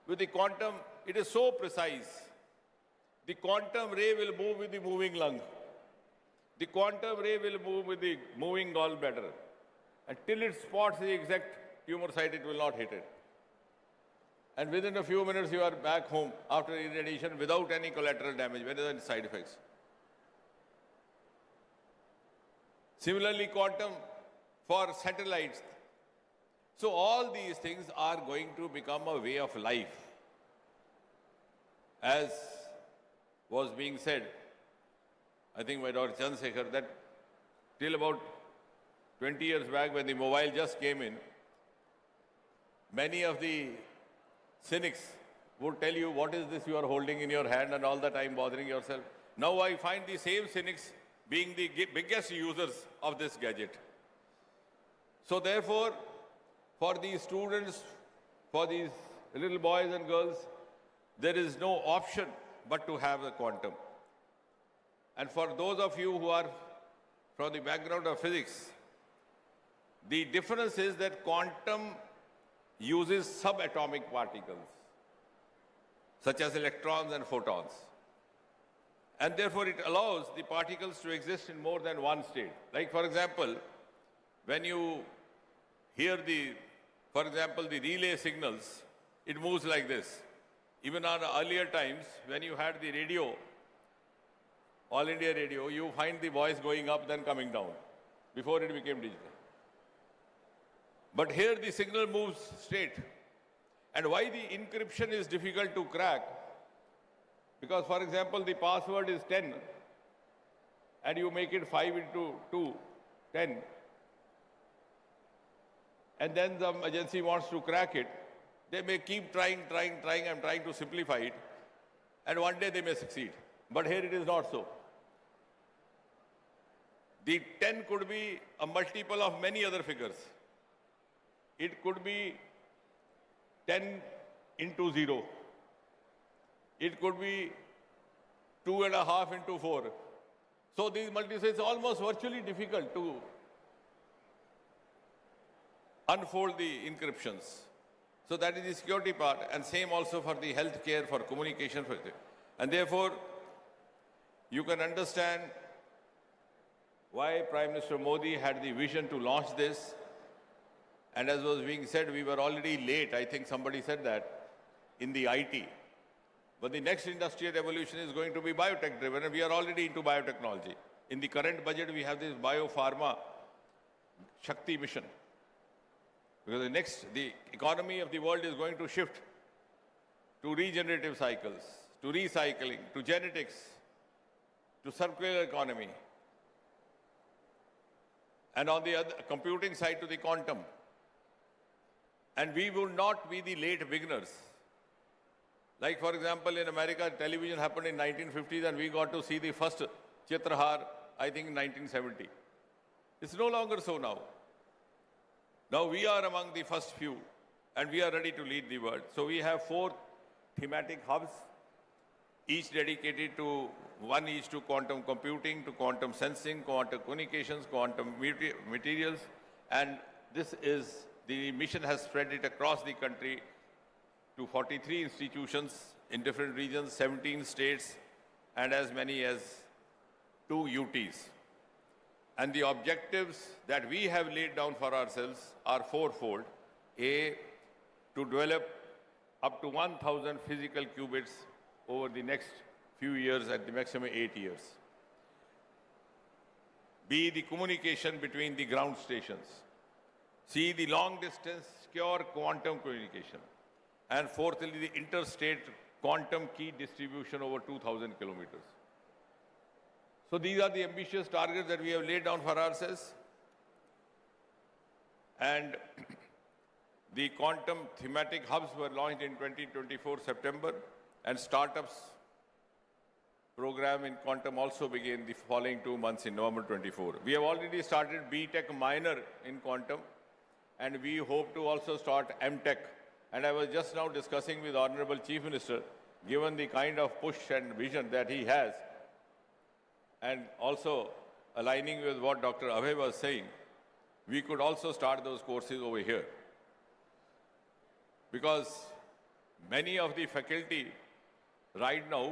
With the quantum, it is so precise. The quantum ray will move with the moving lung. The quantum ray will move with the moving gallbladder. Until it spots the exact tumor site, it will not hit it. And within a few minutes, you are back home after irradiation without any collateral damage, without any side effects. Similarly, quantum for satellites. So all these things are going to become a way of life. As was being said, I think by Dr. Chandrasekhar, that till about 20 years back when the mobile just came in, many of the cynics would tell you, what is this you are holding in your hand and all the time bothering yourself. Now I find the same cynics being the biggest users of this gadget. So therefore, for these students, for these little boys and girls, there is no option but to have the quantum. And for those of you who are from the background of physics, the difference is that quantum uses subatomic particles, such as electrons and photons. And therefore, it allows the particles to exist in more than one state. Like, for example, when you hear for example, the relay signals, it moves like this. Even on earlier times, when you had the radio, All India Radio, you find the voice going up, then coming down, before it became digital. But here the signal moves straight. And why the encryption is difficult to crack? Because, for example, the password is 10, and you make it 5 into 2, 10. And then the agency wants to crack it. They may keep trying, I'm trying to simplify it. And one day they may succeed. But here it is not so. The 10 could be a multiple of many other figures. It could be 10 into 0. It could be 2.5 into 4. So these multiples, it's almost virtually difficult to unfold the encryptions. So that is the security part, and same also for the healthcare, for communication. And therefore, you can understand why Prime Minister Modi had the vision to launch this. And as was being said, we were already late. I think somebody said that in the IT. But the next industrial revolution is going to be biotech driven, and we are already into biotechnology. In the current budget, we have this biopharma Shakti mission. Because the economy of the world is going to shift to regenerative cycles, to recycling, to genetics, to circular economy. And on the other computing side, to the quantum. And we will not be the late beginners. Like, for example, in America, television happened in 1950s, and we got to see the first Chitrahar, I think, in 1970. It's no longer so now. Now we are among the first few, and we are ready to lead the world. So we have 4 thematic hubs, each dedicated to, one each to quantum computing, to quantum sensing, quantum communications, quantum materials, and the mission has spread it across the country to 43 institutions in different regions, 17 states, and as many as 2 UTs. And the objectives that we have laid down for ourselves are 4-fold. A, to develop up to 1,000 physical qubits over the next few years, at the maximum 8 years. B, the communication between the ground stations. C, the long-distance secure quantum communication. And fourthly, the interstate quantum key distribution over 2,000 kilometers. So these are the ambitious targets that we have laid down for ourselves. And the quantum thematic hubs were launched in 2024 September, and startups program in quantum also began the following 2 months in November 24. We have already started B.Tech minor in quantum, and we hope to also start M.Tech. And I was just now discussing with Honorable Chief Minister, given the kind of push and vision that he has, and also aligning with what Dr. Abhay was saying, we could also start those courses over here. Because many of the faculty right now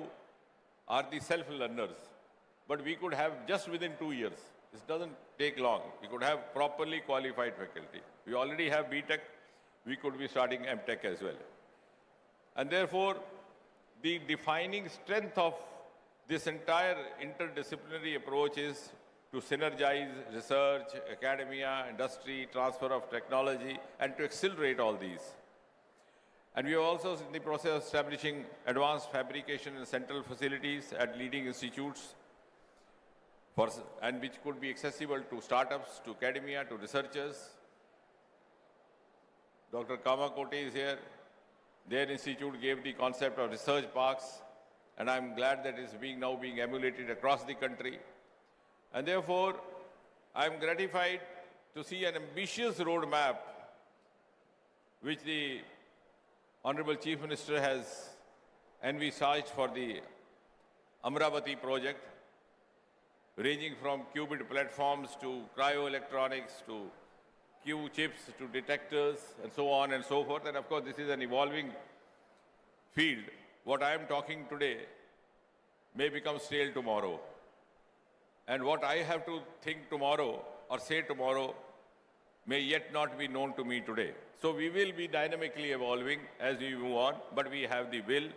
are the self-learners, but we could have just within 2 years. This doesn't take long. We could have properly qualified faculty. We already have B.Tech. We could be starting M.Tech as well. And therefore, the defining strength of this entire interdisciplinary approach is to synergize research, academia, industry, transfer of technology, and to accelerate all these. And we are also in the process of establishing advanced fabrication and central facilities at leading institutes, and which could be accessible to startups, to academia, to researchers. Dr. Kamakoti is here. Their institute gave the concept of research parks, and I'm glad that it's now being emulated across the country. And therefore, I'm gratified to see an ambitious roadmap which the Honorable Chief Minister has envisaged for the Amravati project, ranging from qubit platforms to cryoelectronics to Q chips to detectors and so on and so forth. And of course, this is an evolving field. What I am talking today may become stale tomorrow. And what I have to think tomorrow or say tomorrow may yet not be known to me today. So we will be dynamically evolving as we move on, but we have the will.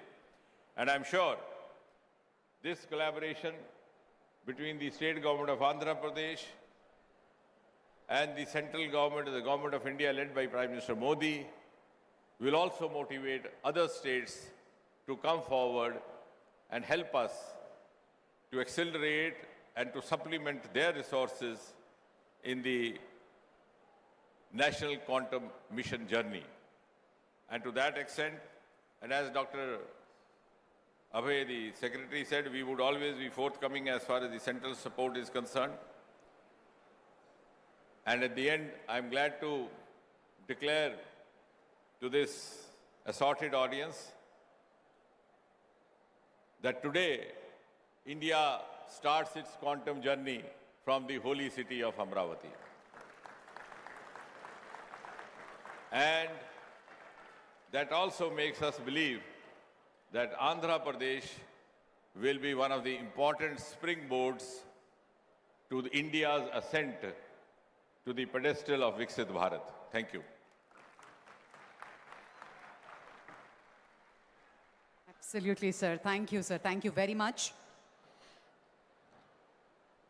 And I'm sure this collaboration between the state government of Andhra Pradesh and the central government, the government of India led by Prime Minister Modi, will also motivate other states to come forward and help us to accelerate and to supplement their resources in the national quantum mission journey. And to that extent, and as Dr. Abhay, the Secretary, said, we would always be forthcoming as far as the central support is concerned. And at the end, I'm glad to declare to this assorted audience that today, India starts its quantum journey from the holy city of Amravati. And that also makes us believe that Andhra Pradesh will be one of the important springboards to India's ascent to the pedestal of Viksit Bharat. Thank you. Absolutely, sir. Thank you, sir. Thank you very much.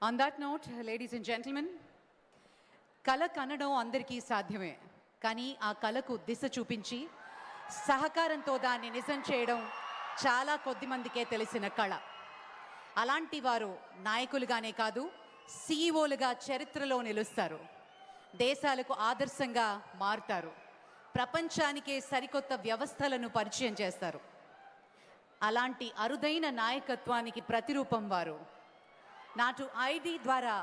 On that note, ladies and gentlemen, కళ కనడం అందరికీ సాధ్యమే, కానీ ఆ కళకు దిశ చూపించి సహకారంతో దాన్ని నిజం చేయడం చాలా కొద్ది మందికే తెలిసిన కళ. అలాంటి వారు నాయకులుగానే కాదు, సీఈఓలుగా చరిత్రలో నిలుస్తారు, దేశాలకు ఆదర్శంగా మారుతారు, ప్రపంచానికే సరికొత్త వ్యవస్థలను పరిచయం చేస్తారు. అలాంటి అరుదైన నాయకత్వానికి ప్రతిరూపం వారు. నాటు ఐడి ద్వారా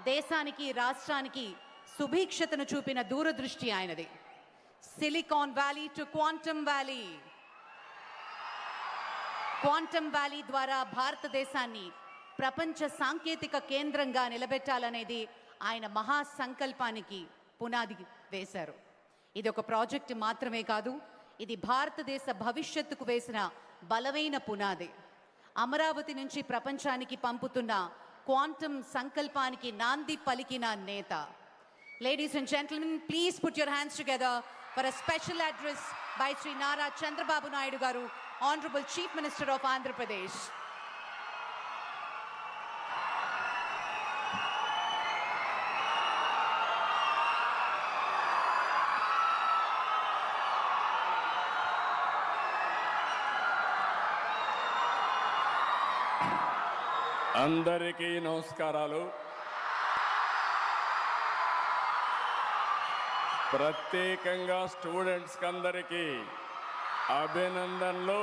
దేశానికి రాష్ట్రానికి సుభిక్షతను చూపిన దూరదృష్టి ఆయనది. Silicon valley to quantum valley. Quantum valley ద్వారా భారతదేశాన్ని ప్రపంచ సాంకేతిక కేంద్రంగా నిలబెట్టాలనేది ఆయన మహాసంకల్పానికి పునాది వేశారు. ఇది ఒక ప్రాజెక్ట్ మాత్రమే కాదు, ఇది భారతదేశ భవిష్యత్తుకు వేసిన బలమైన పునాది. అమరావతి నుంచి ప్రపంచానికి పంపుతున్న క్వాంటమ్ సంకల్పానికి నాంది పలికిన నేత. Ladies and gentlemen, please put your hands together for a special address by Sri Nara Chandrababu Naidu Garu, Honorable Chief Minister of Andhra Pradesh. అందరికీ నమస్కారాలు. ప్రత్యేకంగా స్టూడెంట్స్కి అందరికీ అభినందనలు.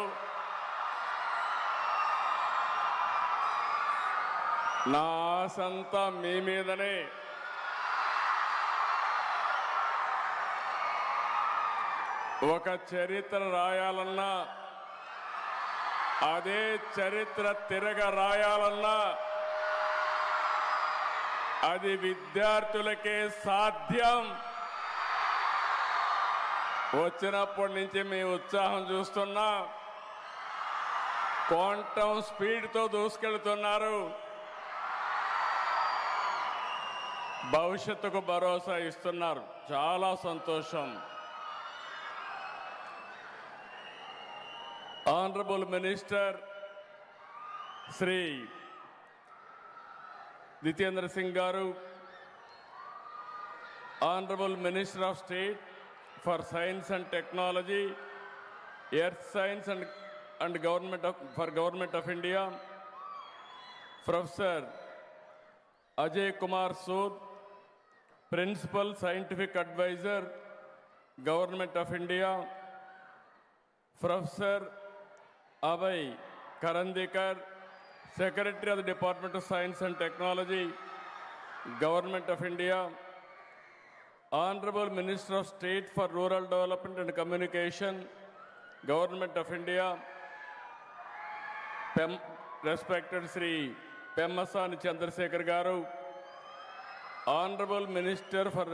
నా ఆశంతా మీ మీదనే. ఒక చరిత్ర రాయాలన్నా, అదే చరిత్ర తిరగ రాయాలన్నా అది విద్యార్థులకే సాధ్యం. వచ్చినప్పటి నుంచి మీ ఉత్సాహం చూస్తున్నా, క్వాంటమ్ స్పీడ్తో దూసుకెళ్తున్నారు. భవిష్యత్తుకు భరోసా ఇస్తున్నారు. చాలా సంతోషం. Honorable Minister Sri Jitendra Singh Garu, Honorable Minister of State for Science and Technology, Earth Science and Government of India, Professor Ajay Kumar Sood, Principal Scientific Advisor, Government of India, Professor Abhay Karandikar, Secretary of the Department of Science and Technology, Government of India, Honorable Minister of State for Rural Development and Communication, Government of India, respected Sri Pemmasani Chandrasekhar Garu, Honorable Minister for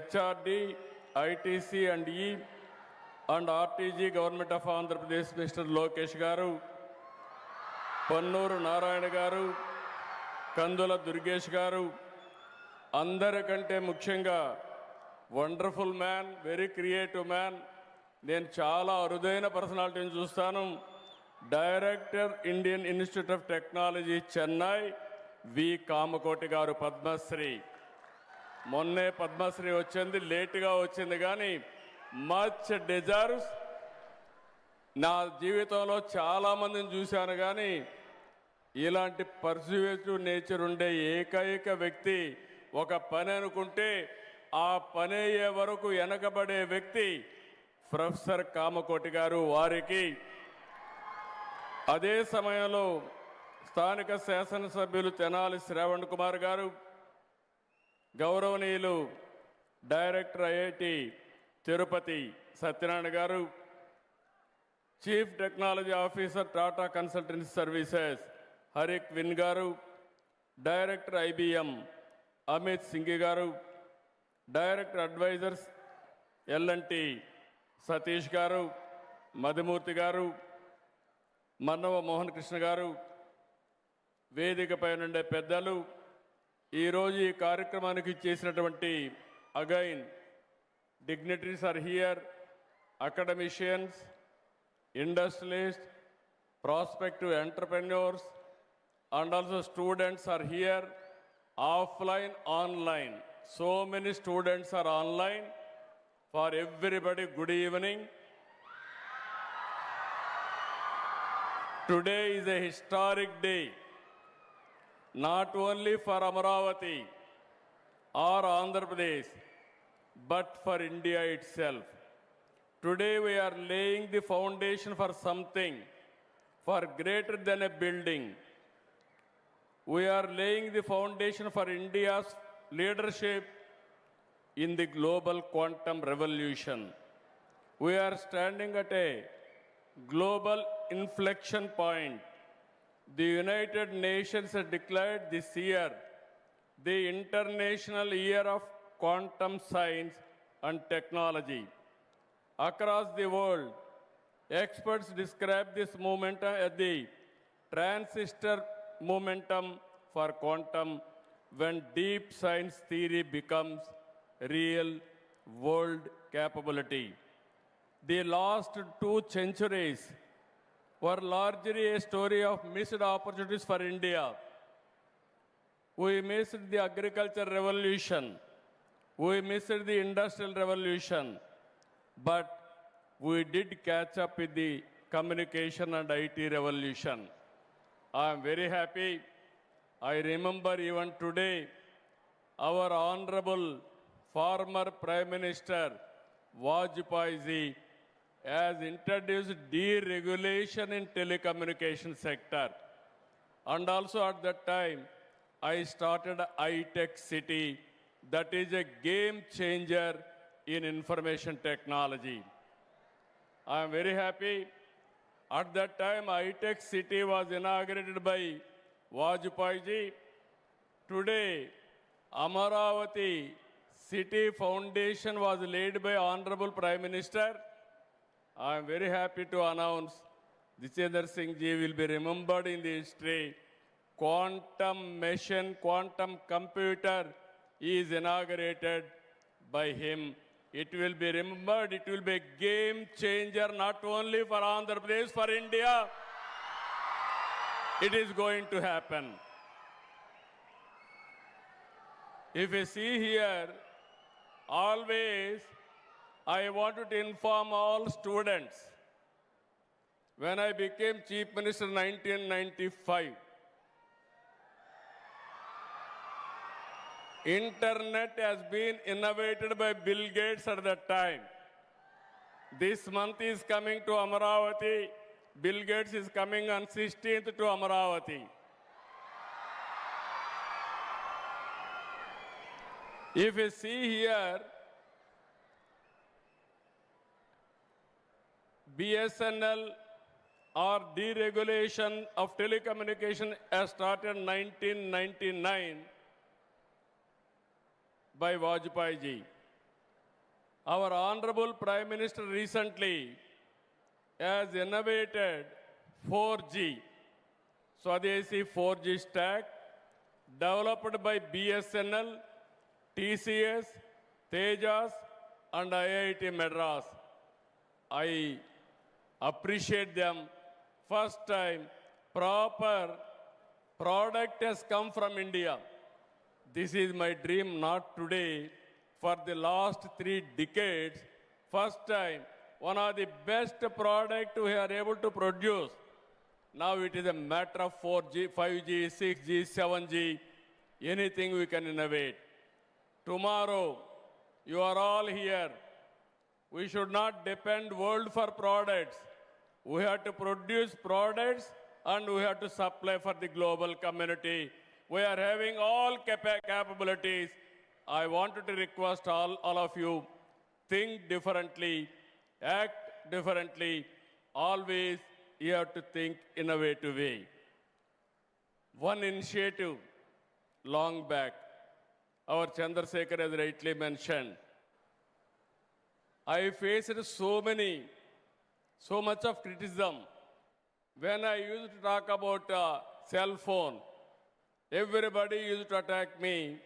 HRD, ITC and E and RTG, Government of Andhra Pradesh, Mr. Lokesh Garu, Pannuru Narayana Garu, Kandula Durgesh Garu, అందరికంటే ముఖ్యంగా wonderful man, very creative man. నేను చాలా అరుదైన పర్సనాలిటీని చూస్తాను. Director Indian Institute of Technology Chennai V Kamakoti garu, Padmashri. మొన్నే పద్మశ్రీ వచ్చింది, లేటుగా వచ్చింది, కానీ మచ్ డిజర్వ్స్. నా జీవితంలో చాలామందిని చూశాను, కానీ ఇలాంటి పర్సువేటివ్ నేచర్ ఉండే ఏకైక వ్యక్తి, ఒక పని అనుకుంటే ఆ పని అయ్యే వరకు వెనకబడే వ్యక్తి ప్రొఫెసర్ కామకోటి గారు. వారికి అదే సమయంలో స్థానిక శాసనసభ్యులు తెనాలి శ్రావణ్ కుమార్ గారు, గౌరవనీయులు director IIT Tirupati Satyanarayana garu, chief technology officer Tata consultancy services Harrick Vin garu, director IBM Amit Singh garu, director advisors L&T Satish గారు, మధుమూర్తి గారు, మన్నవ మోహన్ కృష్ణ గారు, వేదికపై నుండే పెద్దలు, ఈరోజు ఈ కార్యక్రమానికి చేసినటువంటి again dignitaries are here, academicians, industrialists, prospective entrepreneurs, and also students are here, offline, online. So many students are online. For everybody, good evening. Today is a historic day, not only for Amaravati or Andhra Pradesh, but for India itself. Today we are laying the foundation for something for greater than a building. We are laying the foundation for India's leadership in the global quantum revolution. We are standing at a global inflection point. The United Nations has declared this year the International Year of Quantum Science and Technology. Across the world, experts describe this momentum as the transistor momentum for quantum, when deep science theory becomes real world capability. The last 2 centuries were largely a story of missed opportunities for India. We missed the agriculture revolution. We missed the industrial revolution. But we did catch up with the communication and IT revolution. I am very happy. I remember even today, our honorable former Prime Minister Vajpayee ji has introduced deregulation in telecommunication sector. And also at that time, I started iTech City. That is a game changer in information technology. I am very happy. At that time, iTech City was inaugurated by Vajpayee ji. Today, Amaravati City Foundation was laid by Honorable Prime Minister. I am very happy to announce Jitendra Singh ji will be remembered in the history. Quantum machine, quantum computer is inaugurated by him. It will be remembered, it will be a game changer not only for Andhra Pradesh, for India. It is going to happen. If you see here, always I wanted to inform all students. When I became Chief Minister in 1995, Internet has been innovated by Bill Gates at that time. This month is coming to Amaravati. Bill Gates is coming on 16th to Amaravati. If you see here, BSNL or deregulation of telecommunication has started in 1999 by Vajpayee ji. Our Honorable Prime Minister recently has innovated 4G, Swadeshi 4G stack, developed by BSNL, TCS, Tejas, and IIT Madras. I appreciate them. First time, proper product has come from India. This is my dream, not today. For the last 3 decades, first time, one of the best products we are able to produce. Now it is a matter of 4G, 5G, 6G, 7G, anything we can innovate. Tomorrow, you are all here. We should not depend world for products. We have to produce products and we have to supply for the global community. We are having all capabilities. I wanted to request all of you, think differently, act differently. Always you have to think innovative way. One initiative long back, our Chandrasekhar has rightly mentioned. I faced so much of criticism. When I used to talk about cell phone, everybody used to attack me.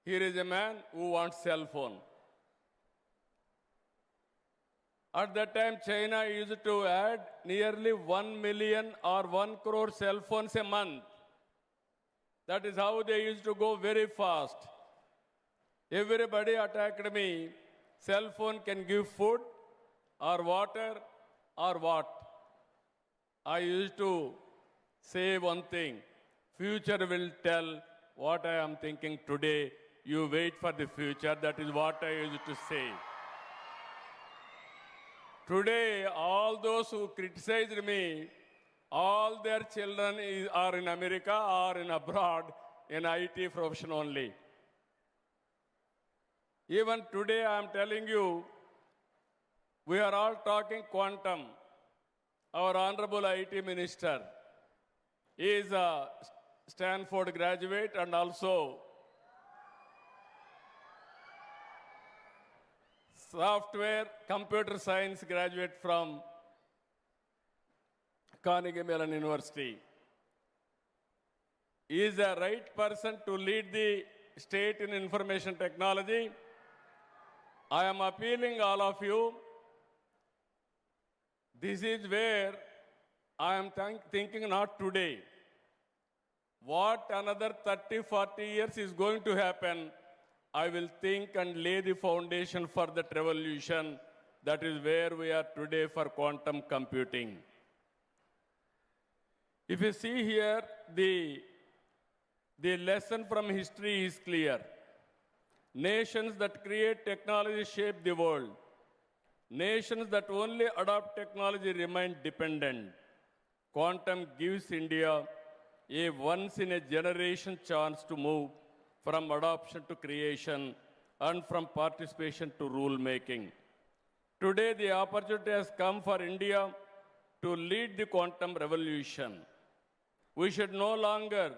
Here is a man who wants cell phone. At that time, China used to add nearly 1 million or 1 crore cell phones a month. That is how they used to go very fast. Everybody attacked me. Cell phone can give food or water or what? I used to say one thing. Future will tell what I am thinking today. You wait for the future. That is what I used to say. Today, all those who criticized me, all their children are in America or in abroad in IT profession only. Even today, I am telling you, we are all talking quantum. Our Honorable IT Minister is a Stanford graduate and also software computer science graduate from Carnegie Mellon University. He is the right person to lead the state in information technology. I am appealing all of you. This is where I am thinking not today. What another 30, 40 years is going to happen, I will think and lay the foundation for that revolution. That is where we are today for quantum computing. If you see here, the lesson from history is clear. Nations that create technology shape the world. Nations that only adopt technology remain dependent. Quantum gives India a once-in-a-generation chance to move from adoption to creation and from participation to rule-making. Today, the opportunity has come for India to lead the quantum revolution. We should no longer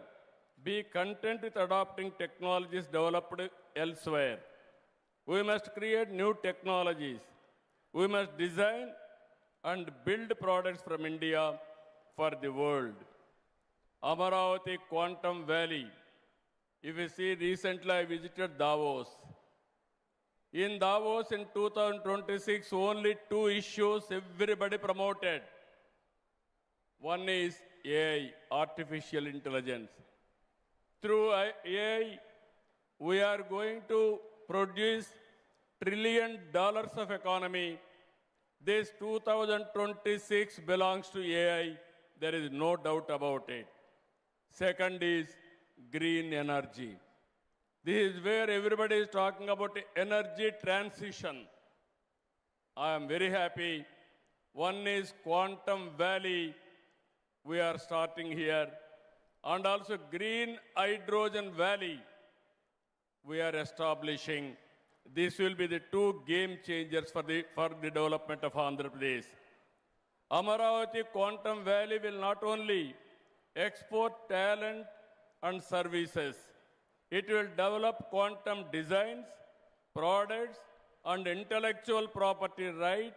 be content with adopting technologies developed elsewhere. We must create new technologies. We must design and build products from India for the world. Amaravati Quantum Valley. If you see, recently I visited Davos. In Davos in 2026, only 2 issues everybody promoted. One is AI, artificial intelligence. Through AI, we are going to produce $1 trillion of economy. This 2026 belongs to AI. There is no doubt about it. Second is green energy. This is where everybody is talking about energy transition. I am very happy. One is Quantum Valley. We are starting here. And also Green Hydrogen Valley. We are establishing. This will be the 2 game changers for the development of Andhra Pradesh. Amaravati Quantum Valley will not only export talent and services, it will develop quantum designs, products, and intellectual property right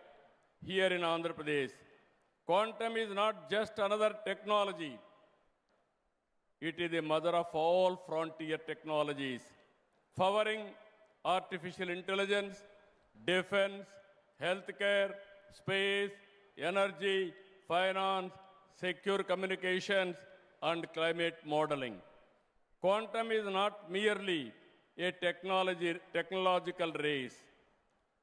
here in Andhra Pradesh. Quantum is not just another technology. It is the mother of all frontier technologies, powering artificial intelligence, defense, healthcare, space, energy, finance, secure communications, and climate modeling. Quantum is not merely a technological race.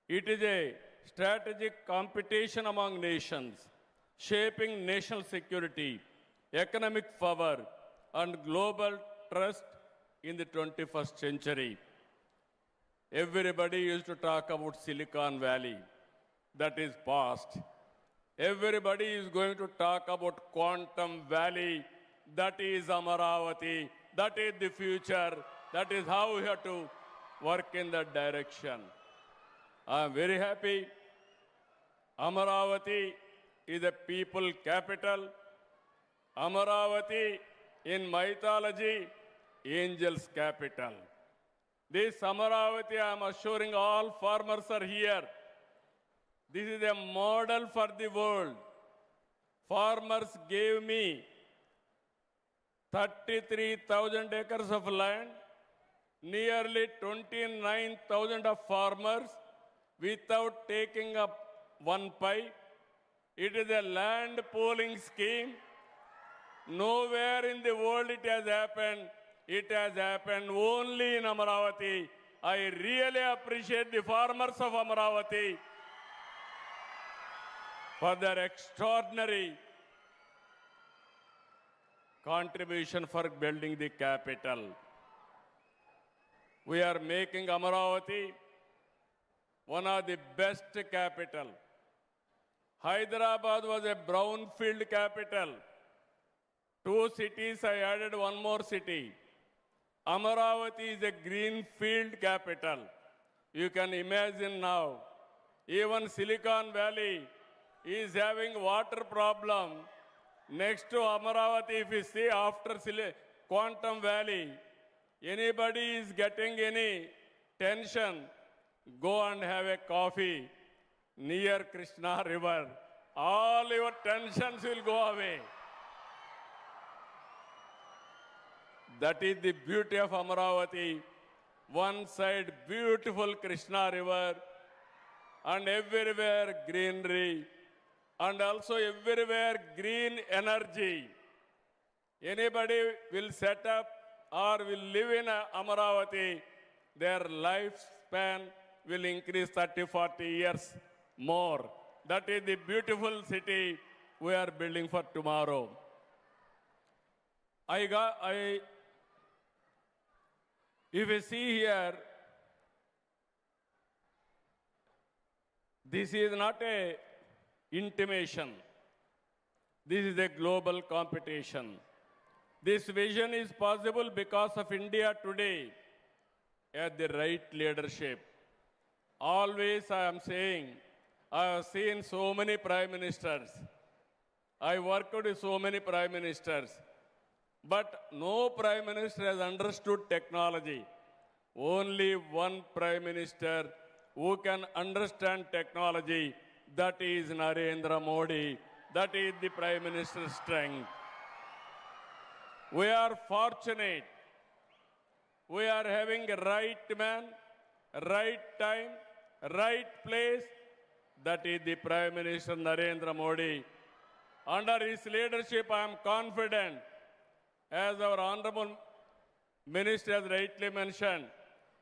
It is a strategic competition among nations, shaping national security, economic power, and global trust in the 21st century. Everybody used to talk about Silicon Valley. That is past. Everybody is going to talk about Quantum Valley. That is Amaravati. That is the future. That is how we have to work in that direction. I am very happy. Amaravati is a people capital. Amaravati in mythology, angels capital. This Amaravati, I am assuring all farmers are here. This is a model for the world. Farmers gave me 33,000 acres of land, nearly 29,000 of farmers without taking up one pipe. It is a land pooling scheme. Nowhere in the world it has happened. It has happened only in Amaravati. I really appreciate the farmers of Amaravati for their extraordinary contribution for building the capital. We are making Amaravati one of the best capital. Hyderabad was a brownfield capital. 2 cities, I added one more city. Amaravati is a greenfield capital. You can imagine now, even Silicon Valley is having water problem. Next to Amaravati, if you see after Quantum Valley, anybody is getting any tension, go and have a coffee near Krishna River. All your tensions will go away. That is the beauty of Amaravati. One side beautiful Krishna River and everywhere greenery and also everywhere green energy. Anybody will set up or will live in Amaravati, their lifespan will increase 30-40 years more. That is the beautiful city we are building for tomorrow. If you see here, this is not a intimation. This is a global competition. This vision is possible because of India today at the right leadership. Always I am saying, I have seen so many prime ministers. I worked with so many prime ministers. But no prime minister has understood technology. Only one prime minister who can understand technology, that is Narendra Modi. That is the prime minister's strength. We are fortunate. We are having a right man, right time, right place. That is the Prime Minister Narendra Modi. Under his leadership, I am confident, as our Honorable Minister has rightly mentioned,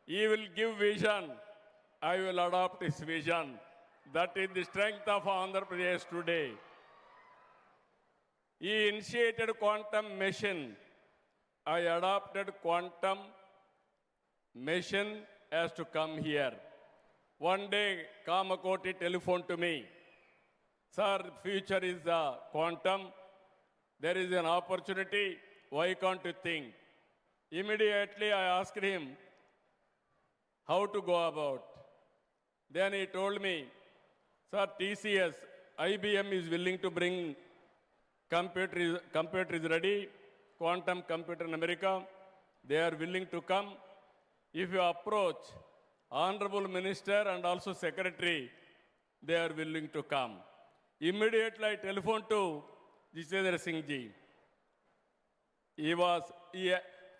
he will give vision. I will adopt his vision. That is the strength of Andhra Pradesh today. He initiated quantum mission. I adopted quantum mission as to come here. One day, Kamakoti telephoned to me. Sir, future is quantum. There is an opportunity. Why can't you think? Immediately, I asked him how to go about. Then he told me, sir, TCS, IBM is willing to bring computer is ready, quantum computer in America. They are willing to come. If you approach Honorable Minister and also Secretary, they are willing to come. Immediately I telephoned to Jitendra Singh ji.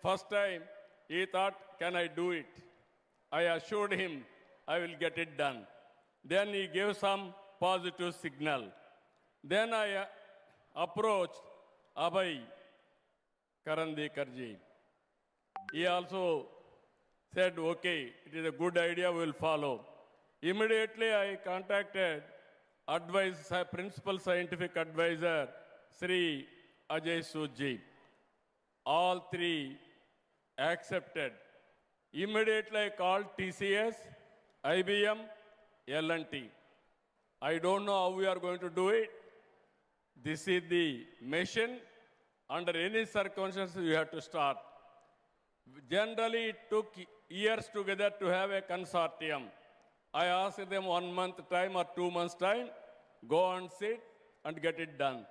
First time, he thought, can I do it? I assured him, I will get it done. Then he gave some positive signal. Then I approached Abhay Karandekar ji. He also said, okay, it is a good idea, we will follow. Immediately I contacted Principal Scientific Advisor, Sri Ajay Sood ji. All three accepted. Immediately I called TCS, IBM, L&T. I don't know how we are going to do it. This is the mission. Under any circumstances, you have to start. Generally, it took years together to have a consortium. I asked them 1 month time or 2 months time, go and sit and get it done.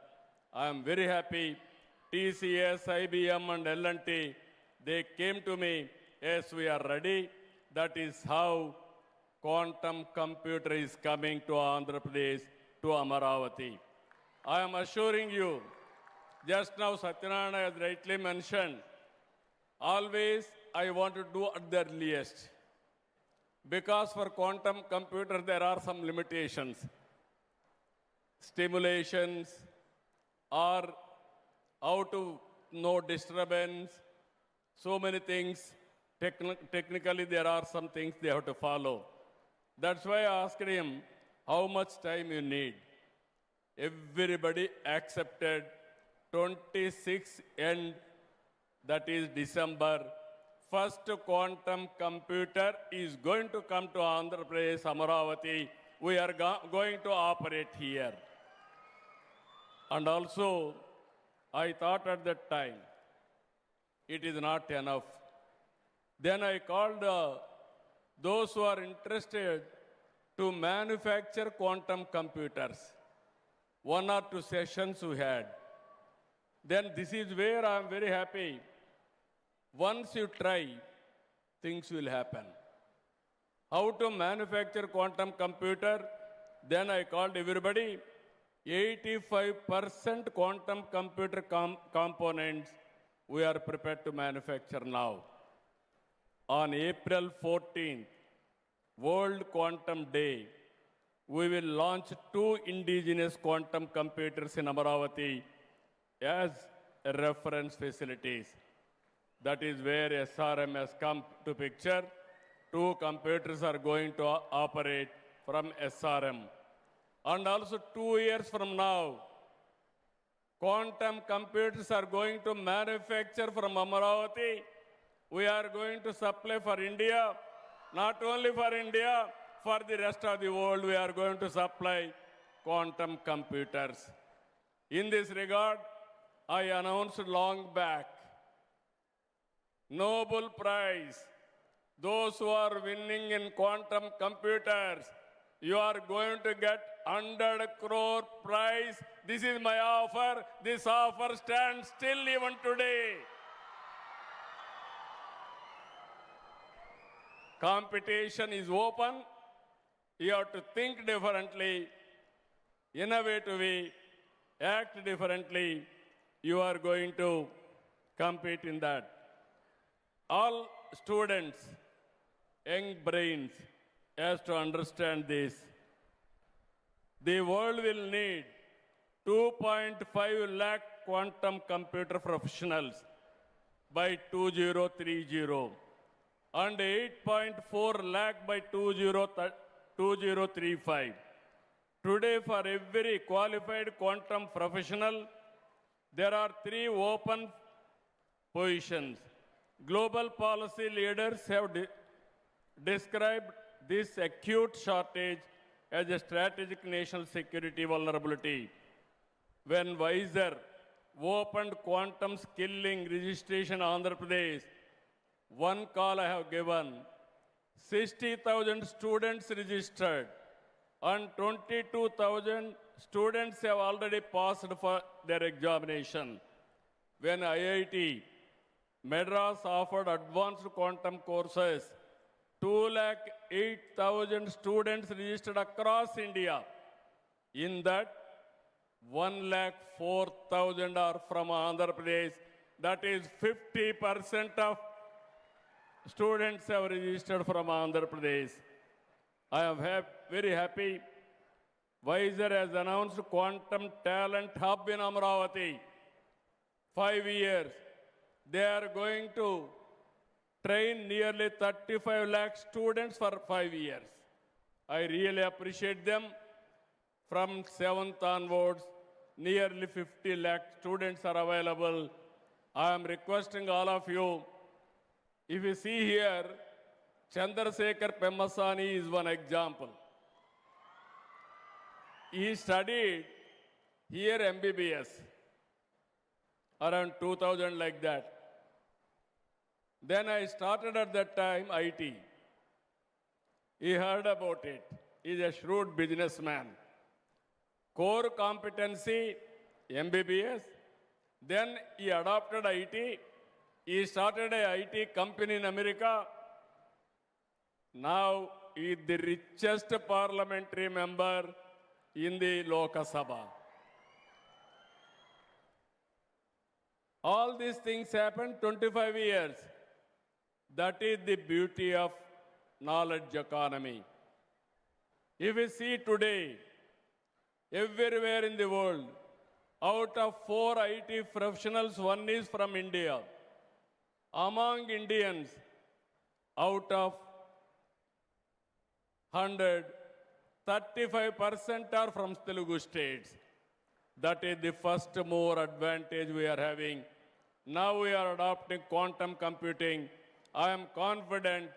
I am very happy. TCS, IBM and L&T, they came to me, yes, we are ready. That is how quantum computer is coming to Andhra Pradesh, to Amaravati. I am assuring you, just now Satyanarayana has rightly mentioned, always I want to do at the earliest. Because for quantum computer there are some limitations. stimulations, or how to know disturbance, so many things. Technically, there are some things they have to follow. That's why I asked him, how much time you need? Everybody accepted 26 end, that is December. First quantum computer is going to come to Andhra Pradesh, Amaravati. We are going to operate here. And also, I thought at that time, it is not enough. Then I called those who are interested to manufacture quantum computers. 1 or 2 sessions we had. Then this is where I am very happy. Once you try, things will happen. How to manufacture quantum computer? Then I called everybody. 85% quantum computer components we are prepared to manufacture now. On April 14th, World Quantum Day, we will launch 2 indigenous quantum computers in Amaravati as reference facilities. That is where SRM has come to picture. 2 computers are going to operate from SRM. And also 2 years from now, quantum computers are going to manufacture from Amaravati. We are going to supply for India. Not only for India, for the rest of the world, we are going to supply quantum computers. In this regard, I announced long back, Nobel Prize, those who are winning in quantum computers, you are going to get 100 crore prize. This is my offer. This offer stands still even today. Competition is open. You have to think differently, innovatively, act differently. You are going to compete in that. All students, young brains, has to understand this. The world will need 2.5 lakh quantum computer professionals by 2030 and 8.4 lakh by 2035. Today, for every qualified quantum professional, there are 3 open positions. Global policy leaders have described this acute shortage as a strategic national security vulnerability. When Wiser opened quantum skilling registration in Andhra Pradesh, one call I have given, 60,000 students registered and 22,000 students have already passed for their examination. When IIT Madras offered advanced quantum courses, 208,000 students registered across India. In that, 104,000 are from Andhra Pradesh. That is 50% of students have registered from Andhra Pradesh. I am very happy. Wiser has announced Quantum Talent Hub in Amaravati. 5 years. They are going to train nearly 35 lakh students for 5 years. I really appreciate them. From 7th onwards, nearly 50 lakh students are available. I am requesting all of you, if you see here, Chandrasekhar Pemmasani is one example. He studied here MBBS, around 2000 like that. Then I started at that time IT. He heard about it. He is a shrewd businessman. Core competency, MBBS. Then he adopted IT. He started a IT company in America. Now he is the richest parliamentary member in the Lok Sabha. All these things happened 25 years. That is the beauty of knowledge economy. If we see today, everywhere in the world. Out of 4 IT professionals, 1 is from India. Among Indians, out of 100, 35% are from Telugu states. That is the first more advantage we are having. Now we are adopting quantum computing. I am confident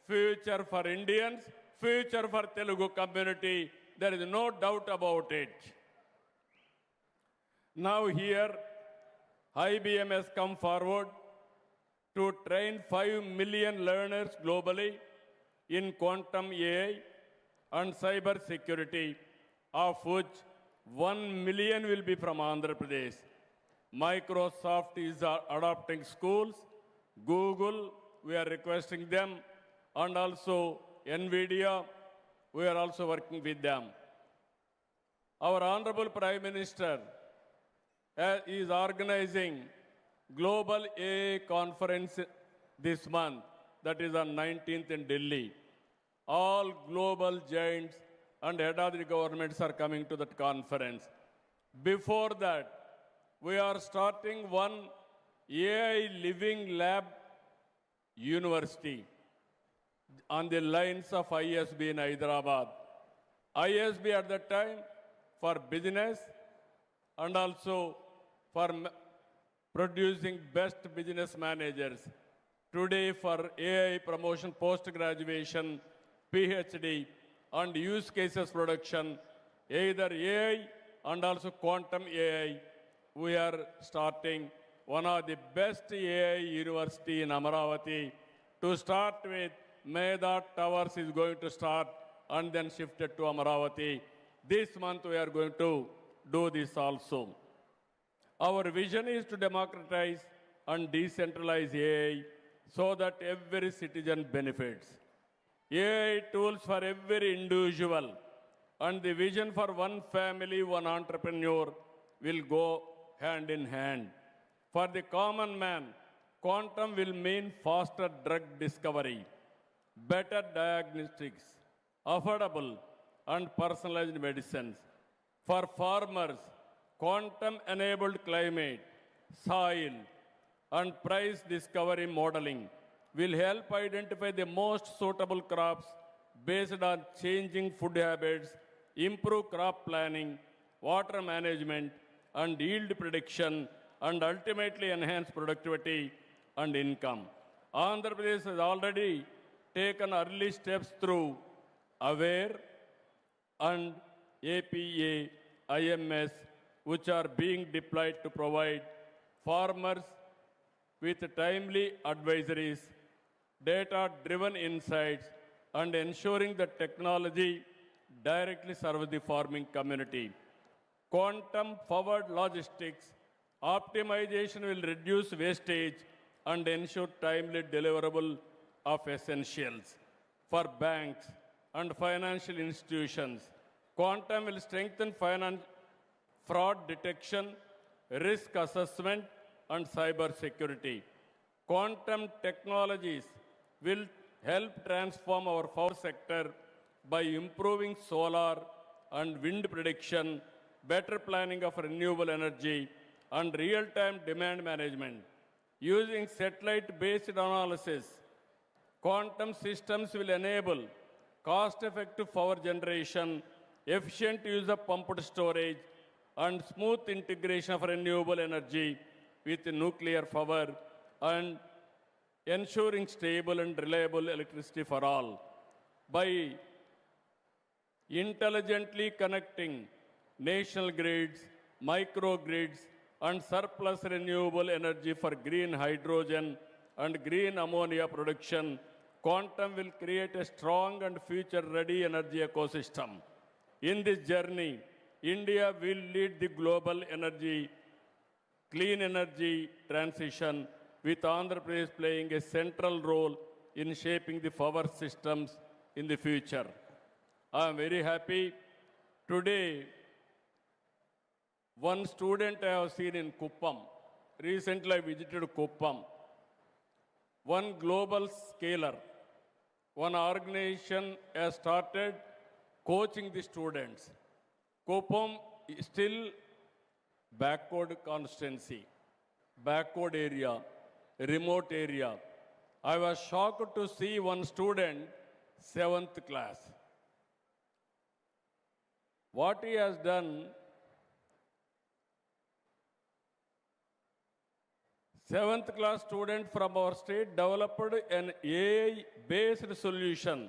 future for Indians, future for Telugu community. There is no doubt about it. Now here, IBM has come forward to train 5 million learners globally in quantum AI and cyber security, of which 1 million will be from Andhra Pradesh. Microsoft is adopting schools. Google, we are requesting them. And also NVIDIA, we are also working with them. Our Honorable Prime Minister is organizing Global AI Conference this month, that is on 19th in Delhi. All global giants and head of the governments are coming to that conference. Before that, we are starting one AI Living Lab University on the lines of ISB in Hyderabad. ISB at that time for business and also for producing best business managers. Today for AI promotion, post-graduation, PhD and use cases production, either AI and also quantum AI, we are starting one of the best AI university in Amaravati. To start with, Meda Towers is going to start and then shifted to Amaravati. This month we are going to do this also. Our vision is to democratize and decentralize AI so that every citizen benefits. AI tools for every individual and the vision for one family, one entrepreneur will go hand in hand. For the common man, quantum will mean faster drug discovery, better diagnostics, affordable and personalized medicines. For farmers, quantum-enabled climate, soil, and price discovery modeling will help identify the most suitable crops based on changing food habits, improve crop planning, water management, and yield prediction, and ultimately enhance productivity and income. Andhra Pradesh has already taken early steps through AWARE and APA, IMS, which are being deployed to provide farmers with timely advisories, data-driven insights, and ensuring that technology directly serves the farming community. Quantum-forward logistics optimization will reduce wastage and ensure timely deliverable of essentials. For banks and financial institutions, quantum will strengthen fraud detection, risk assessment, and cyber security. Quantum technologies will help transform our power sector by improving solar and wind prediction, better planning of renewable energy, and real-time demand management. Using satellite-based analysis, quantum systems will enable cost-effective power generation, efficient use of pumped storage, and smooth integration of renewable energy with nuclear power and ensuring stable and reliable electricity for all. By intelligently connecting national grids, microgrids, and surplus renewable energy for green hydrogen and green ammonia production, quantum will create a strong and future-ready energy ecosystem. In this journey, India will lead the global clean energy transition, with Andhra Pradesh playing a central role in shaping the power systems in the future. I am very happy. Today, one student I have seen in Kuppam. Recently, I visited Kuppam. One global scaler, one organization has started coaching the students. Kuppam still backward constituency, backward area, remote area. I was shocked to see one student, 7th class. What he has done, 7th class student from our state developed an AI-based solution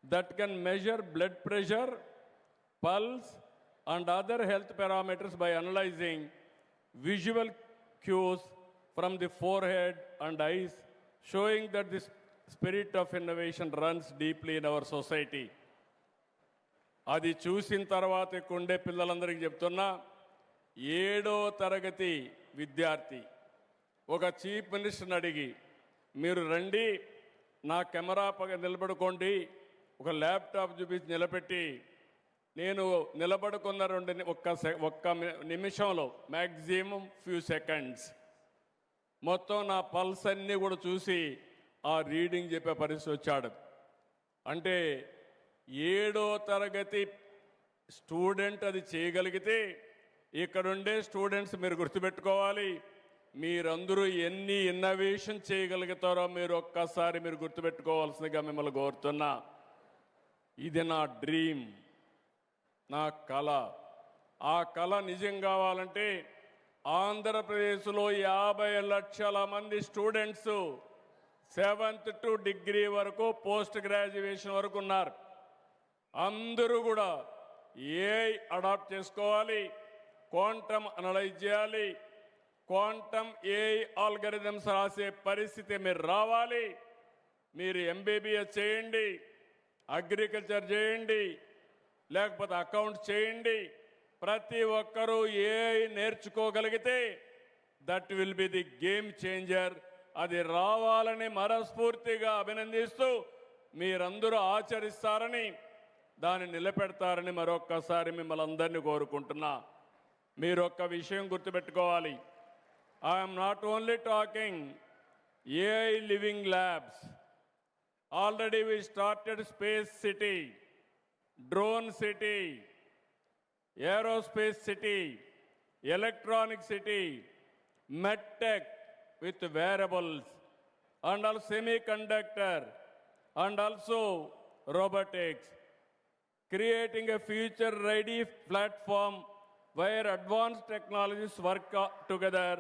that can measure blood pressure, pulse, and other health parameters by analyzing visual cues from the forehead and eyes, showing that the spirit of innovation runs deeply in our society. అది చూసిన తర్వాత కొండే పిల్లలందరికీ చెప్తున్నా, 7వ తరగతి విద్యార్థి ఒక chief మినిస్టర్ని అడిగి, మీరు రండి నా కెమెరా పక్కన నిలబడుకోండి, ఒక ల్యాప్టాప్ చూపించి నిలబెట్టి, నేను నిలబడుకున్న ఒక్క నిమిషంలో మ్యాక్సిమం ఫ్యూ సెకండ్స్ మొత్తం నా పల్స్ అన్నీ కూడా చూసి ఆ రీడింగ్ చెప్పే పరిస్థితి వచ్చాడు. అంటే 7వ తరగతి స్టూడెంట్ అది చేయగలిగితే, ఇక్కడుండే స్టూడెంట్స్ మీరు గుర్తుపెట్టుకోవాలి, మీరందరూ ఎన్ని ఇన్నోవేషన్ చేయగలుగుతారో మీరు ఒక్కసారి మీరు గుర్తుపెట్టుకోవాల్సిందిగా మిమ్మల్ని కోరుతున్నా. ఇది నా డ్రీమ్, నా కళ. ఆ కళ నిజం కావాలంటే ఆంధ్రప్రదేశ్లో 50 లక్షల మంది స్టూడెంట్స్ 7th టు డిగ్రీ వరకు పోస్ట్ గ్రాడ్యుయేషన్ వరకు ఉన్నారు. అందరూ కూడా ఏఐ అడాప్ట్ చేసుకోవాలి, క్వాంటమ్ అనలైజ్ చేయాలి, క్వాంటమ్ ఏఐ ఆల్గరిథమ్స్ రాసే పరిస్థితి మీరు రావాలి. మీరు ఎంబీబీఎస్ చేయండి, అగ్రికల్చర్ చేయండి, లేకపోతే అకౌంట్స్ చేయండి. ప్రతి ఒక్కరూ ఏఐ నేర్చుకోగలిగితే that will be the game changer. అది రావాలని మనస్ఫూర్తిగా అభినందిస్తూ మీరందరూ ఆచరిస్తారని, దాన్ని నిలబెడతారని మరొక్కసారి మిమ్మల్ని అందరినీ కోరుకుంటున్నా. మీరు ఒక్క విషయం గుర్తుపెట్టుకోవాలి, I'm not only talking AI living labs. Already we started space city, drone city, aerospace city, electronic city, medtech with wearables, and also semiconductor, and also robotics, creating a future-ready platform where advanced technologies work together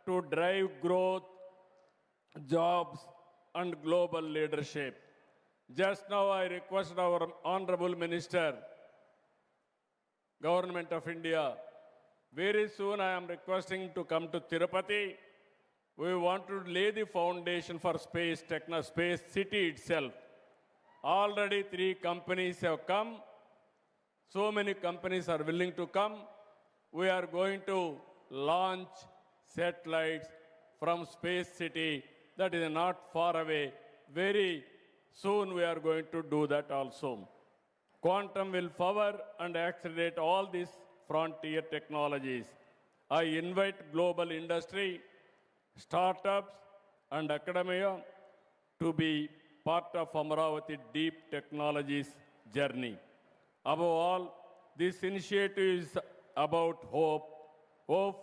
to drive growth, jobs, and global leadership. Just now I request our Honorable Minister, Government of India, very soon I am requesting to come to Tirupati. We want to lay the foundation for space city itself. Already 3 companies have come. So many companies are willing to come. We are going to launch satellites from space city. That is not far away. Very soon we are going to do that also. Quantum will power and accelerate all these frontier technologies. I invite global industry, startups, and academia to be part of Amaravati deep technologies journey. Above all, this initiative is about hope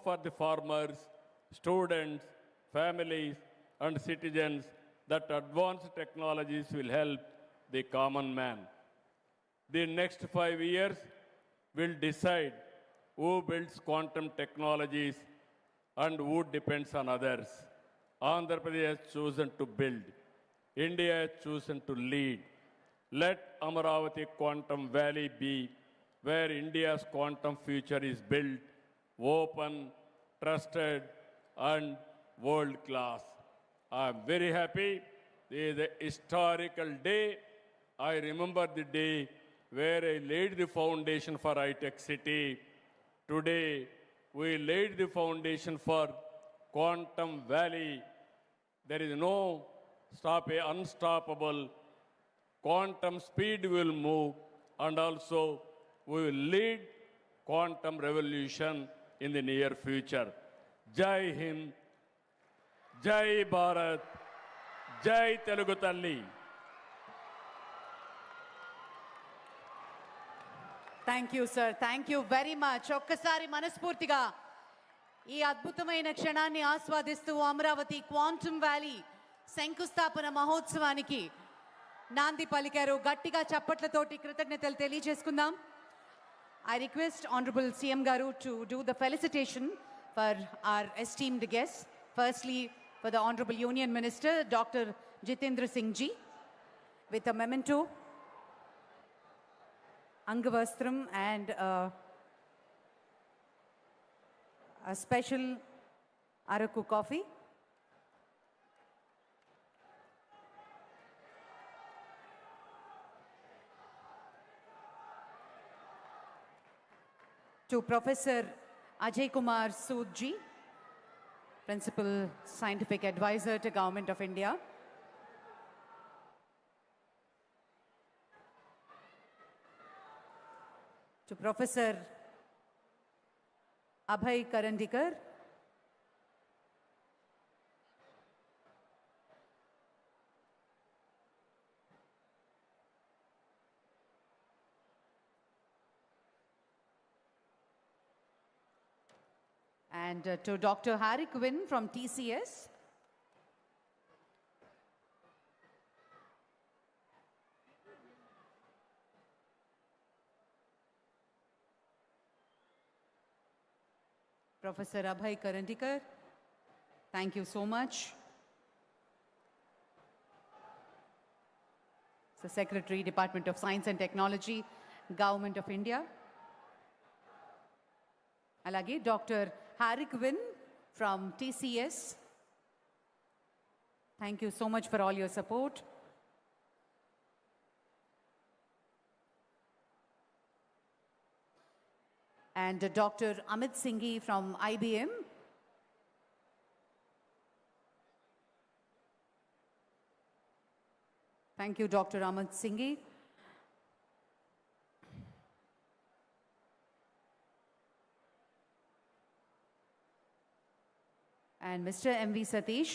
for the farmers, students, families, and citizens, that advanced technologies will help the common man. The next 5 years will decide who builds quantum technologies and who depends on others. Andhra Pradesh has chosen to build. India has chosen to lead. Let Amaravati Quantum Valley be where India's quantum future is built, open, trusted, and world-class. I am very happy. This is a historical day. I remember the day where I laid the foundation for high-tech city. Today, we laid the foundation for Quantum Valley. There is no unstoppable. Quantum speed will move, and also we will lead quantum revolution in the near future. Jai Hind, Jai Bharat, Jai Telugu Talli. Thank you sir, thank you very much. ఒక్కసారి మనస్ఫూర్తిగా ఈ అద్భుతమైన క్షణాన్ని ఆస్వాదిస్తూ Amaravati quantum valley శంకుస్థాపన మహోత్సవానికి నాంది పలికారు. గట్టిగా చప్పట్లతోటి కృతజ్ఞతలు తెలియజేసుకుందాం. I request Honorable CM Garu to do the felicitation for our esteemed guests. Firstly, for the Honorable Union Minister, Dr. Jitendra Singh Ji, with a memento, Angavastram, and a special Araku coffee. To Professor Ajay Kumar Sood Ji, Principal Scientific Advisor to Government of India. To Professor Abhay Karandikar, and to Dr. Harry Quinn from TCS. Professor Abhay Karandikar, thank you so much. So Secretary, Department of Science and Technology, Government of India. Alagi, Dr. Harry Quinn from TCS. Thank you so much for all your support. And Dr. Amit Singhi from IBM. Thank you, Dr. Amit Singhi. And Mr. M.V. Satish,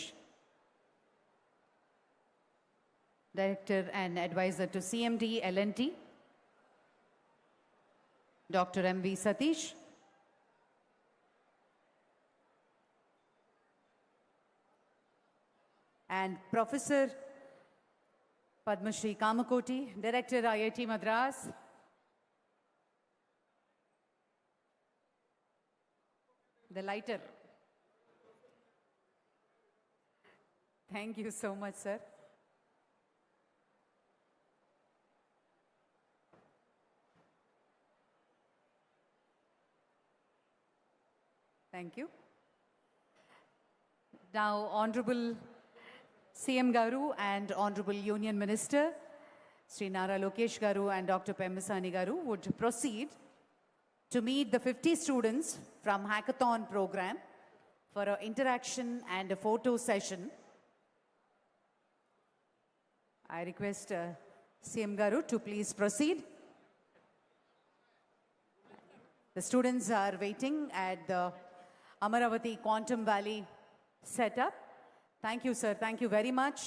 Director and Advisor to CMD L&T. Dr. M.V. Satish. And Professor Padma Shri Kamakoti, Director IIT Madras. The lighter. Thank you so much, sir. Thank you. Now, Honorable CM Garu and Honorable Union Minister, Sri Nara Lokesh Garu and Dr. Pemasani Garu would proceed to meet the 50 students from Hackathon program for an interaction and a photo session. I request CM Garu to please proceed. The students are waiting at the Amaravati Quantum Valley setup. Thank you, sir. Thank you very much.